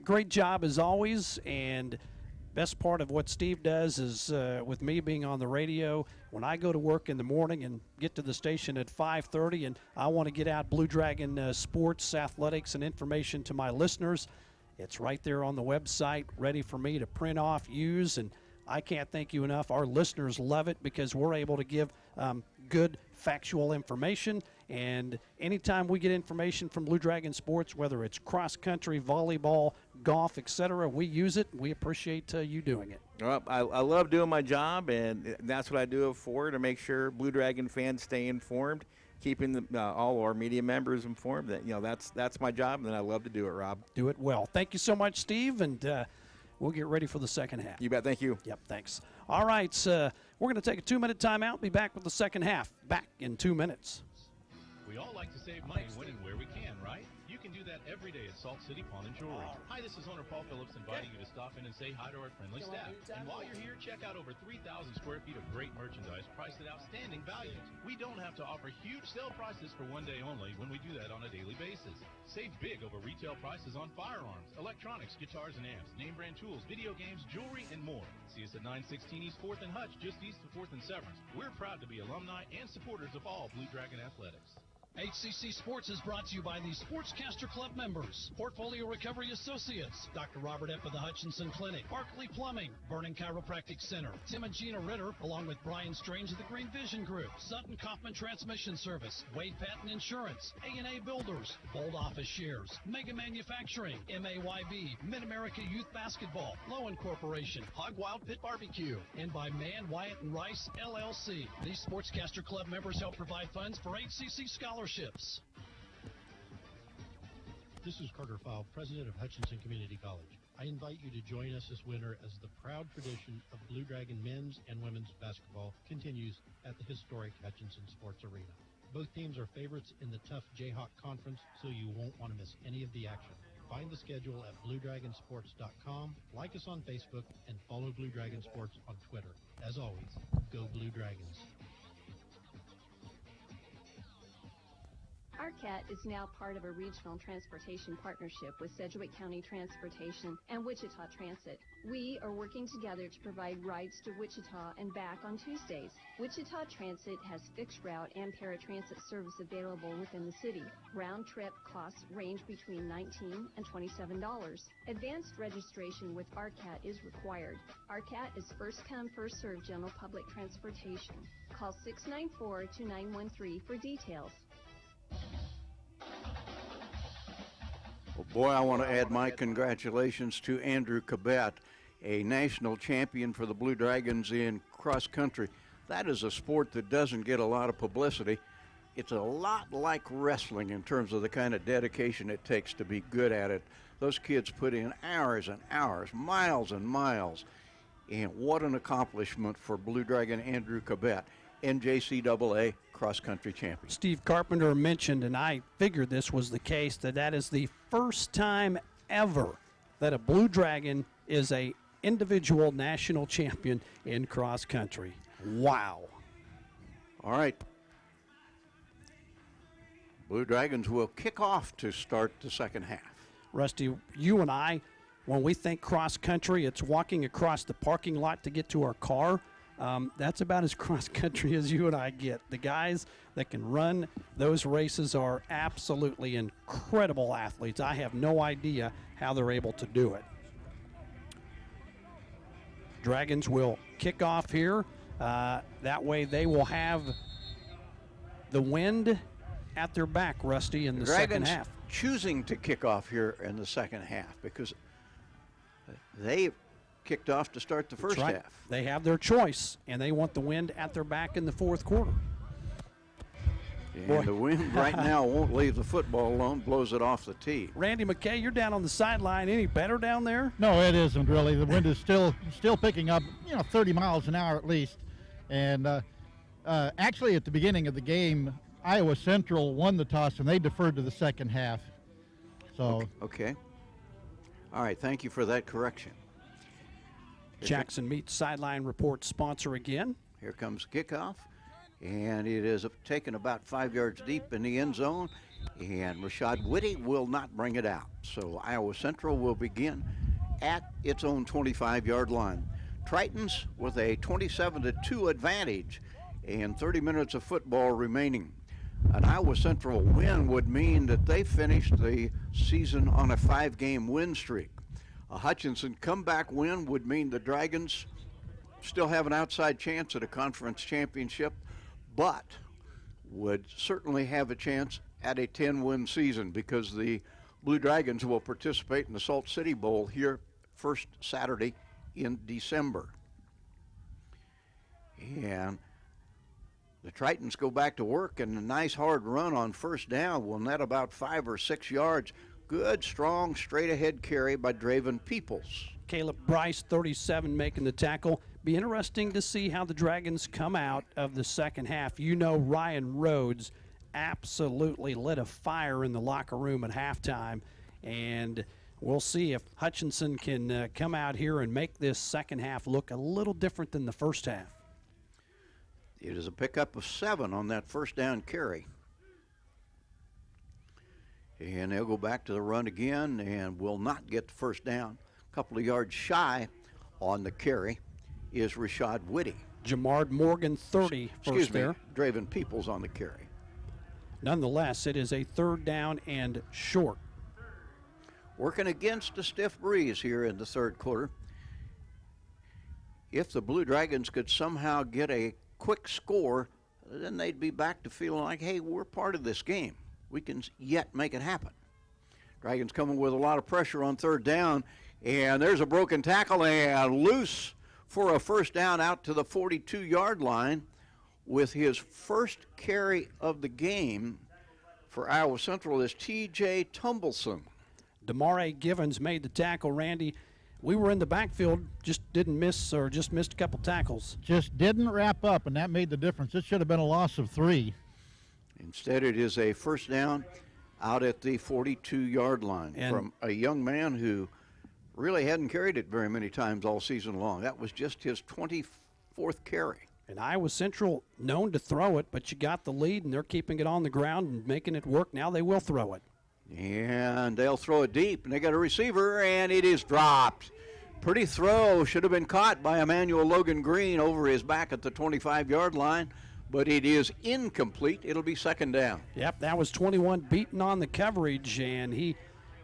[SPEAKER 3] great job as always, and best part of what Steve does is with me being on the radio, when I go to work in the morning and get to the station at 5:30 and I want to get out Blue Dragon sports, athletics, and information to my listeners, it's right there on the website, ready for me to print off, use, and I can't thank you enough. Our listeners love it because we're able to give good, factual information. And anytime we get information from Blue Dragon Sports, whether it's cross-country, volleyball, golf, etc., we use it. We appreciate you doing it.
[SPEAKER 9] Well, I love doing my job, and that's what I do it for, to make sure Blue Dragon fans stay informed, keeping all our media members informed. That, you know, that's my job, and I love to do it, Rob.
[SPEAKER 3] Do it well. Thank you so much, Steve, and we'll get ready for the second half.
[SPEAKER 9] You bet. Thank you.
[SPEAKER 3] Yep, thanks. All right, we're going to take a 2-minute timeout. Be back with the second half. Back in 2 minutes.
[SPEAKER 7] We all like to save money when and where we can, right? You can do that every day at Salt City Pawn and Jewelry. Hi, this is owner Paul Phillips inviting you to stop in and say hi to our friendly staff. And while you're here, check out over 3,000 square feet of great merchandise priced at outstanding values. We don't have to offer huge sale prices for one day only when we do that on a daily basis. Save big over retail prices on firearms, electronics, guitars and amps, name brand tools, video games, jewelry, and more. See us at 916 East 4th and Hutch, just east of 4th and Severance. We're proud to be alumni and supporters of all Blue Dragon athletics.
[SPEAKER 14] HCC Sports is brought to you by the Sportscaster Club members, Portfolio Recovery Associates, Dr. Robert F. of the Hutchinson Clinic, Barkley Plumbing, Vernon Chiropractic Center, Tim and Gina Ritter, along with Brian Strange of the Green Vision Group, Sutton Kaufman Transmission Service, Wade Patton Insurance, A&A Builders, Bold Office Shares, Mega Manufacturing, MAYB, Mid-America Youth Basketball, Lowen Corporation, Hog Wild Pit Barbecue, and by Mann, Wyatt, and Rice, LLC. These Sportscaster Club members help provide funds for HCC scholarships.
[SPEAKER 15] This is Carter Fowle, president of Hutchinson Community College. I invite you to join us this winter as the proud tradition of Blue Dragon men's and women's basketball continues at the historic Hutchinson Sports Arena. Both teams are favorites in the tough Jayhawk Conference, so you won't want to miss any of the action. Find the schedule at BlueDragonSports.com, like us on Facebook, and follow Blue Dragon Sports on Twitter. As always, go Blue Dragons.
[SPEAKER 16] ARCAT is now part of a regional transportation partnership with Sedgwick County Transportation and Wichita Transit. We are working together to provide rides to Wichita and back on Tuesdays. Wichita Transit has fixed route and paratransit service available within the city. Round trip costs range between $19 and $27. Advanced registration with ARCAT is required. ARCAT is first come, first served general public transportation. Call 694-2913 for details.
[SPEAKER 2] Well, boy, I want to add my congratulations to Andrew Cabet, a national champion for the Blue Dragons in cross country. That is a sport that doesn't get a lot of publicity. it's a lot like wrestling in terms of the kind of dedication it takes to be good at it. Those kids put in hours and hours, miles and miles. And what an accomplishment for Blue Dragon Andrew Cabet, NJCAA cross-country champion.
[SPEAKER 3] Steve Carpenter mentioned, and I figured this was the case, that is the first time ever that a Blue Dragon is a individual national champion in cross-country. Wow.
[SPEAKER 2] All right. Blue Dragons will kick off to start the second half.
[SPEAKER 3] Rusty, you and I, when we think cross-country, it's walking across the parking lot to get to our car. That's about as cross-country as you and I get. The guys that can run those races are absolutely incredible athletes. I have no idea how they're able to do it. Dragons will kick off here. That way they will have the wind at their back, Rusty, in the second half.
[SPEAKER 2] Choosing to kick off here in the second half because they kicked off to start the first half.
[SPEAKER 3] They have their choice, and they want the wind at their back in the fourth quarter.
[SPEAKER 2] And the wind right now won't leave the football alone, blows it off the tee.
[SPEAKER 3] Randy McKay, you're down on the sideline. Any better down there?
[SPEAKER 4] No, it isn't really. The wind is still picking up, 30 miles an hour at least. And actually at the beginning of the game, Iowa Central won the toss, and they deferred to the second half. So
[SPEAKER 2] Okay. All right, thank you for that correction.
[SPEAKER 3] Jackson Meats Sideline Report sponsor again.
[SPEAKER 2] Here comes kickoff, and it is taken about 5 yards deep in the end zone, and Rashad Whitty will not bring it out. So Iowa Central will begin at its own 25-yard line. Tritons with a 27-2 advantage and 30 minutes of football remaining. An Iowa Central win would mean that they finished the season on a 5-game win streak. A Hutchinson comeback win would mean the Dragons still have an outside chance at a conference championship, but would certainly have a chance at a 10-win season because the Blue Dragons will participate in the Salt City Bowl here first Saturday in December. And the Tritons go back to work, and a nice hard run on first down will net about 5 or 6 yards. Good, strong, straight-ahead carry by Draven Peoples.
[SPEAKER 3] Caleb Bryce, 37, making the tackle. Be interesting to see how the Dragons come out of the second half. You know Ryan Rhodes absolutely lit a fire in the locker room at halftime, and we'll see if Hutchinson can come out here and make this second half look a little different than the first half.
[SPEAKER 2] It is a pickup of 7 on that first down carry. And they'll go back to the run again and will not get the first down. A couple of yards shy on the carry is Rashad Whitty.
[SPEAKER 3] Jamard Morgan, 30,
[SPEAKER 2] Excuse me,
[SPEAKER 3] there.
[SPEAKER 2] Draven Peoples on the carry.
[SPEAKER 3] Nonetheless, it is a third down and short.
[SPEAKER 2] Working against a stiff breeze here in the third quarter. If the Blue Dragons could somehow get a quick score, then they'd be back to feeling like, hey, we're part of this game. We can yet make it happen. Dragons coming with a lot of pressure on third down, and there's a broken tackle and loose for a first down out to the 42-yard line with his first carry of the game for Iowa Central is T.J. Tumbleson.
[SPEAKER 3] Damare Givens made the tackle, Randy. We were in the backfield, just missed a couple tackles.
[SPEAKER 4] Just didn't wrap up, and that made the difference. It should have been a loss of 3.
[SPEAKER 2] Instead, it is a first down out at the 42-yard line from a young man who really hadn't carried it very many times all season long. That was just his 24th carry.
[SPEAKER 3] And Iowa Central known to throw it, but you got the lead, and they're keeping it on the ground and making it work. Now they will throw it.
[SPEAKER 2] And they'll throw it deep, and they got a receiver, and it is dropped. Pretty throw, should have been caught by Emmanuel Logan Green over his back at the 25-yard line, but it is incomplete. It'll be second down.
[SPEAKER 3] Yep, that was 21 beaten on the coverage, and he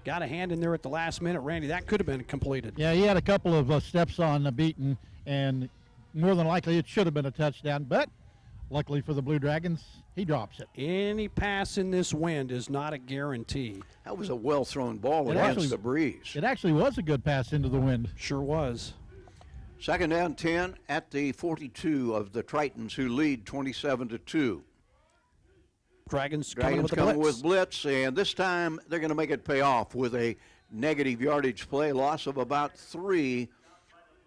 [SPEAKER 3] got a hand in there at the last minute. Randy, that could have been completed.
[SPEAKER 4] Yeah, he had a couple of steps on the beaten, and more than likely it should have been a touchdown, but luckily for the Blue Dragons, he drops it.
[SPEAKER 3] Any pass in this wind is not a guarantee.
[SPEAKER 2] That was a well-thrown ball against the breeze.
[SPEAKER 4] It actually was a good pass into the wind.
[SPEAKER 3] Sure was.
[SPEAKER 2] Second down 10 at the 42 of the Tritons, who lead 27-2.
[SPEAKER 3] Dragons coming with a
[SPEAKER 2] coming
[SPEAKER 3] blitz.
[SPEAKER 2] with blitz, and this time they're going to make it pay off with a negative yardage play. Loss of about 3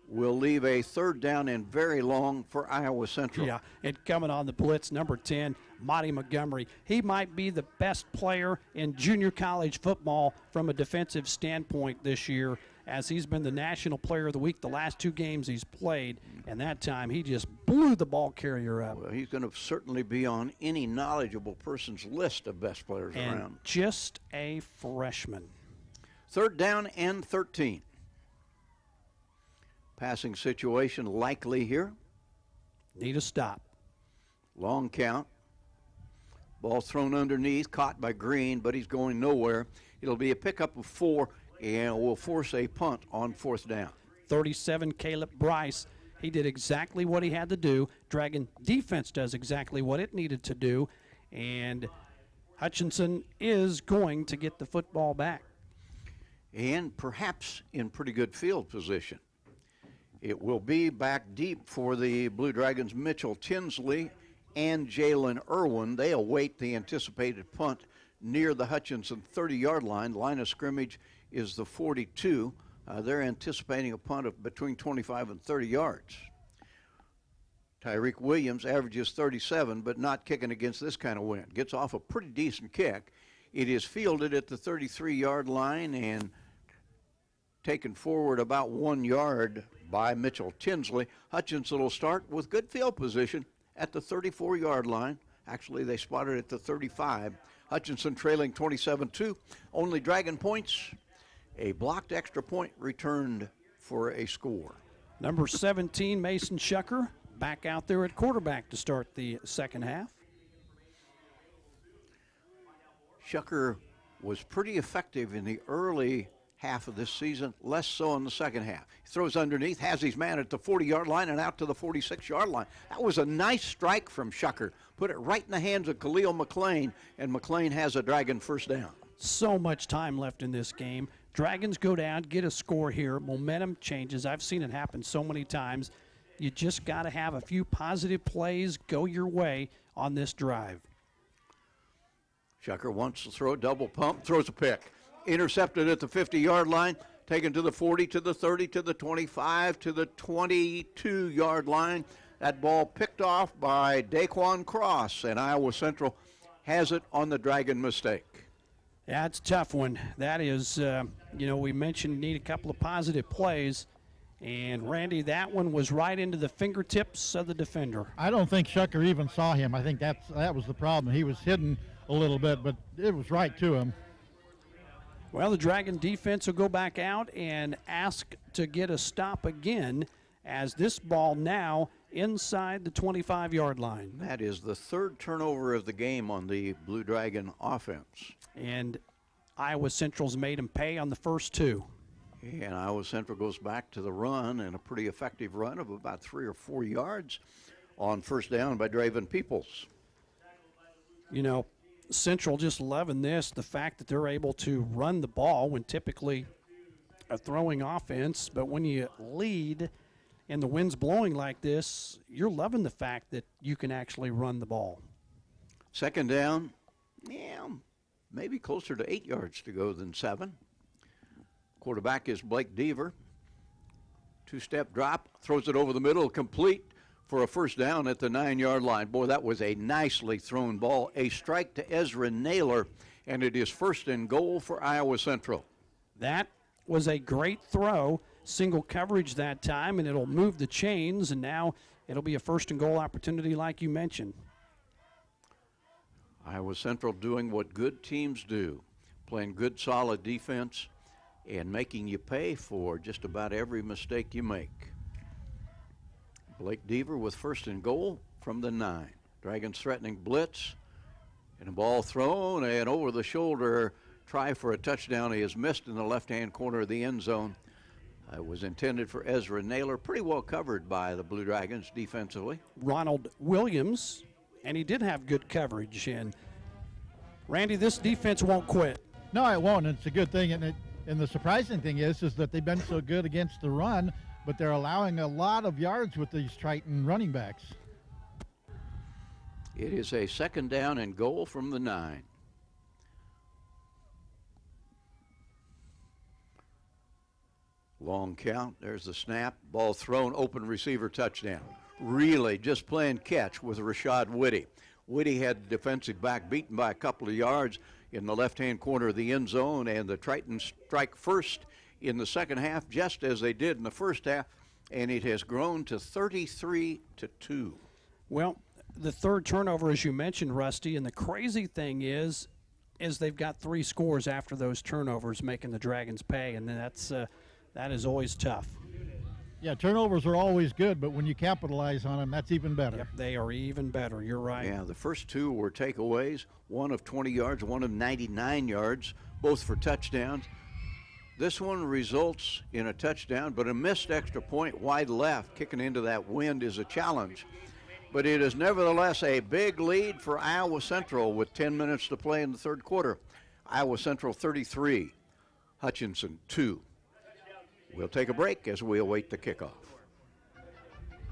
[SPEAKER 2] will leave a 3rd down and very long for Iowa Central.
[SPEAKER 3] Yeah, and coming on the blitz, number 10, Monty Montgomery. He might be the best player in junior college football from a defensive standpoint this year, as he's been the National Player of the Week the last 2 games he's played, and that time he just blew the ball carrier up.
[SPEAKER 2] Well, he's going to certainly be on any knowledgeable person's list of best players
[SPEAKER 3] and
[SPEAKER 2] around.
[SPEAKER 3] Just a freshman.
[SPEAKER 2] 3rd down and 13. Passing situation likely here.
[SPEAKER 3] Need a stop.
[SPEAKER 2] Long count. Ball thrown underneath, caught by Green, but he's going nowhere. It'll be a pickup of 4, and will force a punt on 4th down.
[SPEAKER 3] 37, Caleb Bryce. He did exactly what he had to do. Dragon defense does exactly what it needed to do, and Hutchinson is going to get the football back.
[SPEAKER 2] And perhaps in pretty good field position. It will be back deep for the Blue Dragons. Mitchell Tinsley and Jalen Irwin. They await the anticipated punt near the Hutchinson 30-yard line. Line of scrimmage is the 42. They're anticipating a punt of between 25 and 30 yards. Tyreek Williams averages 37, but not kicking against this kind of wind. Gets off a pretty decent kick. It is fielded at the 33-yard line and taken forward about 1 yard by Mitchell Tinsley. Hutchinson will start with good field position at the 34-yard line. Actually, they spotted at the 35. Hutchinson trailing 27-2. Only Dragon points. A blocked extra point returned for a score.
[SPEAKER 3] Number 17, Mason Shucker, back out there at quarterback to start the second half.
[SPEAKER 2] Shucker was pretty effective in the early half of this season, less so in the second half. He throws underneath, has his man at the 40-yard line and out to the 46-yard line. That was a nice strike from Shucker. Put it right in the hands of Khalil McLean, and McLean has a Dragon first down.
[SPEAKER 3] So much time left in this game. Dragons go down, get a score here. Momentum changes. I've seen it happen so many times. You just got to have a few positive plays go your way on this drive.
[SPEAKER 2] Shucker wants to throw a double pump, throws a pick. Intercepted at the 50-yard line, taken to the 40, to the 30, to the 25, to the 22-yard line. That ball picked off by Daquan Cross, and Iowa Central has it on the Dragon mistake.
[SPEAKER 3] Yeah, it's a tough one. That is, we mentioned need a couple of positive plays. And, Randy, that one was right into the fingertips of the defender.
[SPEAKER 4] I don't think Shucker even saw him. I think that was the problem. He was hidden a little bit, but it was right to him.
[SPEAKER 3] Well, the Dragon defense will go back out and ask to get a stop again, as this ball now inside the 25-yard line.
[SPEAKER 2] That is the 3rd turnover of the game on the Blue Dragon offense.
[SPEAKER 3] And Iowa Central's made them pay on the first 2.
[SPEAKER 2] And Iowa Central goes back to the run, and a pretty effective run of about 3 or 4 yards on first down by Draven Peoples.
[SPEAKER 3] Central just loving this, the fact that they're able to run the ball when typically a throwing offense, but when you lead and the wind's blowing like this, you're loving the fact that you can actually run the ball.
[SPEAKER 2] Second down, maybe closer to 8 yards to go than 7. Quarterback is Blake Deaver. 2-step drop, throws it over the middle, complete for a first down at the 9-yard line. Boy, that was a nicely thrown ball. A strike to Ezra Naylor, and it is 1st and goal for Iowa Central.
[SPEAKER 3] That was a great throw. Single coverage that time, and it'll move the chains, and now it'll be a 1st and goal opportunity like you mentioned.
[SPEAKER 2] Iowa Central doing what good teams do, playing good, solid defense and making you pay for just about every mistake you make. Blake Deaver with 1st and goal from the 9. Dragons threatening blitz, and a ball thrown, and over the shoulder try for a touchdown. He is missed in the left-hand corner of the end zone. It was intended for Ezra Naylor, pretty well covered by the Blue Dragons defensively.
[SPEAKER 3] Ronald Williams, and he did have good coverage. And, Randy, this defense won't quit.
[SPEAKER 4] No, it won't. It's a good thing. And the surprising thing is that they've been so good against the run, but they're allowing a lot of yards with these Triton running backs.
[SPEAKER 2] It is a 2nd down and goal from the 9. Long count. There's the snap. Ball thrown. Open receiver touchdown. Really just playing catch with Rashad Whitty. Whitty had the defensive back beaten by a couple of yards in the left-hand corner of the end zone, and the Tritons strike first in the second half, just as they did in the first half, and it has grown to 33-2.
[SPEAKER 3] Well, the third turnover, as you mentioned, Rusty, and the crazy thing is they've got 3 scores after those turnovers, making the Dragons pay, and that is always tough.
[SPEAKER 4] Yeah, turnovers are always good, but when you capitalize on them, that's even better.
[SPEAKER 3] Yep, they are even better. You're right.
[SPEAKER 2] Yeah, the first 2 were takeaways, one of 20 yards, one of 99 yards, both for touchdowns. This one results in a touchdown, but a missed extra point wide left, kicking into that wind, is a challenge. But it is nevertheless a big lead for Iowa Central with 10 minutes to play in the third quarter. Iowa Central 33, Hutchinson 2. We'll take a break as we await the kickoff.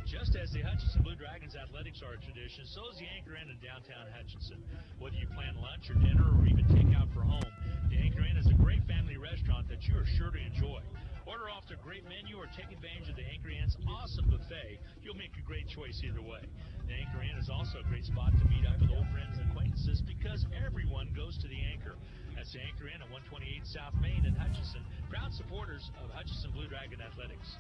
[SPEAKER 11] Just as the Hutchinson Blue Dragons athletics are a tradition, so is the Anchor Inn in downtown Hutchinson. Whether you plan lunch or dinner or even take out for home, the Anchor Inn is a great family restaurant that you are sure to enjoy. Order off their great menu or take advantage of the Anchor Inn's awesome buffet. You'll make a great choice either way. The Anchor Inn is also a great spot to meet up with old friends and acquaintances because everyone goes to the Anchor. That's the Anchor Inn at 128 South Main in Hutchinson, proud supporters of Hutchinson Blue Dragon Athletics.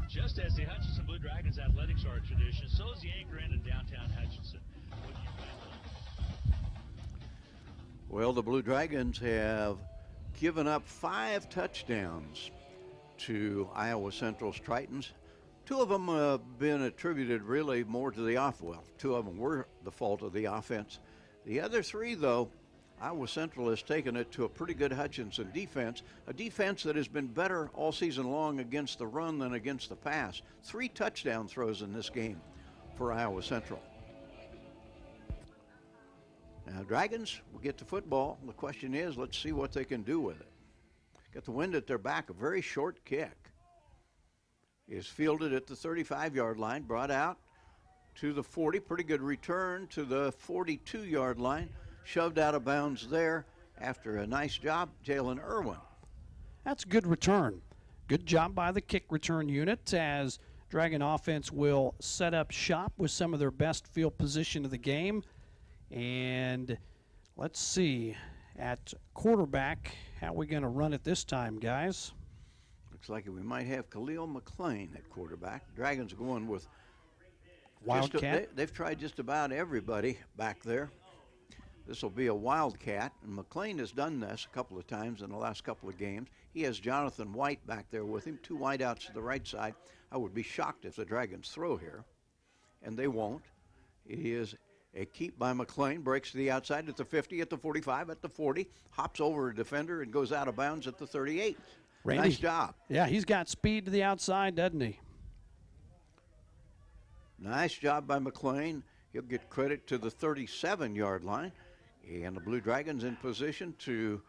[SPEAKER 11] Just as the Hutchinson Blue Dragons athletics are a tradition, so is the Anchor Inn in downtown Hutchinson.
[SPEAKER 2] Well, the Blue Dragons have given up 5 touchdowns to Iowa Central's Tritons. 2 of them have been attributed really more to the well, 2 of them were the fault of the offense. The other 3, though, Iowa Central has taken it to a pretty good Hutchinson defense, a defense that has been better all season long against the run than against the pass. 3 touchdown throws in this game for Iowa Central. Now, Dragons will get to football. The question is, let's see what they can do with it. Got the wind at their back. A very short kick is fielded at the 35-yard line, brought out to the 40. Pretty good return to the 42-yard line. Shoved out of bounds there after a nice job, Jalen Irwin.
[SPEAKER 3] That's a good return. Good job by the kick return unit as Dragon offense will set up shop with some of their best field position of the game. And let's see, at quarterback, how are we going to run it this time, guys?
[SPEAKER 2] Looks like we might have Khalil McClain at quarterback. Dragons going with
[SPEAKER 3] Wildcat.
[SPEAKER 2] They've tried just about everybody back there. This will be a Wildcat, and McClain has done this a couple of times in the last couple of games. He has Jonathan White back there with him, 2 wideouts to the right side. I would be shocked if the Dragons throw here, and they won't. It is a keep by McClain, breaks to the outside at the 50, at the 45, at the 40, hops over a defender and goes out of bounds at the 38.
[SPEAKER 3] Randy,
[SPEAKER 2] nice job.
[SPEAKER 3] Yeah, he's got speed to the outside, doesn't he?
[SPEAKER 2] Nice job by McClain. He'll get credit to the 37-yard line. And the Blue Dragons in position to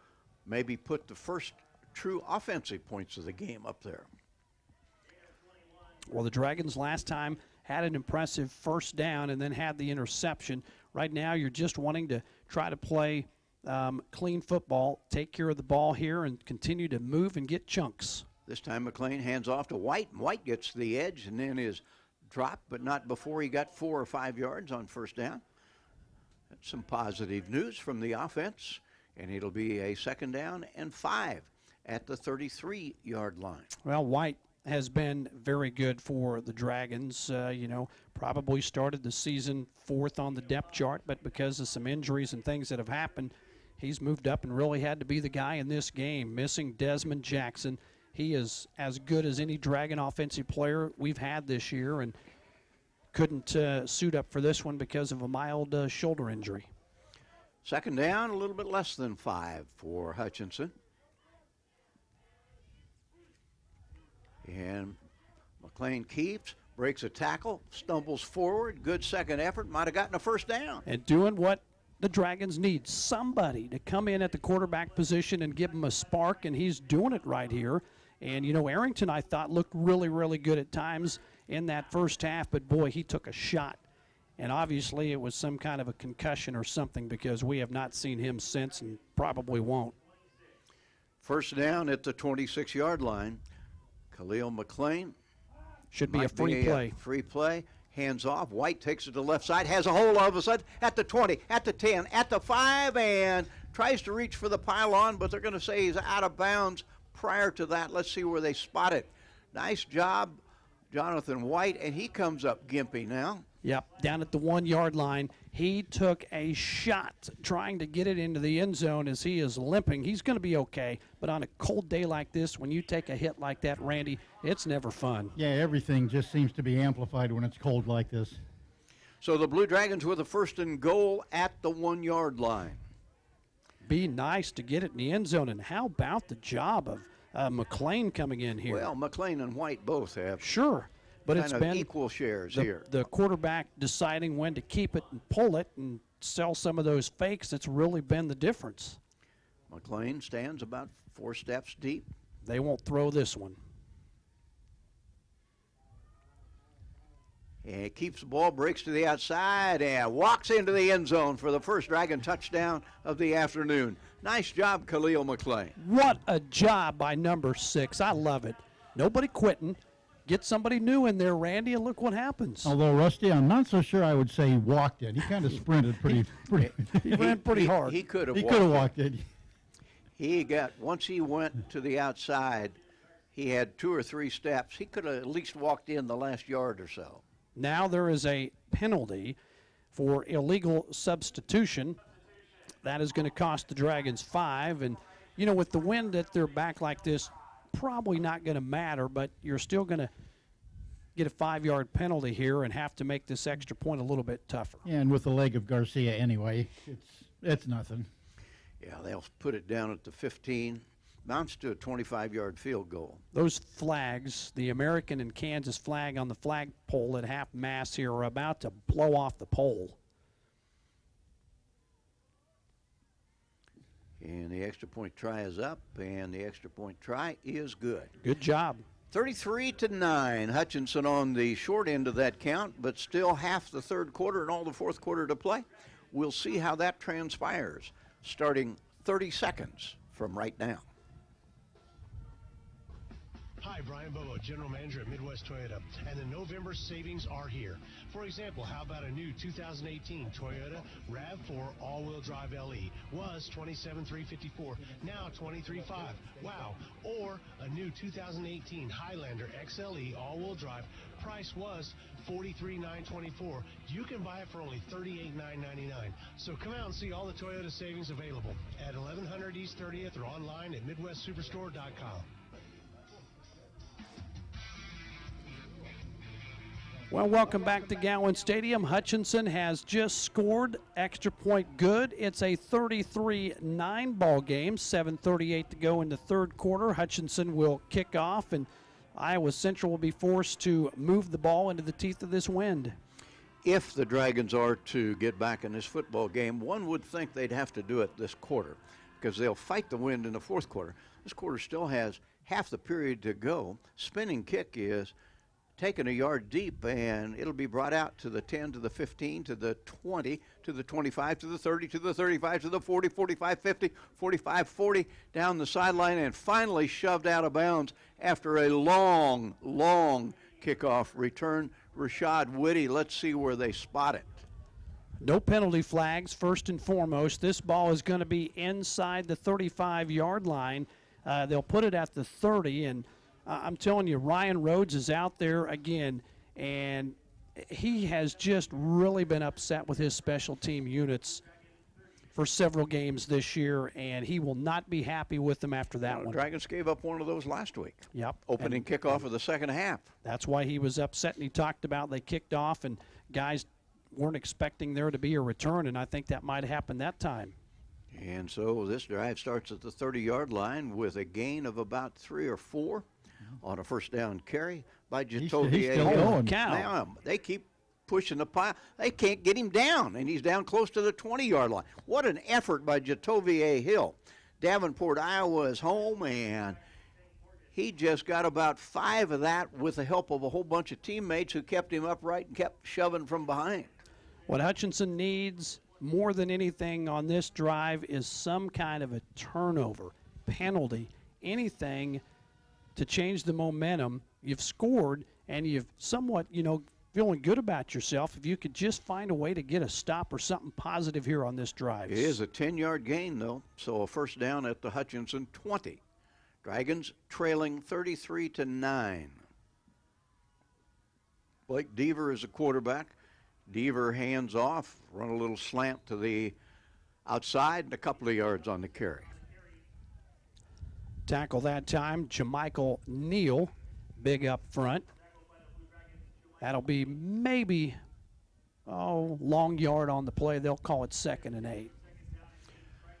[SPEAKER 2] maybe put the first true offensive points of the game up there.
[SPEAKER 3] Well, the Dragons last time had an impressive first down and then had the interception. Right now, you're just wanting to try to play clean football, take care of the ball here, and continue to move and get chunks.
[SPEAKER 2] This time McClain hands off to White, and White gets to the edge and then is dropped, but not before he got 4 or 5 yards on first down. That's some positive news from the offense, and it'll be a 2nd down and 5 at the 33-yard line.
[SPEAKER 3] Well, White has been very good for the Dragons. Probably started the season 4th on the depth chart, but because of some injuries and things that have happened, he's moved up and really had to be the guy in this game. Missing Desmond Jackson, he is as good as any Dragon offensive player we've had this year, and couldn't suit up for this one because of a mild shoulder injury.
[SPEAKER 2] 2nd down, a little bit less than 5 for Hutchinson. And McClain keeps, breaks a tackle, stumbles forward. Good second effort, might have gotten a first down.
[SPEAKER 3] And doing what the Dragons need, somebody to come in at the quarterback position and give them a spark, and he's doing it right here. And, Arrington, I thought, looked really, really good at times in that first half, but boy, he took a shot. And obviously it was some kind of a concussion or something, because we have not seen him since and probably won't.
[SPEAKER 2] First down at the 26-yard line. Khalil McLean.
[SPEAKER 3] Should be a free play.
[SPEAKER 2] Free play. Hands off. White takes it to the left side. Has a hole all of a sudden at the 20, at the 10, at the 5, and tries to reach for the pylon, but they're going to say he's out of bounds. Prior to that, let's see where they spot it. Nice job, Jonathan White, and he comes up gimpy now.
[SPEAKER 3] Yep, down at the 1-yard line. He took a shot trying to get it into the end zone as he is limping. He's going to be okay, but on a cold day like this, when you take a hit like that, Randy, it's never fun.
[SPEAKER 4] Yeah, everything just seems to be amplified when it's cold like this.
[SPEAKER 2] So the Blue Dragons with a 1st and goal at the 1-yard line.
[SPEAKER 3] Be nice to get it in the end zone, and how about the job of McLean coming in here?
[SPEAKER 2] Well, McLean and White both have.
[SPEAKER 3] Sure. But it's been
[SPEAKER 2] equal shares here.
[SPEAKER 3] The quarterback deciding when to keep it and pull it and sell some of those fakes. That's really been the difference.
[SPEAKER 2] McLean stands about 4 steps deep.
[SPEAKER 3] They won't throw this one.
[SPEAKER 2] And he keeps the ball, breaks to the outside, and walks into the end zone for the first Dragon touchdown of the afternoon. Nice job, Khalil McLean.
[SPEAKER 3] What a job by number 6. I love it. Nobody quitting. Get somebody new in there, Randy, and look what happens.
[SPEAKER 4] Although, Rusty, I'm not so sure I would say he walked it. He kind of sprinted pretty
[SPEAKER 3] he ran pretty hard.
[SPEAKER 2] He could have
[SPEAKER 4] walked it.
[SPEAKER 2] Once he went to the outside, he had 2 or 3 steps. He could have at least walked in the last yard or so.
[SPEAKER 3] Now there is a penalty for illegal substitution. That is going to cost the Dragons 5. And, you know, with the wind at their back like this, probably not going to matter, but you're still going to get a 5-yard penalty here and have to make this extra point a little bit tougher.
[SPEAKER 4] Yeah, and with the leg of Garcia anyway, it's nothing.
[SPEAKER 2] Yeah, they'll put it down at the 15. Mounts to a 25-yard field goal.
[SPEAKER 3] Those flags, the American and Kansas flag on the flagpole at half mast here, are about to blow off the pole.
[SPEAKER 2] And the extra point try is up, and the extra point try is good.
[SPEAKER 3] Good job.
[SPEAKER 2] 33-9. Hutchinson on the short end of that count, but still half the third quarter and all the fourth quarter to play. We'll see how that transpires, starting 30 seconds from right now.
[SPEAKER 19] Hi, Brian Bobo, General Manager at Midwest Toyota, and the November savings are here. For example, how about a new 2018 Toyota RAV4 all-wheel drive LE? Was $27,354, now $23,500. Wow. Or a new 2018 Highlander XLE all-wheel drive, price was $43,924. You can buy it for only $38,999. So come out and see all the Toyota savings available at 1100 East 30th or online at MidwestSuperstore.com.
[SPEAKER 3] Well, welcome back to Gowans Stadium. Hutchinson has just scored. Extra point good. It's a 33-9 ball game. 7:38 to go in the third quarter. Hutchinson will kick off, and Iowa Central will be forced to move the ball into the teeth of this wind.
[SPEAKER 2] If the Dragons are to get back in this football game, one would think they'd have to do it this quarter because they'll fight the wind in the fourth quarter. This quarter still has half the period to go. Spinning kick is taken a yard deep, and it'll be brought out to the 10, to the 15, to the 20, to the 25, to the 30, to the 35, to the 40, 45, 50, 45, 40, down the sideline, and finally shoved out of bounds after a long, long kickoff return. Rashad Whitty, let's see where they spot it.
[SPEAKER 3] No penalty flags, first and foremost. This ball is going to be inside the 35-yard line. They'll put it at the 30, and I'm telling you, Ryan Rhodes is out there again, and he has just really been upset with his special team units for several games this year, and he will not be happy with them after that one.
[SPEAKER 2] Dragons gave up one of those last week.
[SPEAKER 3] Yep.
[SPEAKER 2] Opening kickoff of the second half.
[SPEAKER 3] That's why he was upset, and he talked about they kicked off, and guys weren't expecting there to be a return, and I think that might have happened that time.
[SPEAKER 2] And so this drive starts at the 30-yard line with a gain of about 3 or 4. On a first down carry by Jatovier.
[SPEAKER 4] He's still going.
[SPEAKER 2] Now, they keep pushing the pile. They can't get him down, and he's down close to the 20-yard line. What an effort by Jatovier Hill. Davenport, Iowa is home, and He just got about 5 of that with the help of a whole bunch of teammates who kept him upright and kept shoving from behind.
[SPEAKER 3] What Hutchinson needs more than anything on this drive is some kind of a turnover, penalty, anything to change the momentum. You've scored, and you've somewhat, feeling good about yourself. If you could just find a way to get a stop or something positive here on this drive.
[SPEAKER 2] It is a 10-yard gain, though, so a first down at the Hutchinson 20. Dragons trailing 33-9. Blake Deaver is a quarterback. Deaver hands off, run a little slant to the outside, and a couple of yards on the carry.
[SPEAKER 3] Tackle that time, Jamichael Neal, big up front. That'll be maybe, long yard on the play. They'll call it 2nd and 8.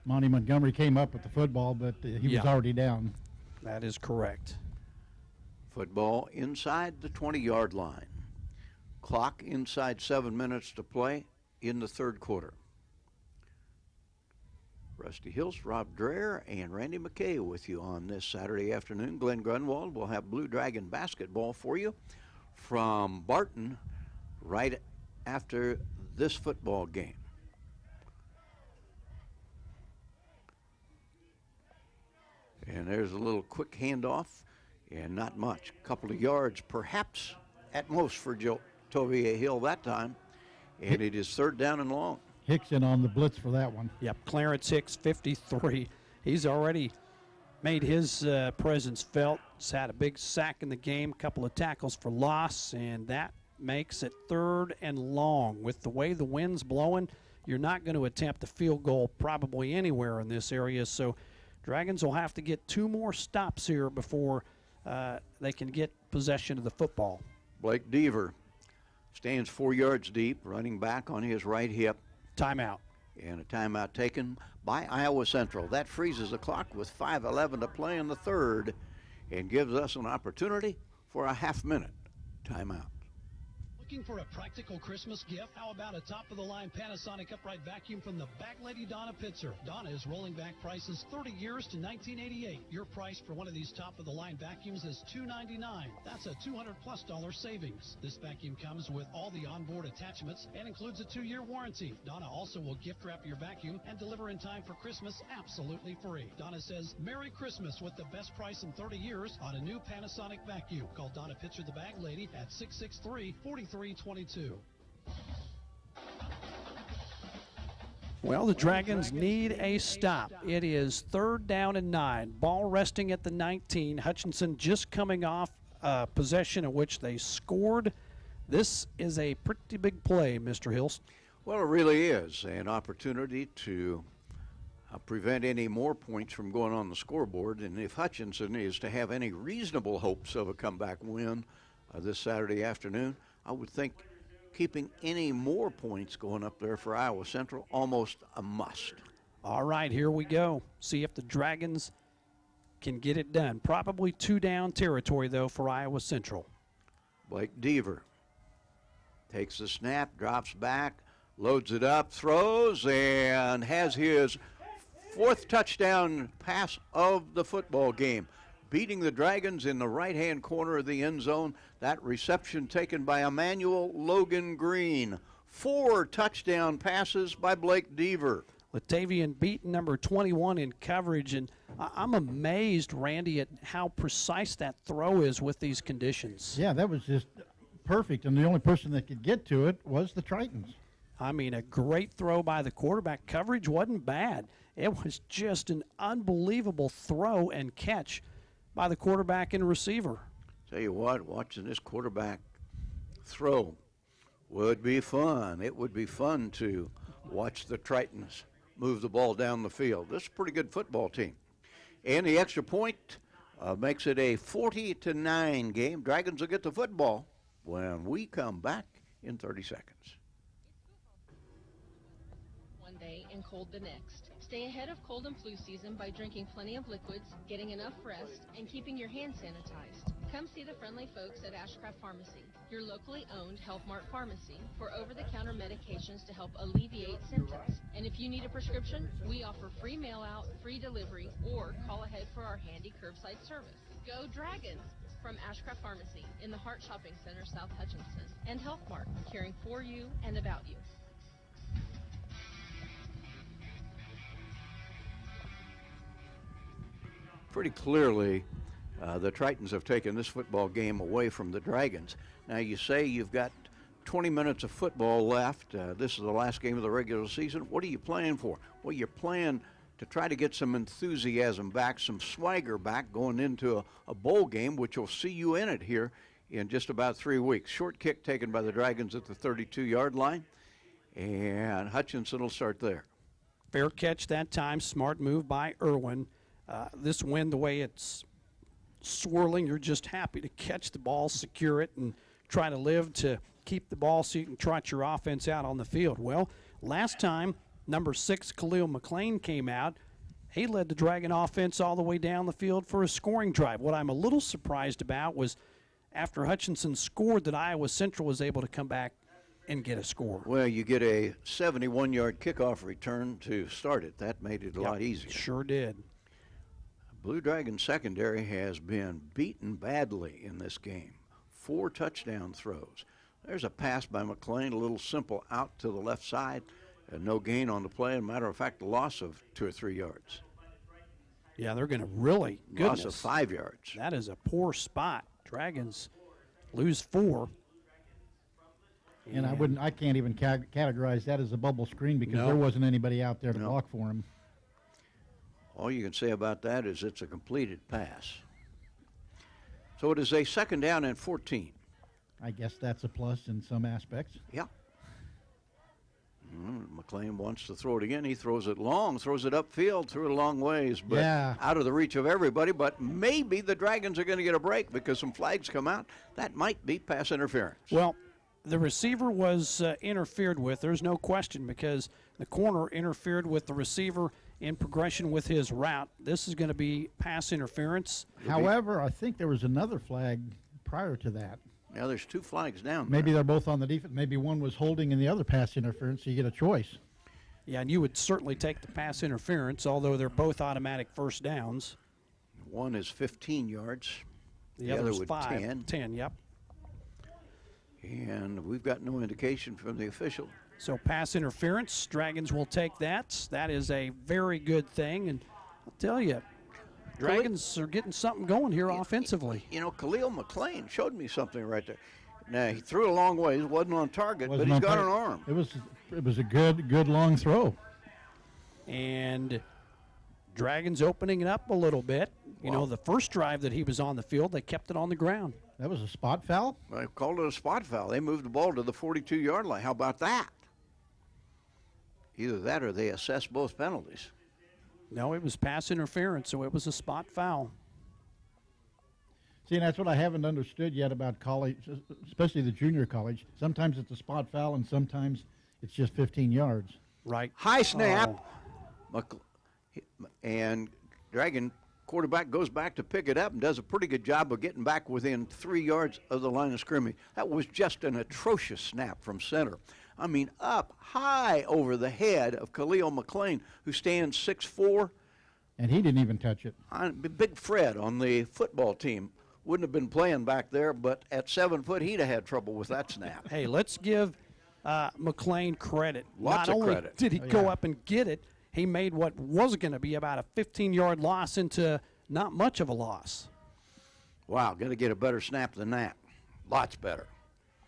[SPEAKER 4] Monty Montgomery came up with the football, but he was already down.
[SPEAKER 3] That is correct.
[SPEAKER 2] Football inside the 20-yard line. Clock inside 7 minutes to play in the third quarter. Rusty Hills, Rob Dreher, and Randy McKay with you on this Saturday afternoon. Glenn Grunwald will have Blue Dragon basketball for you from Barton right after this football game. And there's a little quick handoff, and not much. A couple of yards, perhaps, at most for Tovia Hill that time. And it is 3rd down and long.
[SPEAKER 4] Hickson on the blitz for that one.
[SPEAKER 3] Yep, Clarence Hicks, 53. He's already made his presence felt. He's had a big sack in the game, a couple of tackles for loss, and that makes it 3rd and long. With the way the wind's blowing, you're not going to attempt a field goal probably anywhere in this area, so Dragons will have to get 2 more stops here before they can get possession of the football.
[SPEAKER 2] Blake Deaver stands 4 yards deep, running back on his right hip.
[SPEAKER 3] Timeout.
[SPEAKER 2] And a timeout taken by Iowa Central. That freezes the clock with 5:11 to play in the third and gives us an opportunity for a half-minute timeout.
[SPEAKER 14] Looking for a practical Christmas gift? How about a top-of-the-line Panasonic upright vacuum from the Bag Lady Donna Pitzer? Donna is rolling back prices 30 years to 1988. Your price for one of these top-of-the-line vacuums is $299. That's a $200+ savings. This vacuum comes with all the onboard attachments and includes a 2-year warranty. Donna also will gift wrap your vacuum and deliver in time for Christmas absolutely free. Donna says, Merry Christmas with the best price in 30 years on a new Panasonic vacuum. Call Donna Pitzer, the Bag Lady, at 663-4322.
[SPEAKER 3] Well, the Dragons need a stop. It is 3rd down and 9. Ball resting at the 19. Hutchinson just coming off possession in which they scored. This is a pretty big play, Mr. Hills.
[SPEAKER 2] Well, it really is an opportunity to prevent any more points from going on the scoreboard. And if Hutchinson is to have any reasonable hopes of a comeback win this Saturday afternoon, I would think keeping any more points going up there for Iowa Central almost a must.
[SPEAKER 3] All right, here we go. See if the Dragons can get it done. Probably 2-down territory, though, for Iowa Central.
[SPEAKER 2] Blake Deaver takes the snap, drops back, loads it up, throws, and has his 4th touchdown pass of the football game, beating the Dragons in the right-hand corner of the end zone. That reception taken by Emmanuel Logan Green. 4 touchdown passes by Blake Deaver.
[SPEAKER 3] Latavian Beaton, number 21 in coverage, and I'm amazed, Randy, at how precise that throw is with these conditions.
[SPEAKER 4] Yeah, that was just perfect, and the only person that could get to it was the Tritons.
[SPEAKER 3] I mean, a great throw by the quarterback. Coverage wasn't bad. It was just an unbelievable throw and catch by the quarterback and receiver.
[SPEAKER 2] Tell you what, watching this quarterback throw would be fun. It would be fun to watch the Tritons move the ball down the field. This is a pretty good football team. And the extra point makes it a 40-9 game. Dragons will get the football when we come back in 30 seconds.
[SPEAKER 22] One day and cold the next.
[SPEAKER 8] Stay ahead of cold and flu season by drinking plenty of liquids, getting enough rest, and keeping your hands sanitized. Come see the friendly folks at Ashcraft Pharmacy, your locally owned Health Mart pharmacy, for over-the-counter medications to help alleviate symptoms. And if you need a prescription, we offer free mail-out, free delivery, or call ahead for our handy curbside service. Go Dragons! From Ashcraft Pharmacy in the Hart Shopping Center, South Hutchinson, and Health Mart, caring for you and about you.
[SPEAKER 2] Pretty clearly, the Tritons have taken this football game away from the Dragons. Now, you say you've got 20 minutes of football left. This is the last game of the regular season. What are you playing for? Well, you're playing to try to get some enthusiasm back, some swagger back going into a bowl game, which will see you in it here in just about 3 weeks. Short kick taken by the Dragons at the 32-yard line, and Hutchinson will start there.
[SPEAKER 3] Fair catch that time. Smart move by Irwin. This wind, the way it's swirling, you're just happy to catch the ball, secure it, and try to live to keep the ball so you can trot your offense out on the field. Well, last time, number 6, Khalil McLean, came out. He led the Dragon offense all the way down the field for a scoring drive. What I'm a little surprised about was after Hutchinson scored that Iowa Central was able to come back and get a score.
[SPEAKER 2] Well, you get a 71-yard kickoff return to start it. That made it a lot easier.
[SPEAKER 3] Sure did.
[SPEAKER 2] Blue Dragon secondary has been beaten badly in this game. 4 touchdown throws. There's a pass by McLean, a little simple out to the left side. No gain on the play. As a matter of fact, a loss of 2 or 3 yards.
[SPEAKER 3] Yeah, they're going to really, goodness.
[SPEAKER 2] Loss of 5 yards.
[SPEAKER 3] That is a poor spot. Dragons lose 4.
[SPEAKER 4] And I can't even categorize that as a bubble screen because there wasn't anybody out there to block for him.
[SPEAKER 2] All you can say about that is it's a completed pass. So it is a 2nd down and 14.
[SPEAKER 4] I guess that's a plus in some aspects.
[SPEAKER 2] Yeah. McLean wants to throw it again. He throws it long, throws it upfield, threw it a long ways, but out of the reach of everybody. But maybe the Dragons are going to get a break because some flags come out. That might be pass interference.
[SPEAKER 3] Well, the receiver was interfered with. There's no question because the corner interfered with the receiver in progression with his route. This is going to be pass interference.
[SPEAKER 4] However, I think there was another flag prior to that.
[SPEAKER 2] Yeah, there's 2 flags down.
[SPEAKER 4] Maybe they're both on the defense. Maybe one was holding and the other pass interference, so you get a choice.
[SPEAKER 3] Yeah, and you would certainly take the pass interference, although they're both automatic first downs.
[SPEAKER 2] One is 15 yards.
[SPEAKER 3] The other is 5. 10, yep.
[SPEAKER 2] And we've got no indication from the official.
[SPEAKER 3] So pass interference, Dragons will take that. That is a very good thing. And I'll tell you, Dragons are getting something going here offensively.
[SPEAKER 2] You know, Khalil McLean showed me something right there. Now, he threw a long ways, wasn't on target, but he's got an arm.
[SPEAKER 4] It was a good long throw.
[SPEAKER 3] And Dragons opening it up a little bit. You know, the first drive that he was on the field, they kept it on the ground.
[SPEAKER 4] That was a spot foul?
[SPEAKER 2] They called it a spot foul. They moved the ball to the 42-yard line. How about that? Either that or they assess both penalties.
[SPEAKER 3] No, it was pass interference, so it was a spot foul.
[SPEAKER 4] See, and that's what I haven't understood yet about college, especially the junior college. Sometimes it's a spot foul, and sometimes it's just 15 yards.
[SPEAKER 3] Right.
[SPEAKER 2] High snap. And Dragon quarterback goes back to pick it up and does a pretty good job of getting back within 3 yards of the line of scrimmage. That was just an atrocious snap from center. I mean, up high over the head of Khalil McLean, who stands 6'4".
[SPEAKER 4] And he didn't even touch it.
[SPEAKER 2] Big Fred on the football team wouldn't have been playing back there, but at 7 foot, he'd have had trouble with that snap.
[SPEAKER 3] Hey, let's give McLean credit.
[SPEAKER 2] Lots
[SPEAKER 3] Not
[SPEAKER 2] of
[SPEAKER 3] only
[SPEAKER 2] credit.
[SPEAKER 3] did he go up and get it, he made what was going to be about a 15-yard loss into not much of a loss.
[SPEAKER 2] Wow, got to get a better snap than that. Lots better.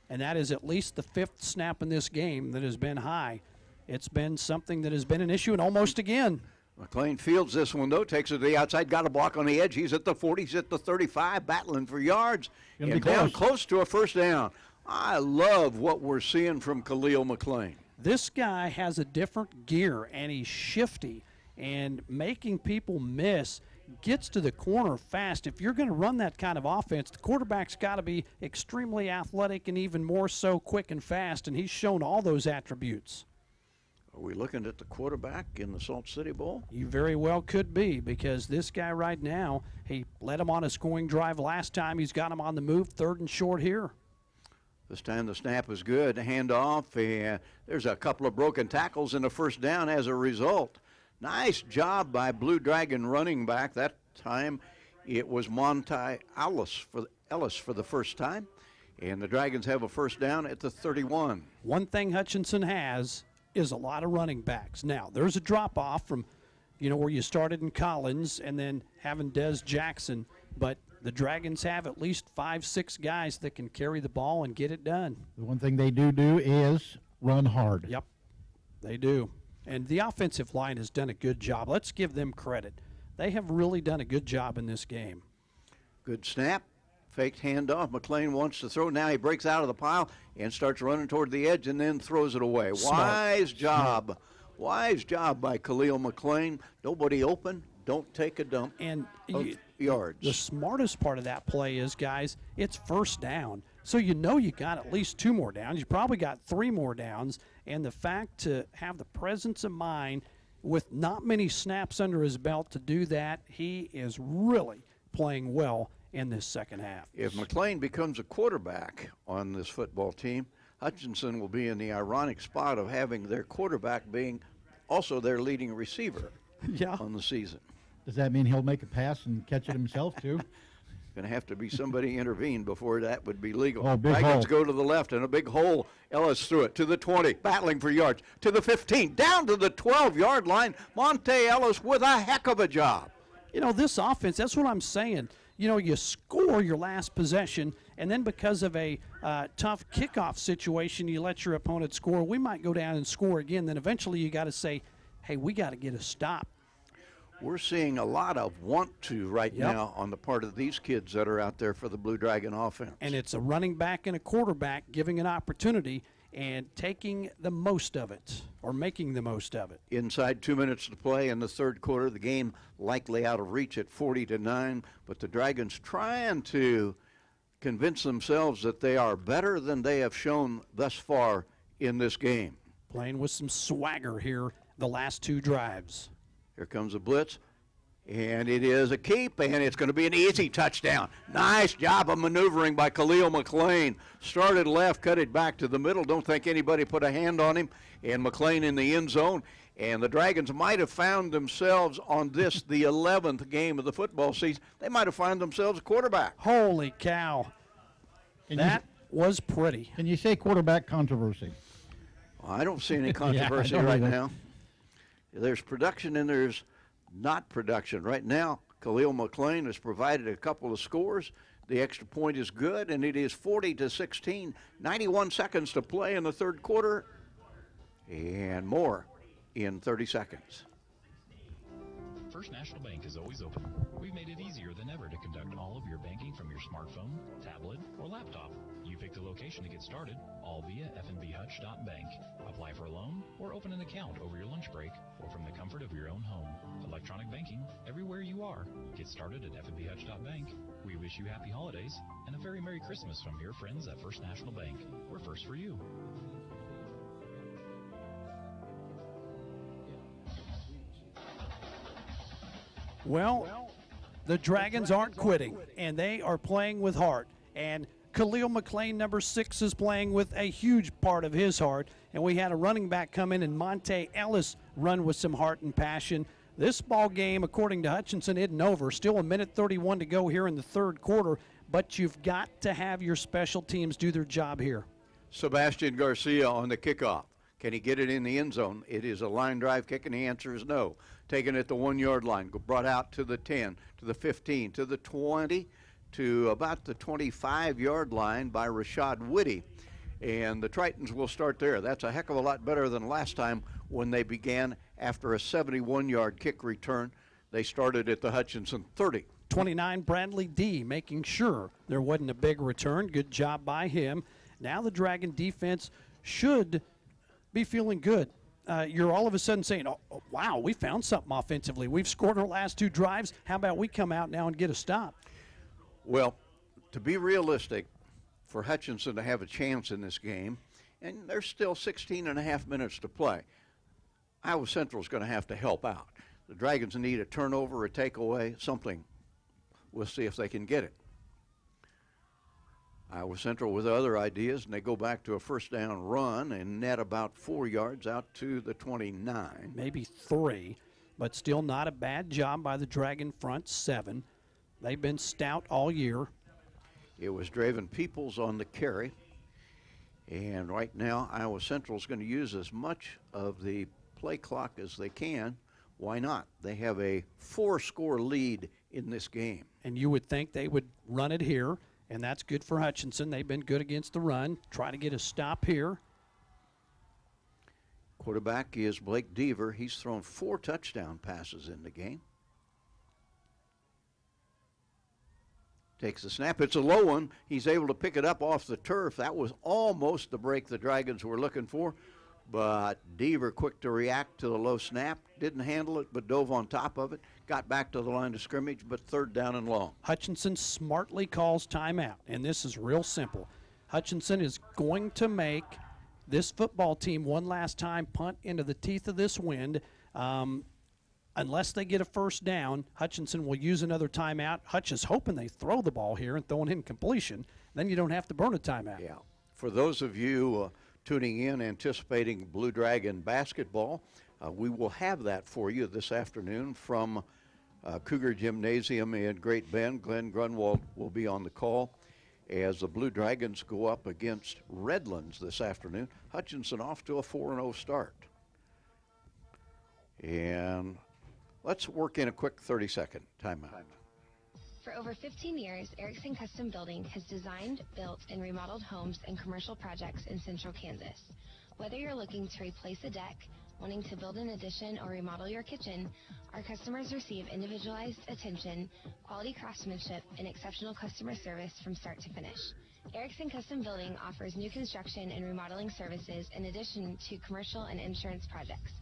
[SPEAKER 3] And that is at least the 5th snap in this game that has been high. It's been something that has been an issue, and almost again.
[SPEAKER 2] McLean fields this one, though, takes it to the outside, got a block on the edge. He's at the 40, he's at the 35, battling for yards, and down close to a first down. I love what we're seeing from Khalil McLean.
[SPEAKER 3] This guy has a different gear, and he's shifty and making people miss. Gets to the corner fast. If you're going to run that kind of offense, the quarterback's got to be extremely athletic and even more so quick and fast, and he's shown all those attributes.
[SPEAKER 2] Are we looking at the quarterback in the Salt City Bowl?
[SPEAKER 3] You very well could be, because this guy right now, he led him on a scoring drive last time. He's got him on the move, 3rd and short here.
[SPEAKER 2] This time the snap is good. Handoff, and there's a couple of broken tackles and a first down as a result. Nice job by Blue Dragon running back. That time it was Monty Ellis for the first time. And the Dragons have a first down at the 31.
[SPEAKER 3] One thing Hutchinson has is a lot of running backs. Now, there's a drop-off from, where you started in Collins and then having Des Jackson, but the Dragons have at least 5-6 guys that can carry the ball and get it done.
[SPEAKER 4] The one thing they do is run hard.
[SPEAKER 3] Yep, they do. And the offensive line has done a good job. Let's give them credit. They have really done a good job in this game.
[SPEAKER 2] Good snap. Faked handoff. McLean wants to throw. Now he breaks out of the pile and starts running toward the edge and then throws it away.
[SPEAKER 3] Smart.
[SPEAKER 2] Wise job. Wise job by Khalil McLean. Nobody open. Don't take a dump.
[SPEAKER 3] And
[SPEAKER 2] yards.
[SPEAKER 3] The smartest part of that play is, guys, it's first down. So you got at least 2 more downs. You probably got 3 more downs. And the fact to have the presence of mind with not many snaps under his belt to do that, he is really playing well in this second half.
[SPEAKER 2] If McLean becomes a quarterback on this football team, Hutchinson will be in the ironic spot of having their quarterback being also their leading receiver on the season.
[SPEAKER 4] Does that mean he'll make a pass and catch it himself, too?
[SPEAKER 2] Going to have to be somebody intervene before that would be legal.
[SPEAKER 4] Oh, big
[SPEAKER 2] Dragons
[SPEAKER 4] hole.
[SPEAKER 2] go to the left, and a big hole. Ellis threw it to the 20, battling for yards, to the 15, down to the 12-yard line. Monte Ellis with a heck of a job.
[SPEAKER 3] This offense, that's what I'm saying. You score your last possession, and then because of a tough kickoff situation, you let your opponent score. We might go down and score again. Then eventually you got to say, hey, we got to get a stop.
[SPEAKER 2] We're seeing a lot of want to right now on the part of these kids that are out there for the Blue Dragon offense.
[SPEAKER 3] And it's a running back and a quarterback giving an opportunity and taking the most of it, or making the most of it.
[SPEAKER 2] Inside 2 minutes to play in the third quarter, the game likely out of reach at 40-9, but the Dragons trying to convince themselves that they are better than they have shown thus far in this game.
[SPEAKER 3] Playing with some swagger here the last 2 drives.
[SPEAKER 2] Here comes a blitz, and it is a keep, and it's going to be an easy touchdown. Nice job of maneuvering by Khalil McLean. Started left, cut it back to the middle. Don't think anybody put a hand on him. And McLean in the end zone. And the Dragons might have found themselves on this, the 11th game of the football season. They might have found themselves a quarterback.
[SPEAKER 3] Holy cow. That was pretty.
[SPEAKER 4] Can you say quarterback controversy?
[SPEAKER 2] Well, I don't see any controversy right now. There's production and there's not production. Right now, Khalil McLean has provided a couple of scores. The extra point is good, and it is 40-16. 91 seconds to play in the third quarter, and more in 30 seconds.
[SPEAKER 23] First National Bank is always open. We've made it easier than ever to conduct all of your banking from your smartphone, tablet, or laptop. You pick the location to get started, all via fnbhutch.bank. Apply for a loan or open an account over your lunch break or from the comfort of your own home. Electronic banking everywhere you are. Get started at fnbhutch.bank. We wish you happy holidays and a very Merry Christmas from your friends at First National Bank. We're first for you.
[SPEAKER 3] Well, the Dragons aren't quitting, and they are playing with heart. And Khalil McLean, number 6, is playing with a huge part of his heart. And we had a running back come in, and Monte Ellis run with some heart and passion. This ball game, according to Hutchinson, isn't over. Still a minute 31 to go here in the third quarter, but you've got to have your special teams do their job here.
[SPEAKER 2] Sebastian Garcia on the kickoff. Can he get it in the end zone? It is a line drive kick, and the answer is no. Taken at the 1 yard line, brought out to the 10, to the 15, to the 20, to about the 25-yard line by Rashad Whitty. And the Tritons will start there. That's a heck of a lot better than last time when they began after a 71-yard kick return. They started at the Hutchinson 30.
[SPEAKER 3] 29, Bradley D, making sure there wasn't a big return. Good job by him. Now the Dragon defense should be feeling good. You're all of a sudden saying, oh, wow, we found something offensively. We've scored our last 2 drives. How about we come out now and get a stop?
[SPEAKER 2] Well, to be realistic, for Hutchinson to have a chance in this game, and there's still 16 and a half minutes to play, Iowa Central is going to have to help out. The Dragons need a turnover, a takeaway, something. We'll see if they can get it. Iowa Central with other ideas, and they go back to a first down run and net about 4 yards out to the 29.
[SPEAKER 3] Maybe 3, but still not a bad job by the Dragon front 7. They've been stout all year.
[SPEAKER 2] It was Draven Peoples on the carry. And right now, Iowa Central is going to use as much of the play clock as they can. Why not? They have a 4-score lead in this game.
[SPEAKER 3] And you would think they would run it here, and that's good for Hutchinson. They've been good against the run. Try to get a stop here.
[SPEAKER 2] Quarterback is Blake Deaver. He's thrown 4 touchdown passes in the game. Takes the snap. It's a low one. He's able to pick it up off the turf. That was almost the break the Dragons were looking for. But Deaver, quick to react to the low snap, didn't handle it, but dove on top of it, got back to the line of scrimmage, but third down and long.
[SPEAKER 3] Hutchinson smartly calls timeout, and this is real simple. Hutchinson is going to make this football team one last time punt into the teeth of this wind. Unless they get a first down, Hutchinson will use another timeout. Hutch is hoping they throw the ball here and throw an incompletion. Then you don't have to burn a timeout.
[SPEAKER 2] Yeah. For those of you tuning in, anticipating Blue Dragon basketball, we will have that for you this afternoon from Cougar Gymnasium in Great Bend. Glenn Grunwald will be on the call as the Blue Dragons go up against Redlands this afternoon. Hutchinson off to a 4-0 start. And let's work in a quick 30-second timeout.
[SPEAKER 1] For over 15 years, Erickson Custom Building has designed, built, and remodeled homes and commercial projects in central Kansas. Whether you're looking to replace a deck, wanting to build an addition, or remodel your kitchen, our customers receive individualized attention, quality craftsmanship, and exceptional customer service from start to finish. Erickson Custom Building offers new construction and remodeling services in addition to commercial and insurance projects.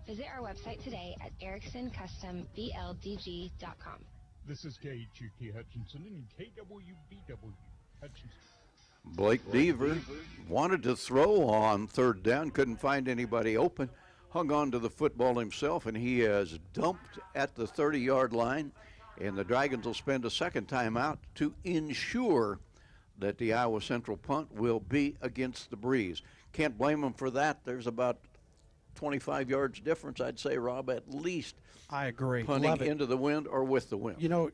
[SPEAKER 1] Visit our website today at ericksoncustombldg.com.
[SPEAKER 20] This is KHUT Hutchinson and KWBW Hutchinson.
[SPEAKER 2] Blake Deaver wanted to throw on third down, couldn't find anybody open, hung on to the football himself, and he is dumped at the 30-yard line. And the Dragons will spend a second timeout to ensure that the Iowa Central punt will be against the breeze. Can't blame them for that. There's about 25 yards difference, I'd say, Rob, at least.
[SPEAKER 3] I agree.
[SPEAKER 2] Punting into the wind or with the wind.
[SPEAKER 3] You know,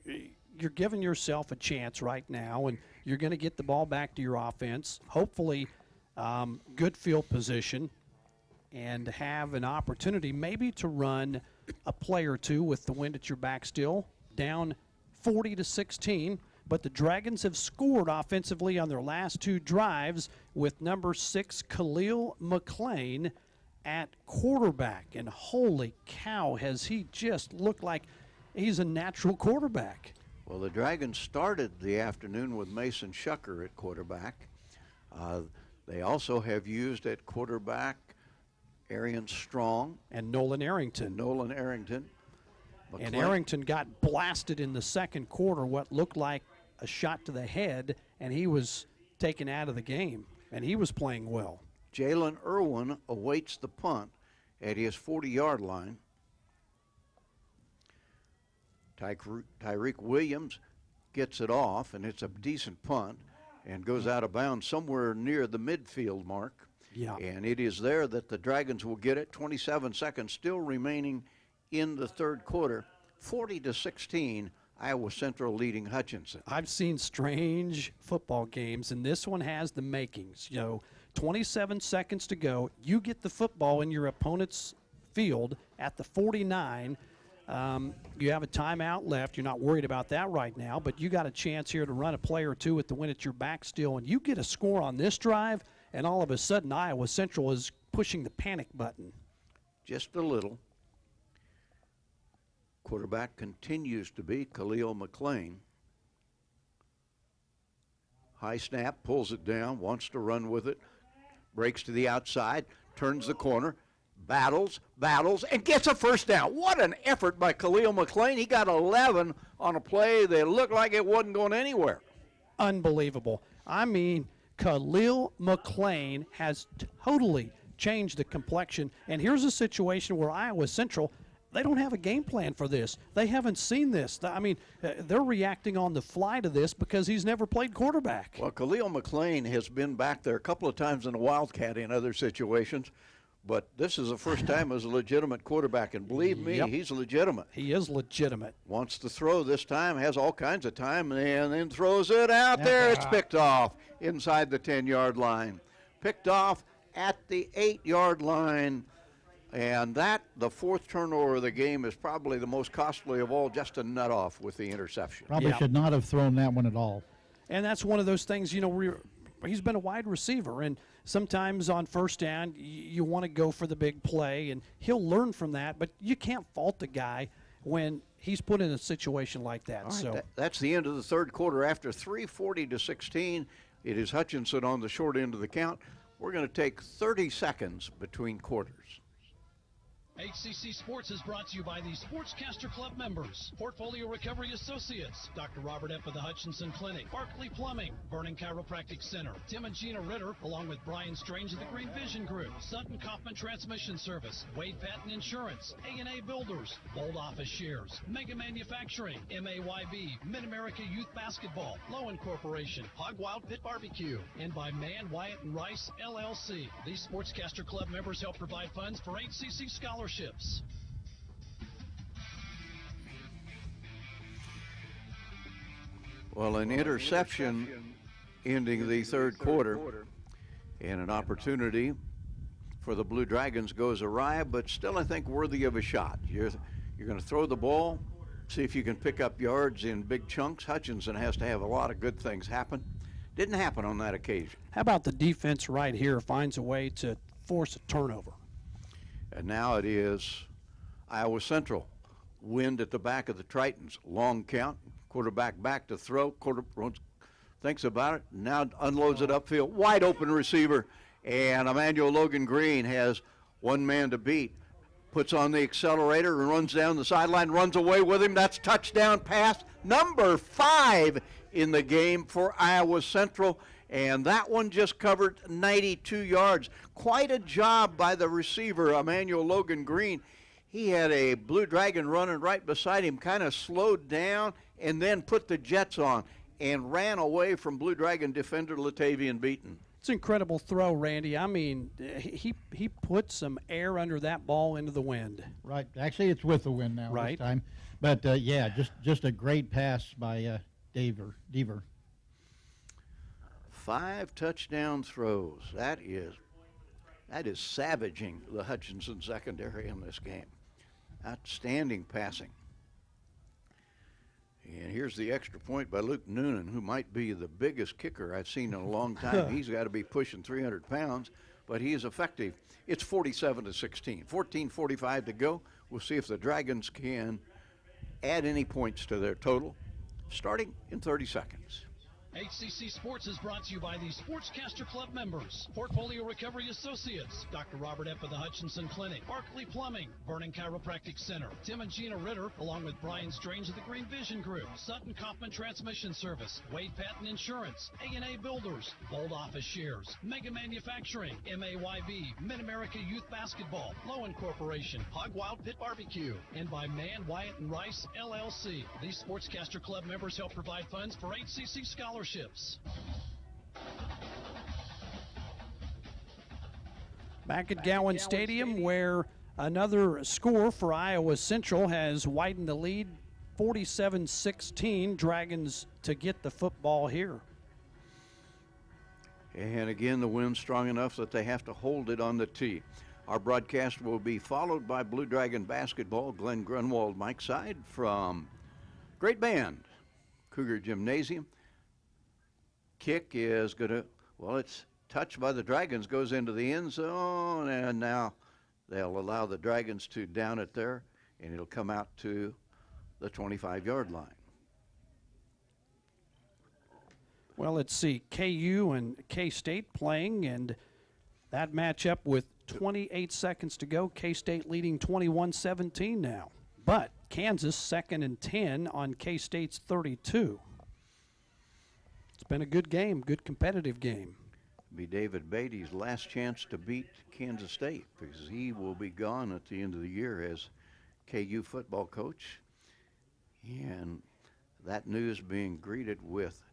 [SPEAKER 3] you're giving yourself a chance right now, and you're going to get the ball back to your offense. Hopefully, good field position, and have an opportunity maybe to run a play or two with the wind at your back still, down 40-16. But the Dragons have scored offensively on their last 2 drives with number 6, Khalil McLean, at quarterback. And holy cow, has he just looked like he's a natural quarterback.
[SPEAKER 2] Well, the Dragons started the afternoon with Mason Shucker at quarterback. They also have used at quarterback Arian Strong.
[SPEAKER 3] And Nolan Arrington.
[SPEAKER 2] McLean.
[SPEAKER 3] And Arrington got blasted in the second quarter, what looked like a shot to the head, and he was taken out of the game, and he was playing well.
[SPEAKER 2] Jalen Irwin awaits the punt at his 40-yard line. Tyreek Williams gets it off, and it's a decent punt, and goes out of bounds somewhere near the midfield mark.
[SPEAKER 3] Yeah.
[SPEAKER 2] And it is there that the Dragons will get it. 27 seconds still remaining in the third quarter. 40-16, Iowa Central leading Hutchinson.
[SPEAKER 3] I've seen strange football games, and this one has the makings. 27 seconds to go. You get the football in your opponent's field at the 49. You have a timeout left. You're not worried about that right now, but you got a chance here to run a play or two with the wind at your back still, and you get a score on this drive, and all of a sudden Iowa Central is pushing the panic button.
[SPEAKER 2] Just a little. Quarterback continues to be Khalil McLean. High snap, pulls it down, wants to run with it, breaks to the outside, turns the corner, battles, and gets a first down. What an effort by Khalil McLean. He got 11 on a play that looked like it wasn't going anywhere.
[SPEAKER 3] Unbelievable. I mean, Khalil McLean has totally change the complexion. And here's a situation where Iowa Central, they don't have a game plan for this. They haven't seen this. I mean, they're reacting on the fly to this because he's never played quarterback.
[SPEAKER 2] Well, Khalil McLean has been back there a couple of times in a Wildcat in other situations, but this is the first time as a legitimate quarterback, and believe me, he's legitimate.
[SPEAKER 3] He is legitimate.
[SPEAKER 2] Wants to throw this time, has all kinds of time, and then throws it out there. It's picked off inside the 10-yard line. Picked off at the 8-yard line. And that, the fourth turnover of the game, is probably the most costly of all, just a nut off with the interception.
[SPEAKER 4] Probably should not have thrown that one at all.
[SPEAKER 3] And that's one of those things, you know, he's been a wide receiver, and sometimes on first down you want to go for the big play, and he'll learn from that, but you can't fault the guy when he's put in a situation like that.
[SPEAKER 2] All right,
[SPEAKER 3] so
[SPEAKER 2] that's the end of the third quarter. After 3:40-16, it is Hutchinson on the short end of the count. We're going to take 30 seconds between quarters.
[SPEAKER 14] HCC Sports is brought to you by the Sportscaster Club members, Portfolio Recovery Associates, Dr. Robert F. of the Hutchinson Clinic, Barkley Plumbing, Vernon Chiropractic Center, Tim and Gina Ritter, along with Brian Strange of the Green Vision Group, Sutton Kaufman Transmission Service, Wade Patton Insurance, A&A Builders, Bold Office Shares, Mega Manufacturing, MAYB, Mid-America Youth Basketball, Lowen Corporation, Hog Wild Pit Barbecue, and by Mann, Wyatt, and Rice, LLC. These Sportscaster Club members help provide funds for HCC scholarships.
[SPEAKER 2] Well, an interception ending the third quarter, and an opportunity for the Blue Dragons goes awry, but still I think worthy of a shot. You're going to throw the ball, see if you can pick up yards in big chunks. Hutchinson has to have a lot of good things happen. Didn't happen on that occasion.
[SPEAKER 3] How about the defense right here finds a way to force a turnover?
[SPEAKER 2] And now it is Iowa Central. Wind at the back of the Tritons. Long count. Quarterback back to throw. Thinks about it. Now unloads it upfield. Wide open receiver. And Emmanuel Logan Green has one man to beat. Puts on the accelerator and runs down the sideline. Runs away with him. That's touchdown pass number 5 in the game for Iowa Central. And that one just covered 92 yards. Quite a job by the receiver, Emmanuel Logan Green. He had a Blue Dragon running right beside him, kind of slowed down, and then put the jets on and ran away from Blue Dragon defender Latavian Beaton.
[SPEAKER 3] It's an incredible throw, Randy. I mean, he put some air under that ball into the wind.
[SPEAKER 4] Right. Actually, it's with the wind now this time. But, yeah, just a great pass by Deaver.
[SPEAKER 2] 5 touchdown throws. That is savaging the Hutchinson secondary in this game. Outstanding passing. And here's the extra point by Luke Noonan, who might be the biggest kicker I've seen in a long time. He's got to be pushing 300 pounds, but he is effective. It's 47-16. 14:45 to go. We'll see if the Dragons can add any points to their total, starting in 30 seconds.
[SPEAKER 14] HCC Sports is brought to you by the Sportscaster Club members, Portfolio Recovery Associates, Dr. Robert F. of the Hutchinson Clinic, Barkley Plumbing, Vernon Chiropractic Center, Tim and Gina Ritter, along with Brian Strange of the Green Vision Group, Sutton Kaufman Transmission Service, Wade Patton Insurance, A&A Builders, Bold Office Shares, Mega Manufacturing, MAYB, Mid-America Youth Basketball, Lowen Corporation, Hog Wild Pit Barbecue, and by Mann, Wyatt, and Rice, LLC. These Sportscaster Club members help provide funds for HCC scholarships.
[SPEAKER 3] Back at Gowans Stadium, where another score for Iowa Central has widened the lead, 47-16. Dragons to get the football here.
[SPEAKER 2] And again, the wind's strong enough that they have to hold it on the tee. Our broadcast will be followed by Blue Dragon basketball. Glenn Grunwald, Mike Side from Great Band, Cougar Gymnasium. Kick is going to, well, it's touched by the Dragons, goes into the end zone, and now they'll allow the Dragons to down it there, and it'll come out to the 25-yard line.
[SPEAKER 3] Well, let's see, KU and K-State playing, and that matchup with 28 seconds to go. K-State leading 21-17 now. But Kansas 2nd and 10 on K-State's 32. It's been a good game, good competitive game.
[SPEAKER 2] be David Beatty's last chance to beat Kansas State, because he will be gone at the end of the year as KU football coach. And that news being greeted with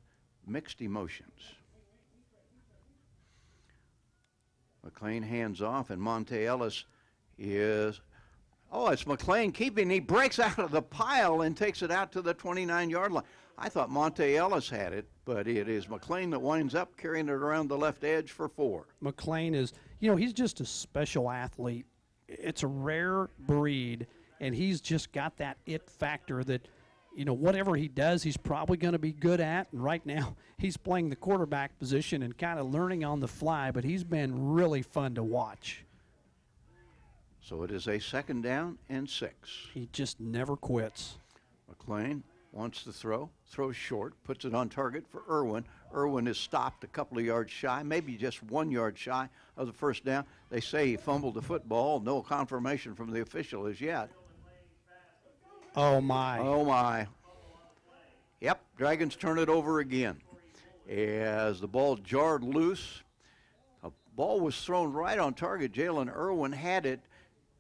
[SPEAKER 2] mixed emotions. McLean hands off, and Monte Ellis is, it's McLean keeping. He breaks out of the pile and takes it out to the 29-yard line. I thought Monte Ellis had it, but it is McLean that winds up carrying it around the left edge for 4.
[SPEAKER 3] McLean is, he's just a special athlete. It's a rare breed, and he's just got that it factor that, whatever he does, he's probably going to be good at. And right now, he's playing the quarterback position and kind of learning on the fly, but he's been really fun to watch.
[SPEAKER 2] So it is a 2nd down and 6.
[SPEAKER 3] He just never quits.
[SPEAKER 2] McLean wants to throw, throws short, puts it on target for Irwin. Irwin is stopped a couple of yards shy, maybe just 1 yard shy of the first down. They say he fumbled the football. No confirmation from the official as yet.
[SPEAKER 3] Oh, my.
[SPEAKER 2] Oh, my. Yep, Dragons turn it over again as the ball jarred loose. A ball was thrown right on target. Jalen Irwin had it,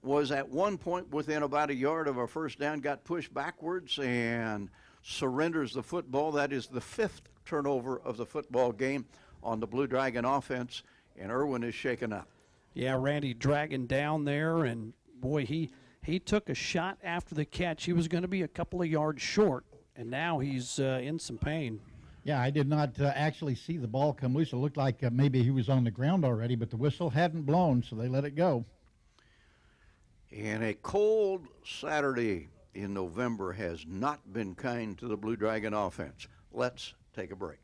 [SPEAKER 2] was at one point within about a yard of a first down, got pushed backwards and surrenders the football. That is the 5th turnover of the football game on the Blue Dragon offense, and Irwin is shaken up.
[SPEAKER 3] Yeah, Randy dragging down there, and boy, he took a shot after the catch. He was going to be a couple of yards short, and now he's in some pain.
[SPEAKER 4] Yeah, I did not actually see the ball come loose. It looked like maybe he was on the ground already, but the whistle hadn't blown, so they let it go.
[SPEAKER 2] And a cold Saturday in November has not been kind to the Blue Dragon offense. Let's take a break.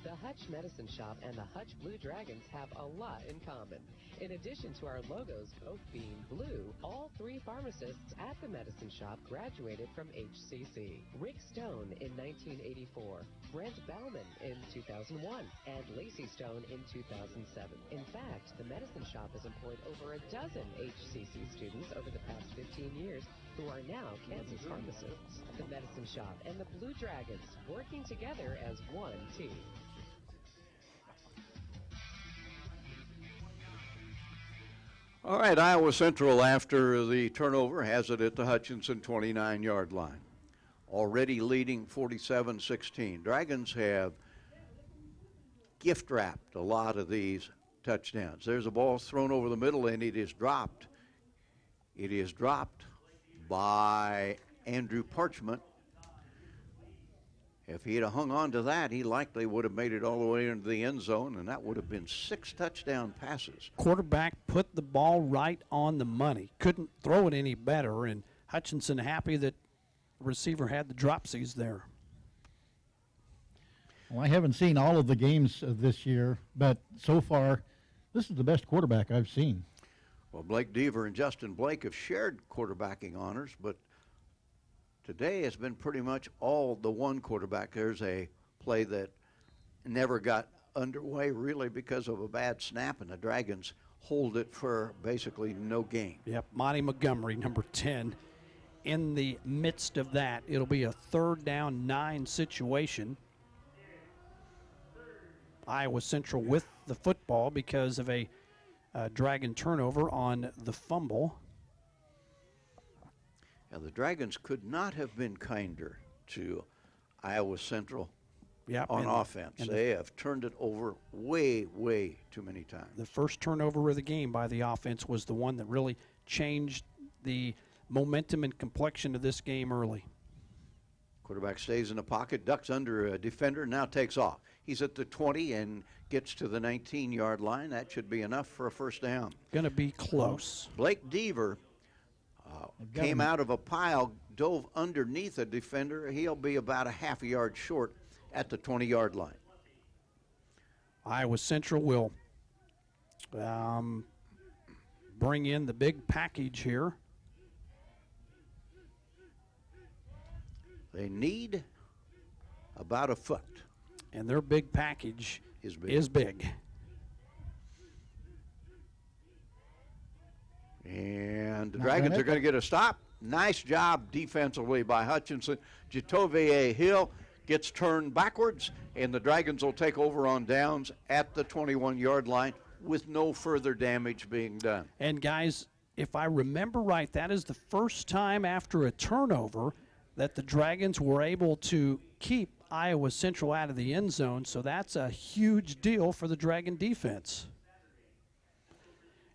[SPEAKER 5] The Hutch Medicine Shop and the Hutch Blue Dragons have a lot in common. In addition to our logos both being blue, all 3 pharmacists at the Medicine Shop graduated from HCC. Rick Stone in 1984, Brent Bauman in 2001, and Lacey Stone in 2007. In fact, the Medicine Shop has employed over a dozen HCC students over the past 15 years who are now Kansas pharmacists. The Medicine Shop and the Blue Dragons working together as one team.
[SPEAKER 2] All right, Iowa Central, after the turnover, has it at the Hutchinson 29-yard line. Already leading 47-16. Dragons have gift-wrapped a lot of these touchdowns. There's a ball thrown over the middle, and it is dropped. It is dropped by Andrew Parchment. If he had hung on to that, he likely would have made it all the way into the end zone, and that would have been 6 touchdown passes.
[SPEAKER 3] Quarterback put the ball right on the money. Couldn't throw it any better, and Hutchinson happy that the receiver had the dropsies there.
[SPEAKER 4] Well, I haven't seen all of the games this year, but so far, this is the best quarterback I've seen.
[SPEAKER 2] Well, Blake Deaver and Justin Blake have shared quarterbacking honors, but today has been pretty much all the one quarterback. There's a play that never got underway really because of a bad snap, and the Dragons hold it for basically no gain.
[SPEAKER 3] Yep, Monty Montgomery, number 10. In the midst of that, it'll be a 3rd down 9 situation. Iowa Central with the football because of a Dragon turnover on the fumble.
[SPEAKER 2] Now, the Dragons could not have been kinder to Iowa Central on offense. They have turned it over way, way too many times.
[SPEAKER 3] The first turnover of the game by the offense was the one that really changed the momentum and complexion of this game early.
[SPEAKER 2] Quarterback stays in the pocket, ducks under a defender, now takes off. He's at the 20 and gets to the 19-yard line. That should be enough for a first down.
[SPEAKER 3] Going to be close.
[SPEAKER 2] Blake Deaver came out of a pile, dove underneath a defender. He'll be about a half a yard short at the 20-yard line.
[SPEAKER 3] Iowa Central will bring in the big package here.
[SPEAKER 2] They need about a foot.
[SPEAKER 3] And their big package
[SPEAKER 2] is big. And the Dragons are going to get a stop. Nice job defensively by Hutchinson. Jatovier Hill gets turned backwards, and the Dragons will take over on downs at the 21-yard line with no further damage being done.
[SPEAKER 3] And, guys, if I remember right, that is the first time after a turnover that the Dragons were able to keep Iowa Central out of the end zone, so that's a huge deal for the Dragon defense.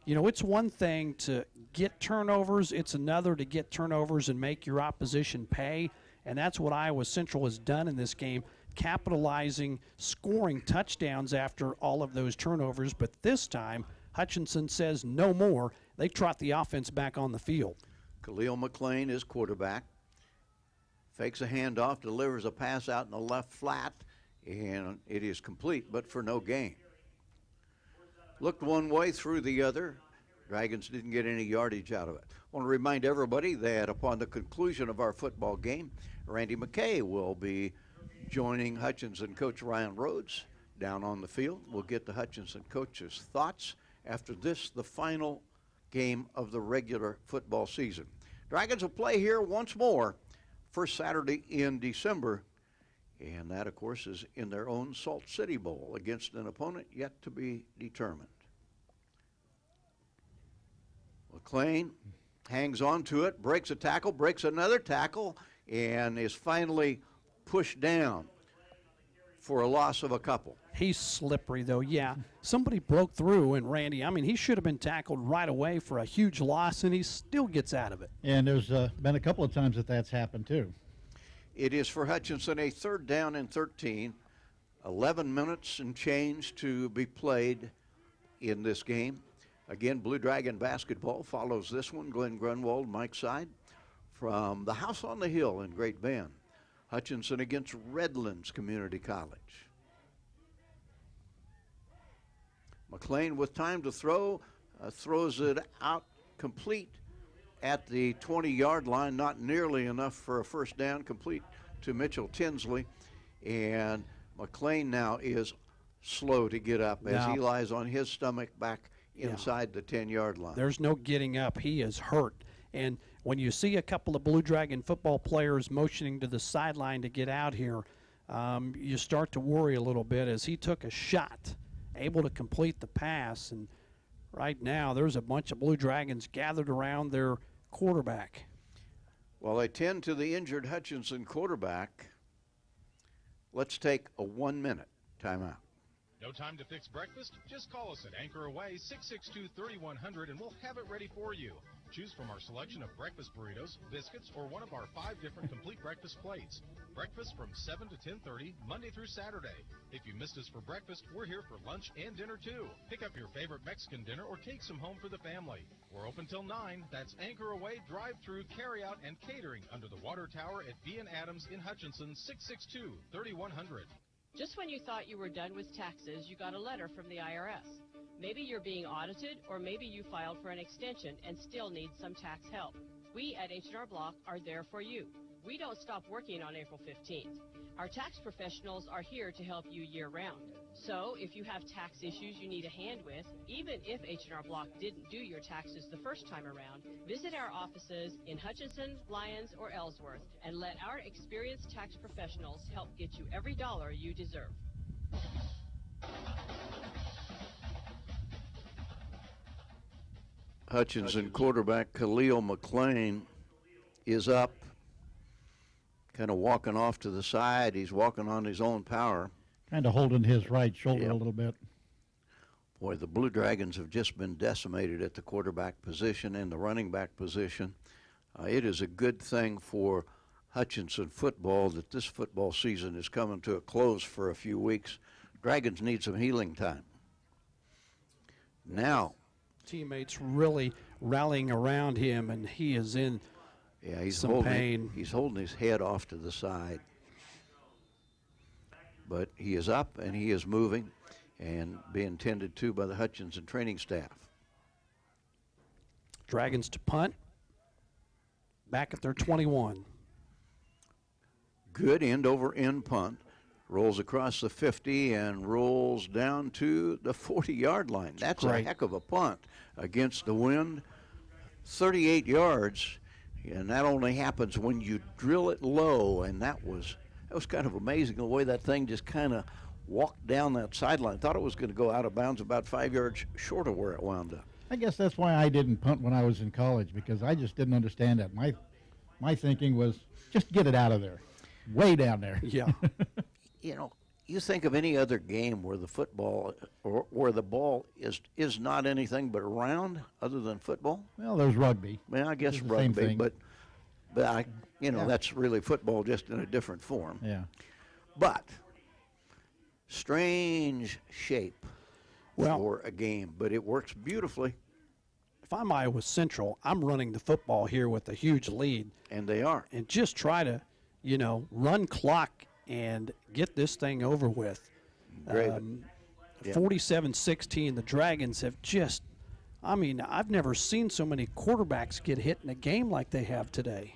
[SPEAKER 3] You know, it's one thing to get turnovers. It's another to get turnovers and make your opposition pay, and that's what Iowa Central has done in this game, capitalizing, scoring touchdowns after all of those turnovers. But this time, Hutchinson says no more. They trot the offense back on the field.
[SPEAKER 2] Khalil McLean is quarterback. Fakes a handoff, delivers a pass out in the left flat, and it is complete, but for no gain. Looked one way, through the other. Dragons didn't get any yardage out of it. I want to remind everybody that upon the conclusion of our football game, Randy McKay will be joining Hutchinson coach Ryan Rhodes down on the field. We'll get the Hutchinson coach's thoughts after this, the final game of the regular football season. Dragons will play here once more, first Saturday in December, and that, of course, is in their own Salt City Bowl against an opponent yet to be determined. McLean hangs on to it, breaks a tackle, breaks another tackle, and is finally pushed down for a loss of a couple.
[SPEAKER 3] He's slippery, though, yeah. Somebody broke through, and Randy, I mean, he should have been tackled right away for a huge loss, and he still gets out of it.
[SPEAKER 4] And there's been a couple of times that that's happened, too.
[SPEAKER 2] It is for Hutchinson a 3rd down and 13. 11 minutes and change to be played in this game. Again, Blue Dragon basketball follows this one. Glenn Grunwald, Mike Side, from the House on the Hill in Great Bend. Hutchinson against Redlands Community College. McLean with time to throw, throws it out complete at the 20-yard line, not nearly enough for a first down, complete to Mitchell Tinsley. And McLean now is slow to get up as he lies on his stomach back inside the 10-yard line.
[SPEAKER 3] There's no getting up. He is hurt. And when you see a couple of Blue Dragon football players motioning to the sideline to get out here, you start to worry a little bit as he took a shot, able to complete the pass. And right now there's a bunch of Blue Dragons gathered around their quarterback.
[SPEAKER 2] Well, they tend to the injured Hutchinson quarterback. Let's take a 1-minute timeout.
[SPEAKER 12] No time to fix breakfast? Just call us at Anchor Away 662-3100 and we'll have it ready for you. Choose from our selection of breakfast burritos, biscuits, or one of our 5 different complete breakfast plates. Breakfast from 7 to 10:30, Monday through Saturday. If you missed us for breakfast, we're here for lunch and dinner too. Pick up your favorite Mexican dinner or take some home for the family. We're open till 9. That's Anchor Away, drive-through, carry-out, and catering under the water tower at B&. Adams in Hutchinson, 662-3100.
[SPEAKER 8] Just when you thought you were done with taxes, you got a letter from the IRS. Maybe you're being audited, or maybe you filed for an extension and still need some tax help. We at H&R Block are there for you. We don't stop working on April 15th. Our tax professionals are here to help you year-round. So if you have tax issues you need a hand with, even if H&R Block didn't do your taxes the first time around, visit our offices in Hutchinson, Lyons, or Ellsworth and let our experienced tax professionals help get you every dollar you deserve.
[SPEAKER 2] Hutchinson quarterback Khalil McLean is up, kind of walking off to the side. He's walking on his own power.
[SPEAKER 4] Kind of holding his right shoulder a little bit.
[SPEAKER 2] Boy, the Blue Dragons have just been decimated at the quarterback position and the running back position. It is a good thing for Hutchinson football that this football season is coming to a close for a few weeks. Dragons need some healing time. Now,
[SPEAKER 3] teammates really rallying around him, and he is in some pain.
[SPEAKER 2] He's holding his head off to the side. But he is up and he is moving and being tended to by the Hutchinson training staff.
[SPEAKER 3] Dragons to punt. Back at their 21.
[SPEAKER 2] Good end-over-end punt. Rolls across the 50 and rolls down to the 40-yard line. That's a heck of a punt against the wind. 38 yards, and that only happens when you drill it low, and that was It was kind of amazing the way that thing just kind of walked down that sideline. Thought it was going to go out of bounds about 5 yards short of where it wound up.
[SPEAKER 4] I guess that's why I didn't punt when I was in college, because I just didn't understand that. My thinking was just get it out of there, way down there.
[SPEAKER 3] Yeah.
[SPEAKER 2] You know, you think of any other game where the football or where the ball is not anything but around other than football?
[SPEAKER 4] Well, there's rugby.
[SPEAKER 2] Well, I guess
[SPEAKER 4] It's the same
[SPEAKER 2] rugby,
[SPEAKER 4] thing.
[SPEAKER 2] but that's really football just in a different form.
[SPEAKER 4] Yeah.
[SPEAKER 2] But strange shape for a game, but it works beautifully.
[SPEAKER 3] If I'm Iowa Central, I'm running the football here with a huge lead.
[SPEAKER 2] And they are.
[SPEAKER 3] And just try to, run clock and get this thing over with.
[SPEAKER 2] Great.
[SPEAKER 3] 47-16, the Dragons have just, I've never seen so many quarterbacks get hit in a game like they have today.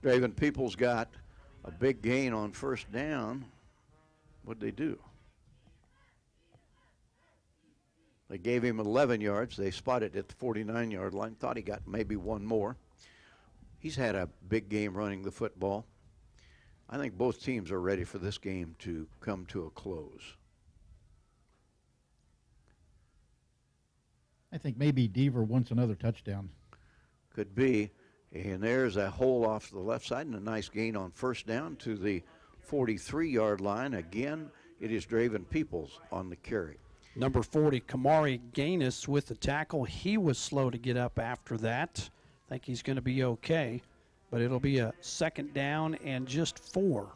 [SPEAKER 2] Draven Peoples got a big gain on first down. What'd they do? They gave him 11 yards. They spotted it at the 49-yard line. Thought he got maybe one more. He's had a big game running the football. I think both teams are ready for this game to come to a close.
[SPEAKER 4] I think maybe Deaver wants another touchdown.
[SPEAKER 2] Could be. And there's a hole off to the left side and a nice gain on first down to the 43-yard line. Again, it is Draven Peoples on the carry.
[SPEAKER 3] Number 40, Kamari Gaines with the tackle. He was slow to get up after that. I think he's going to be okay, but it'll be a second down and just 4.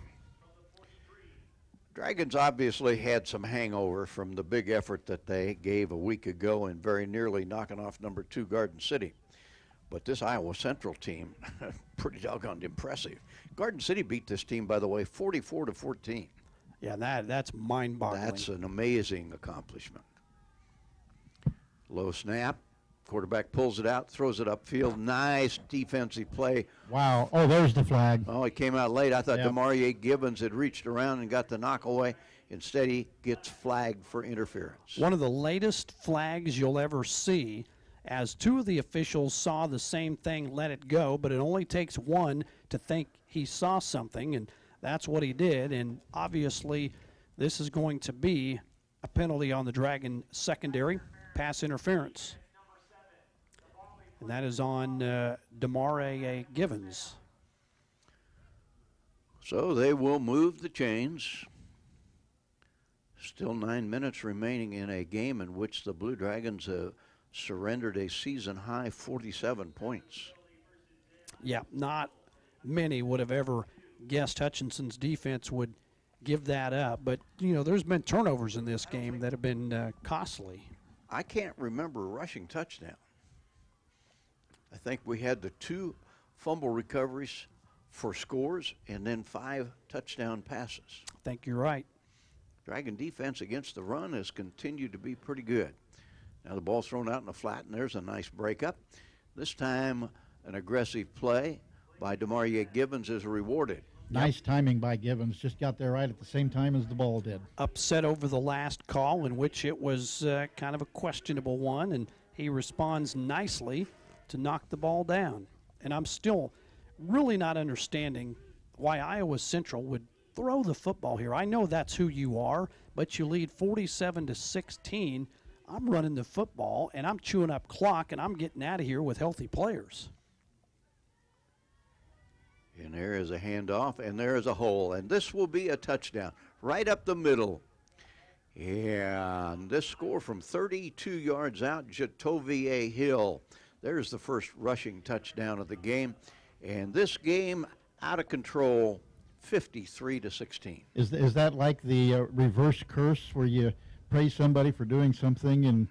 [SPEAKER 2] Dragons obviously had some hangover from the big effort that they gave a week ago and very nearly knocking off number 2 Garden City. But this Iowa Central team, pretty doggone impressive. Garden City beat this team, by the way, 44-14.
[SPEAKER 3] Yeah, that's mind-boggling.
[SPEAKER 2] That's an amazing accomplishment. Low snap. Quarterback pulls it out, throws it upfield. Nice defensive play.
[SPEAKER 4] Wow. Oh, there's the flag.
[SPEAKER 2] Oh, he came out late. I thought
[SPEAKER 4] Yep.
[SPEAKER 2] Demarie Gibbons had reached around and got the knockaway. Instead, he gets flagged for interference.
[SPEAKER 3] One of the latest flags you'll ever see, as 2 of the officials saw the same thing, let it go, but it only takes one to think he saw something, and that's what he did. And obviously, this is going to be a penalty on the Dragon secondary, pass interference. And that is on Demarie Givens.
[SPEAKER 2] So they will move the chains. Still 9 minutes remaining in a game in which the Blue Dragons have surrendered a season-high 47 points.
[SPEAKER 3] Yeah, not many would have ever guessed Hutchinson's defense would give that up. But, there's been turnovers in this game that have been costly.
[SPEAKER 2] I can't remember a rushing touchdown. I think we had the 2 fumble recoveries for scores and then 5 touchdown passes.
[SPEAKER 3] I think you're right.
[SPEAKER 2] Dragon defense against the run has continued to be pretty good. Now the ball's thrown out in the flat, and there's a nice breakup. This time, an aggressive play by Demarie Gibbons is rewarded.
[SPEAKER 4] Nice timing by Givens. Just got there right at the same time as the ball did.
[SPEAKER 3] Upset over the last call, in which it was kind of a questionable one, and he responds nicely to knock the ball down. And I'm still really not understanding why Iowa Central would throw the football here. I know that's who you are, but you lead 47-16. I'm running the football, and I'm chewing up clock, and I'm getting out of here with healthy players.
[SPEAKER 2] And there is a handoff, and there is a hole, and this will be a touchdown right up the middle. And this score from 32 yards out, Jatovier Hill. There's the first rushing touchdown of the game. And this game out of control, 53-16.
[SPEAKER 4] Is that like the reverse curse where you praise somebody for doing something and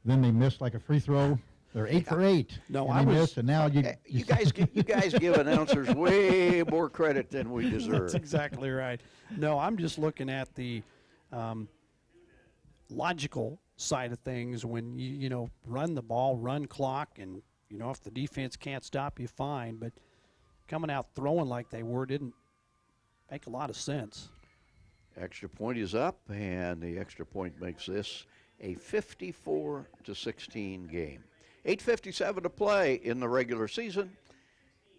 [SPEAKER 4] then they miss like a free throw? They're 8 for 8.
[SPEAKER 3] No,
[SPEAKER 4] and they missed, and now
[SPEAKER 2] you guys give announcers way more credit than we deserve.
[SPEAKER 3] That's exactly right. No, I'm just looking at the logical side of things when you run the ball, run clock, and if the defense can't stop you, fine. But coming out throwing like they were didn't make a lot of sense.
[SPEAKER 2] Extra point is up, and the extra point makes this a 54-16 game. 8:57 to play in the regular season,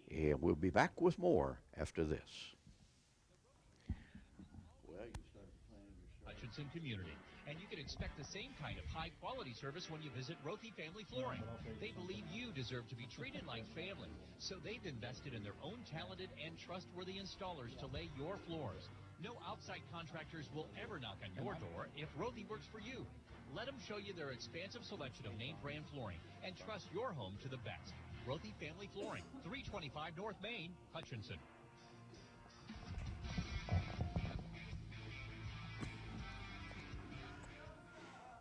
[SPEAKER 2] and we'll be back with more after this.
[SPEAKER 7] Hutchinson Community. And you can expect the same kind of high-quality service when you visit Rothy Family Flooring. They believe you deserve to be treated like family, so they've invested in their own talented and trustworthy installers to lay your floors. No outside contractors will ever knock on your door if Rothy works for you. Let them show you their expansive selection of name brand flooring and trust your home to the best. Rothy Family Flooring, 325 North Main, Hutchinson.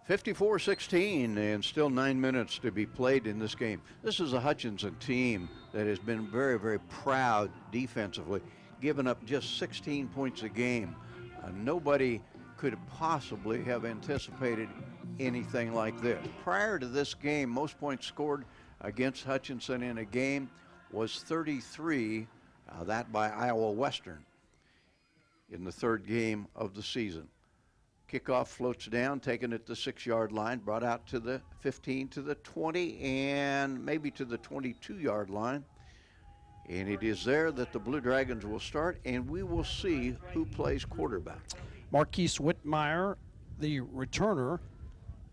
[SPEAKER 2] 54-16 and still 9 minutes to be played in this game. This is a Hutchinson team that has been very, very proud defensively, giving up just 16 points a game. Nobody could possibly have anticipated anything like this. Prior to this game, most points scored against Hutchinson in a game was 33, that by Iowa Western in the third game of the season. Kickoff floats down, taken at the 6-yard line, brought out to the 15, to the 20, and maybe to the 22-yard line. And it is there that the Blue Dragons will start, and we will see who plays quarterback.
[SPEAKER 3] Marquise Whitmire, the returner.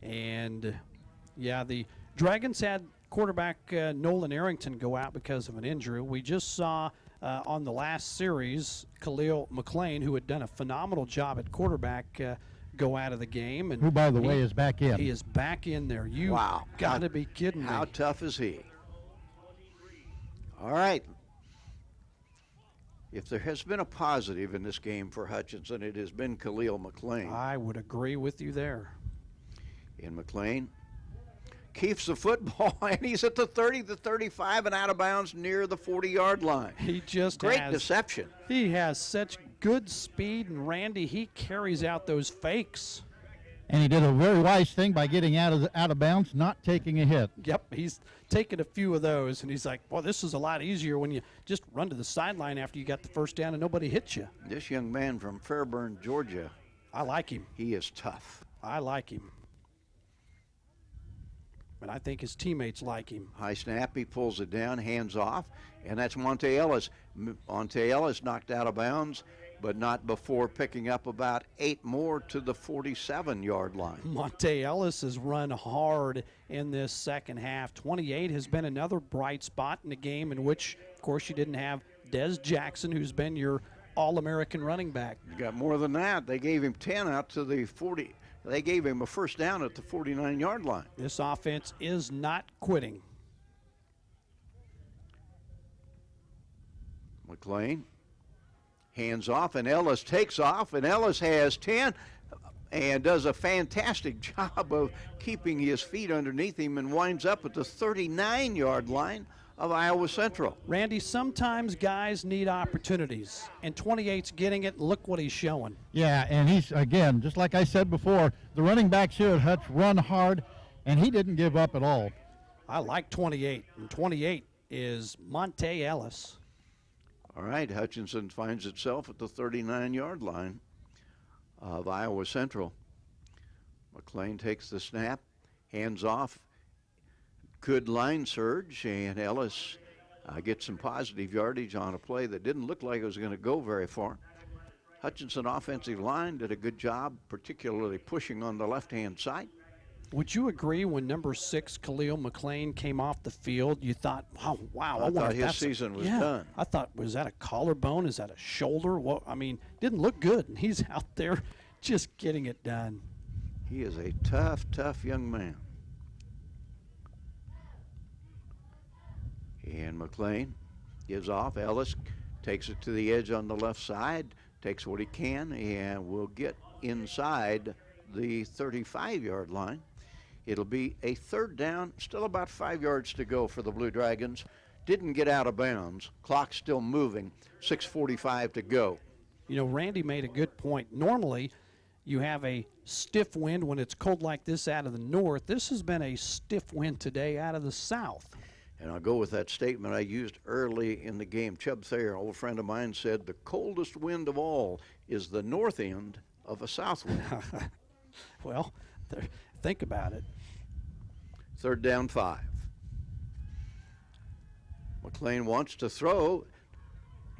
[SPEAKER 3] And, yeah, the Dragons had quarterback Nolan Arrington go out because of an injury. We just saw on the last series Khalil McLean, who had done a phenomenal job at quarterback, go out of the game. And
[SPEAKER 4] who, by the way, is back in.
[SPEAKER 3] He is back in there. You
[SPEAKER 2] wow.
[SPEAKER 3] got to be kidding me.
[SPEAKER 2] How tough is he? All right. If there has been a positive in this game for Hutchinson, it has been Khalil McLean.
[SPEAKER 3] I would agree with you there.
[SPEAKER 2] And McLean keeps the football, and he's at the 30, the 35, and out of bounds near the 40-yard line.
[SPEAKER 3] He just
[SPEAKER 2] Great deception.
[SPEAKER 3] He has such good speed, and Randy, he carries out those fakes.
[SPEAKER 4] And he did a very wise thing by getting out of bounds, not taking a hit.
[SPEAKER 3] Yep, he's taken a few of those, and he's like, well, this is a lot easier when you just run to the sideline after you got the first down and nobody hits you.
[SPEAKER 2] This young man from Fairburn, Georgia.
[SPEAKER 3] I like him.
[SPEAKER 2] He is tough.
[SPEAKER 3] I like him. And I think his teammates like him.
[SPEAKER 2] High snap, he pulls it down, hands off, and that's Monty Ellis. Monty Ellis knocked out of bounds, but not before picking up about 8 more to the 47-yard line.
[SPEAKER 3] Monte Ellis has run hard in this second half. 28 has been another bright spot in the game in which, of course, you didn't have Des Jackson, who's been your All-American running back.
[SPEAKER 2] You got more than that. They gave him 10 out to the 40. They gave him a first down at the 49-yard line.
[SPEAKER 3] This offense is not quitting.
[SPEAKER 2] McLean hands off, and Ellis takes off, and Ellis has 10 and does a fantastic job of keeping his feet underneath him and winds up at the 39-yard line of Iowa Central.
[SPEAKER 3] Randy, sometimes guys need opportunities, and 28's getting it. Look what he's showing.
[SPEAKER 4] Yeah, and he's, again, just like I said before, the running backs here at Hutch run hard, and he didn't give up at all.
[SPEAKER 3] I like 28, and 28 is Monte Ellis.
[SPEAKER 2] All right, Hutchinson finds itself at the 39-yard line of Iowa Central. McLean takes the snap, hands off. Good line surge, and Ellis gets some positive yardage on a play that didn't look like it was going to go very far. Hutchinson offensive line did a good job, particularly pushing on the left-hand side.
[SPEAKER 3] Would you agree when number 6, Khalil McLean, came off the field, you thought, oh, wow.
[SPEAKER 2] I thought his season was done.
[SPEAKER 3] I thought, was that a collarbone? Is that a shoulder? Well, I mean, didn't look good, and he's out there just getting it done.
[SPEAKER 2] He is a tough, tough young man. And McLean gives off. Ellis takes it to the edge on the left side, takes what he can, and will get inside the 35-yard line. It'll be a third down, still about 5 yards to go for the Blue Dragons. Didn't get out of bounds. Clock still moving, 6:45 to go.
[SPEAKER 3] You know, Randy made a good point. Normally, you have a stiff wind when it's cold like this out of the north. This has been a stiff wind today out of the south.
[SPEAKER 2] And I'll go with that statement I used early in the game. Chubb Thayer, an old friend of mine, said the coldest wind of all is the north end of a south wind.
[SPEAKER 3] Well, think about it.
[SPEAKER 2] Third down 5. McLean wants to throw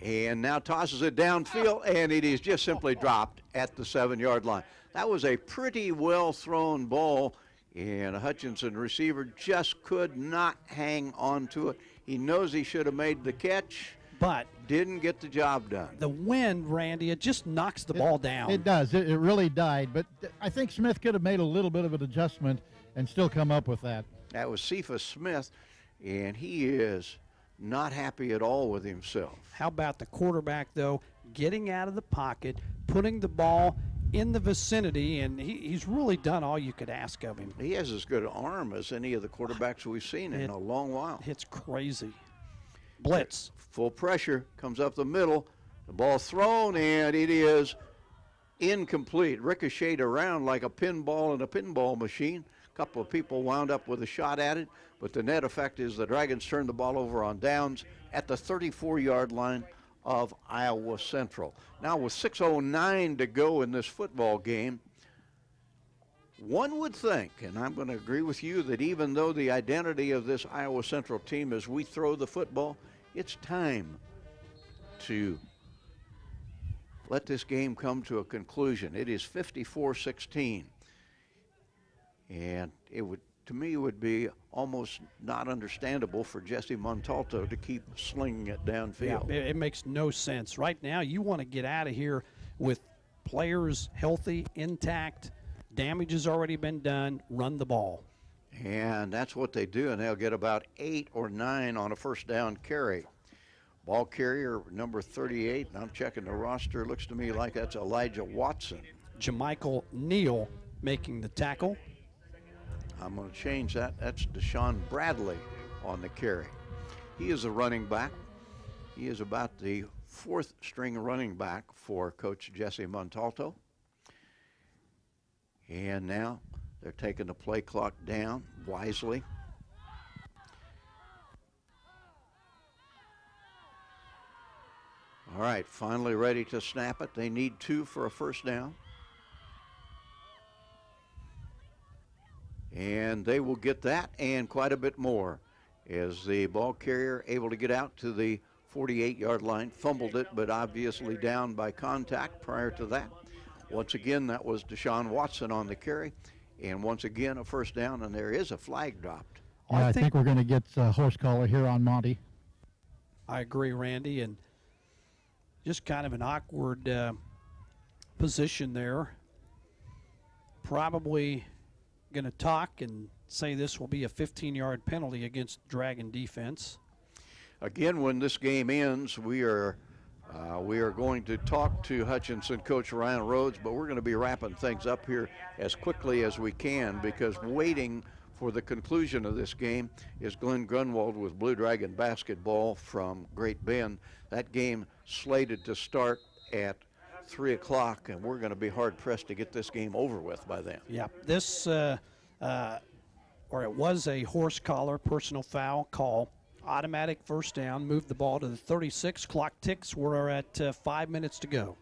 [SPEAKER 2] and now tosses it downfield, and it is just simply dropped at the 7-yard line. That was a pretty well thrown ball, and a Hutchinson receiver just could not hang on to it. He knows he should have made the catch,
[SPEAKER 3] but
[SPEAKER 2] didn't get the job done.
[SPEAKER 3] The wind, Randy, it just knocks the ball down.
[SPEAKER 4] It does. It really died. But I think Smith could have made a little bit of an adjustment and still come up with that.
[SPEAKER 2] That was Cephas Smith, and he is not happy at all with himself.
[SPEAKER 3] How about the quarterback, though, getting out of the pocket, putting the ball in the vicinity, and he's really done all you could ask of him.
[SPEAKER 2] He has as good an arm as any of the quarterbacks we've seen in a long while.
[SPEAKER 3] It's crazy. Blitz.
[SPEAKER 2] Full pressure, comes up the middle, the ball thrown, and it is incomplete. Ricocheted around like a pinball in a pinball machine. A couple of people wound up with a shot at it, but the net effect is the Dragons turned the ball over on downs at the 34-yard line of Iowa Central. Now with 6:09 to go in this football game, one would think, and I'm going to agree with you, that even though the identity of this Iowa Central team is we throw the football, it's time to let this game come to a conclusion. It is 54-16. And it would, to me, would be almost not understandable for Jesse Montalto to keep slinging it downfield.
[SPEAKER 3] Yeah, it makes no sense. Right now, you want to get out of here with players healthy, intact, damage has already been done, run the ball.
[SPEAKER 2] And that's what they do, and they'll get about 8 or 9 on a first down carry. Ball carrier number 38, and I'm checking the roster, looks to me like that's Elijah Watson.
[SPEAKER 3] Jamichael Neal making the tackle.
[SPEAKER 2] I'm going to change that. That's Deshaun Bradley on the carry. He is a running back. He is about the 4th string running back for Coach Jesse Montalto. And now they're taking the play clock down wisely. All right, finally ready to snap it. They need 2 for a first down. And they will get that and quite a bit more as the ball carrier able to get out to the 48-yard line, fumbled it, but obviously down by contact prior to that. Once again, that was Deshaun Watson on the carry, and once again a first down, and there is a flag dropped.
[SPEAKER 4] Yeah, I think we're going to get a horse collar here on Monty.
[SPEAKER 3] I agree, Randy, and just kind of an awkward position there. Probably going to talk and say this will be a 15-yard penalty against Dragon defense.
[SPEAKER 2] Again, when this game ends, we are going to talk to Hutchinson coach Ryan Rhodes, but we're going to be wrapping things up here as quickly as we can, because waiting for the conclusion of this game is Glenn Grunwald with Blue Dragon basketball from Great Bend. That game slated to start at 3 o'clock, and we're going to be hard-pressed to get this game over with by then.
[SPEAKER 3] Yeah, this, or it was a horse collar, personal foul call, automatic first down, move the ball to the 36, clock ticks, we're at 5 minutes to go.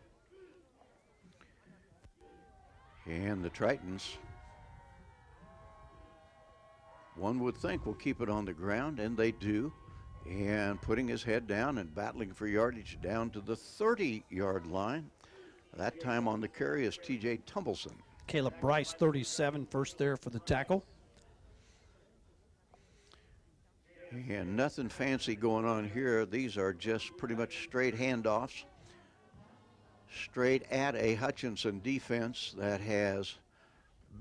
[SPEAKER 2] And the Tritons, one would think, will keep it on the ground, and they do. And putting his head down and battling for yardage down to the 30-yard line. That time on the carry is T.J. Tumbleson.
[SPEAKER 3] Caleb Bryce, 37, first there for the tackle.
[SPEAKER 2] And nothing fancy going on here. These are just pretty much straight handoffs, straight at a Hutchinson defense that has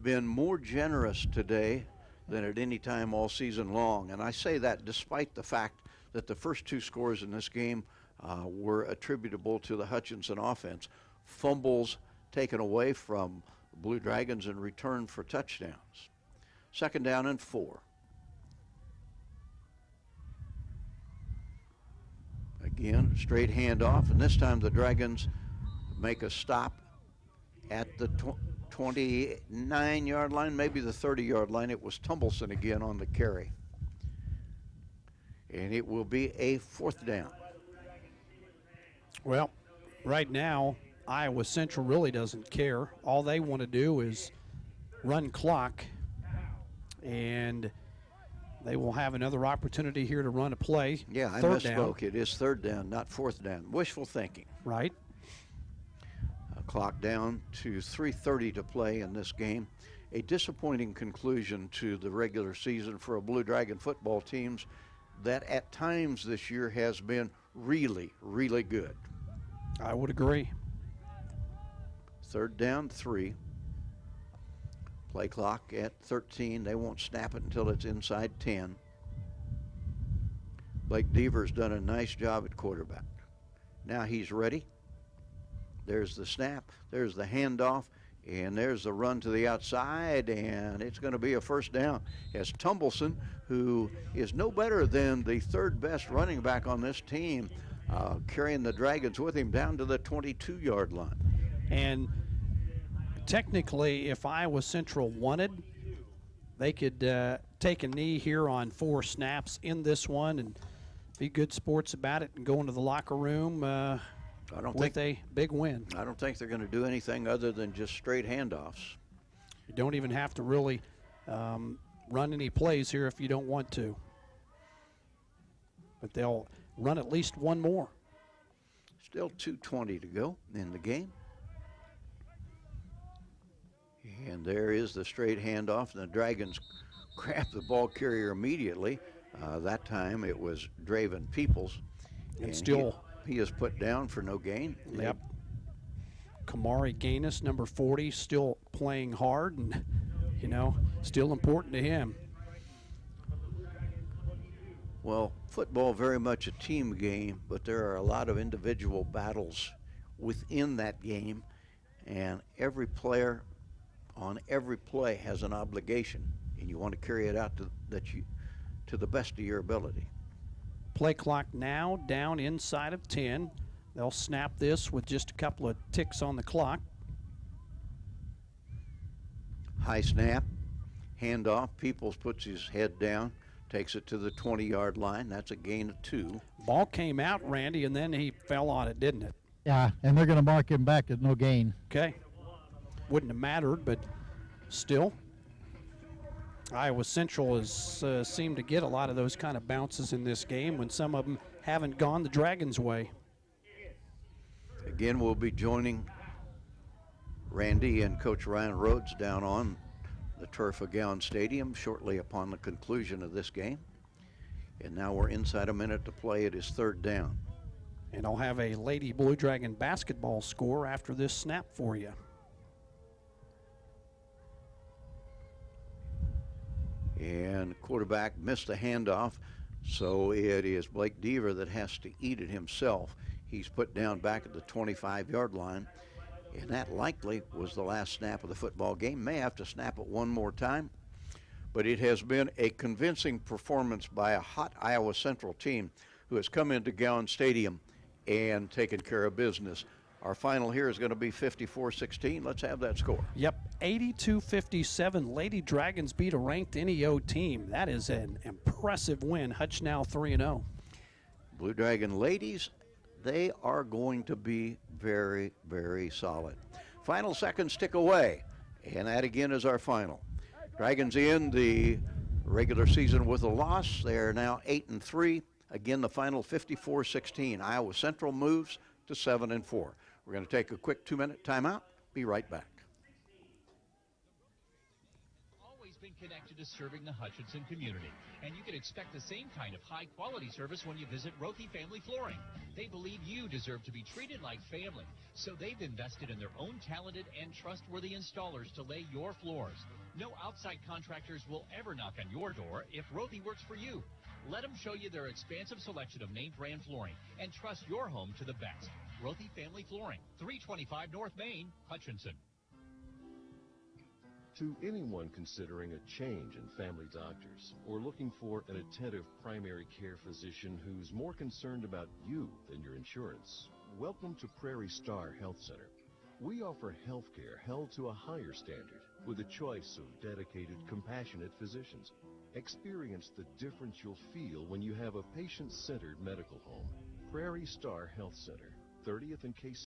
[SPEAKER 2] been more generous today than at any time all season long. And I say that despite the fact that the first 2 scores in this game were attributable to the Hutchinson offense. Fumbles taken away from the Blue Dragons in return for touchdowns. 2nd down and 4. Again, straight handoff, and this time the Dragons make a stop at the 29-yard line, maybe the 30-yard line. It was Tumbleson again on the carry. And it will be a 4th down.
[SPEAKER 3] Well, right now, Iowa Central really doesn't care. All they want to do is run clock, and they will have another opportunity here to run a play.
[SPEAKER 2] Yeah, I
[SPEAKER 3] 3rd
[SPEAKER 2] misspoke. It is 3rd down, not 4th down. Wishful thinking.
[SPEAKER 3] Right.
[SPEAKER 2] Clock down to 3:30 to play in this game. A disappointing conclusion to the regular season for a Blue Dragon football team that at times this year has been really, really good.
[SPEAKER 3] I would agree.
[SPEAKER 2] 3rd down, 3. Play clock at 13. They won't snap it until it's inside 10. Blake Deaver's done a nice job at quarterback. Now he's ready. There's the snap. There's the handoff. And there's the run to the outside, and it's going to be a 1st down. As Tumbleson, who is no better than the 3rd best running back on this team, carrying the Dragons with him down to the 22-yard line.
[SPEAKER 3] And technically, if Iowa Central wanted, they could take a knee here on 4 snaps in this one and be good sports about it and go into the locker room with a big win.
[SPEAKER 2] I don't think they're going to do anything other than just straight handoffs.
[SPEAKER 3] You don't even have to really run any plays here if you don't want to. But they'll run at least one more.
[SPEAKER 2] Still 2:20 to go in the game. And there is the straight handoff, and the Dragons grab the ball carrier immediately. That time it was Draven Peoples.
[SPEAKER 3] And still
[SPEAKER 2] he is put down for no gain.
[SPEAKER 3] Yep. Kamari Gaines, number 40, still playing hard and, still important to him.
[SPEAKER 2] Well, football very much a team game, but there are a lot of individual battles within that game, and every player on every play has an obligation, and you want to carry it out to the best of your ability.
[SPEAKER 3] Play clock now down inside of 10. They'll snap this with just a couple of ticks on the clock.
[SPEAKER 2] High snap, handoff. Peoples puts his head down, takes it to the 20-yard line. That's a gain of 2.
[SPEAKER 3] Ball came out, Randy, and then he fell on it, didn't it?
[SPEAKER 4] Yeah, and they're going to mark him back at no gain.
[SPEAKER 3] Okay. Wouldn't have mattered, but still. Iowa Central has seemed to get a lot of those kind of bounces in this game when some of them haven't gone the Dragons' way.
[SPEAKER 2] Again, we'll be joining Randy and Coach Ryan Rhodes down on the turf of Gowans Stadium shortly upon the conclusion of this game. And now we're inside a minute to play. It is 3rd down.
[SPEAKER 3] And I'll have a Lady Blue Dragon basketball score after this snap for you.
[SPEAKER 2] And quarterback missed the handoff, so it is Blake Deaver that has to eat it himself. He's put down back at the 25-yard line, and that likely was the last snap of the football game. May have to snap it one more time, but it has been a convincing performance by a hot Iowa Central team who has come into Gowans Stadium and taken care of business. Our final here is going to be 54-16. Let's have that score.
[SPEAKER 3] Yep, 82-57. Lady Dragons beat a ranked NEO team. That is an impressive win. Hutch now 3-0.
[SPEAKER 2] Blue Dragon ladies, they are going to be very, very solid. Final seconds tick away, and that again is our final. Dragons in the regular season with a loss. They are now 8-3. Again, the final 54-16. Iowa Central moves to 7-4. We're going to take a quick 2-minute timeout. Be right back.
[SPEAKER 7] Always been connected to serving the Hutchinson community, and you can expect the same kind of high-quality service when you visit Rothy Family Flooring. They believe you deserve to be treated like family, so they've invested in their own talented and trustworthy installers to lay your floors. No outside contractors will ever knock on your door if Rothy works for you. Let them show you their expansive selection of name brand flooring and trust your home to the best. Rothy Family Flooring, 325 North Main, Hutchinson.
[SPEAKER 10] To anyone considering a change in family doctors or looking for an attentive primary care physician who's more concerned about you than your insurance, welcome to Prairie Star Health Center. We offer health care held to a higher standard with a choice of dedicated, compassionate physicians. Experience the difference you'll feel when you have a patient-centered medical home. Prairie Star Health Center, 30th and Case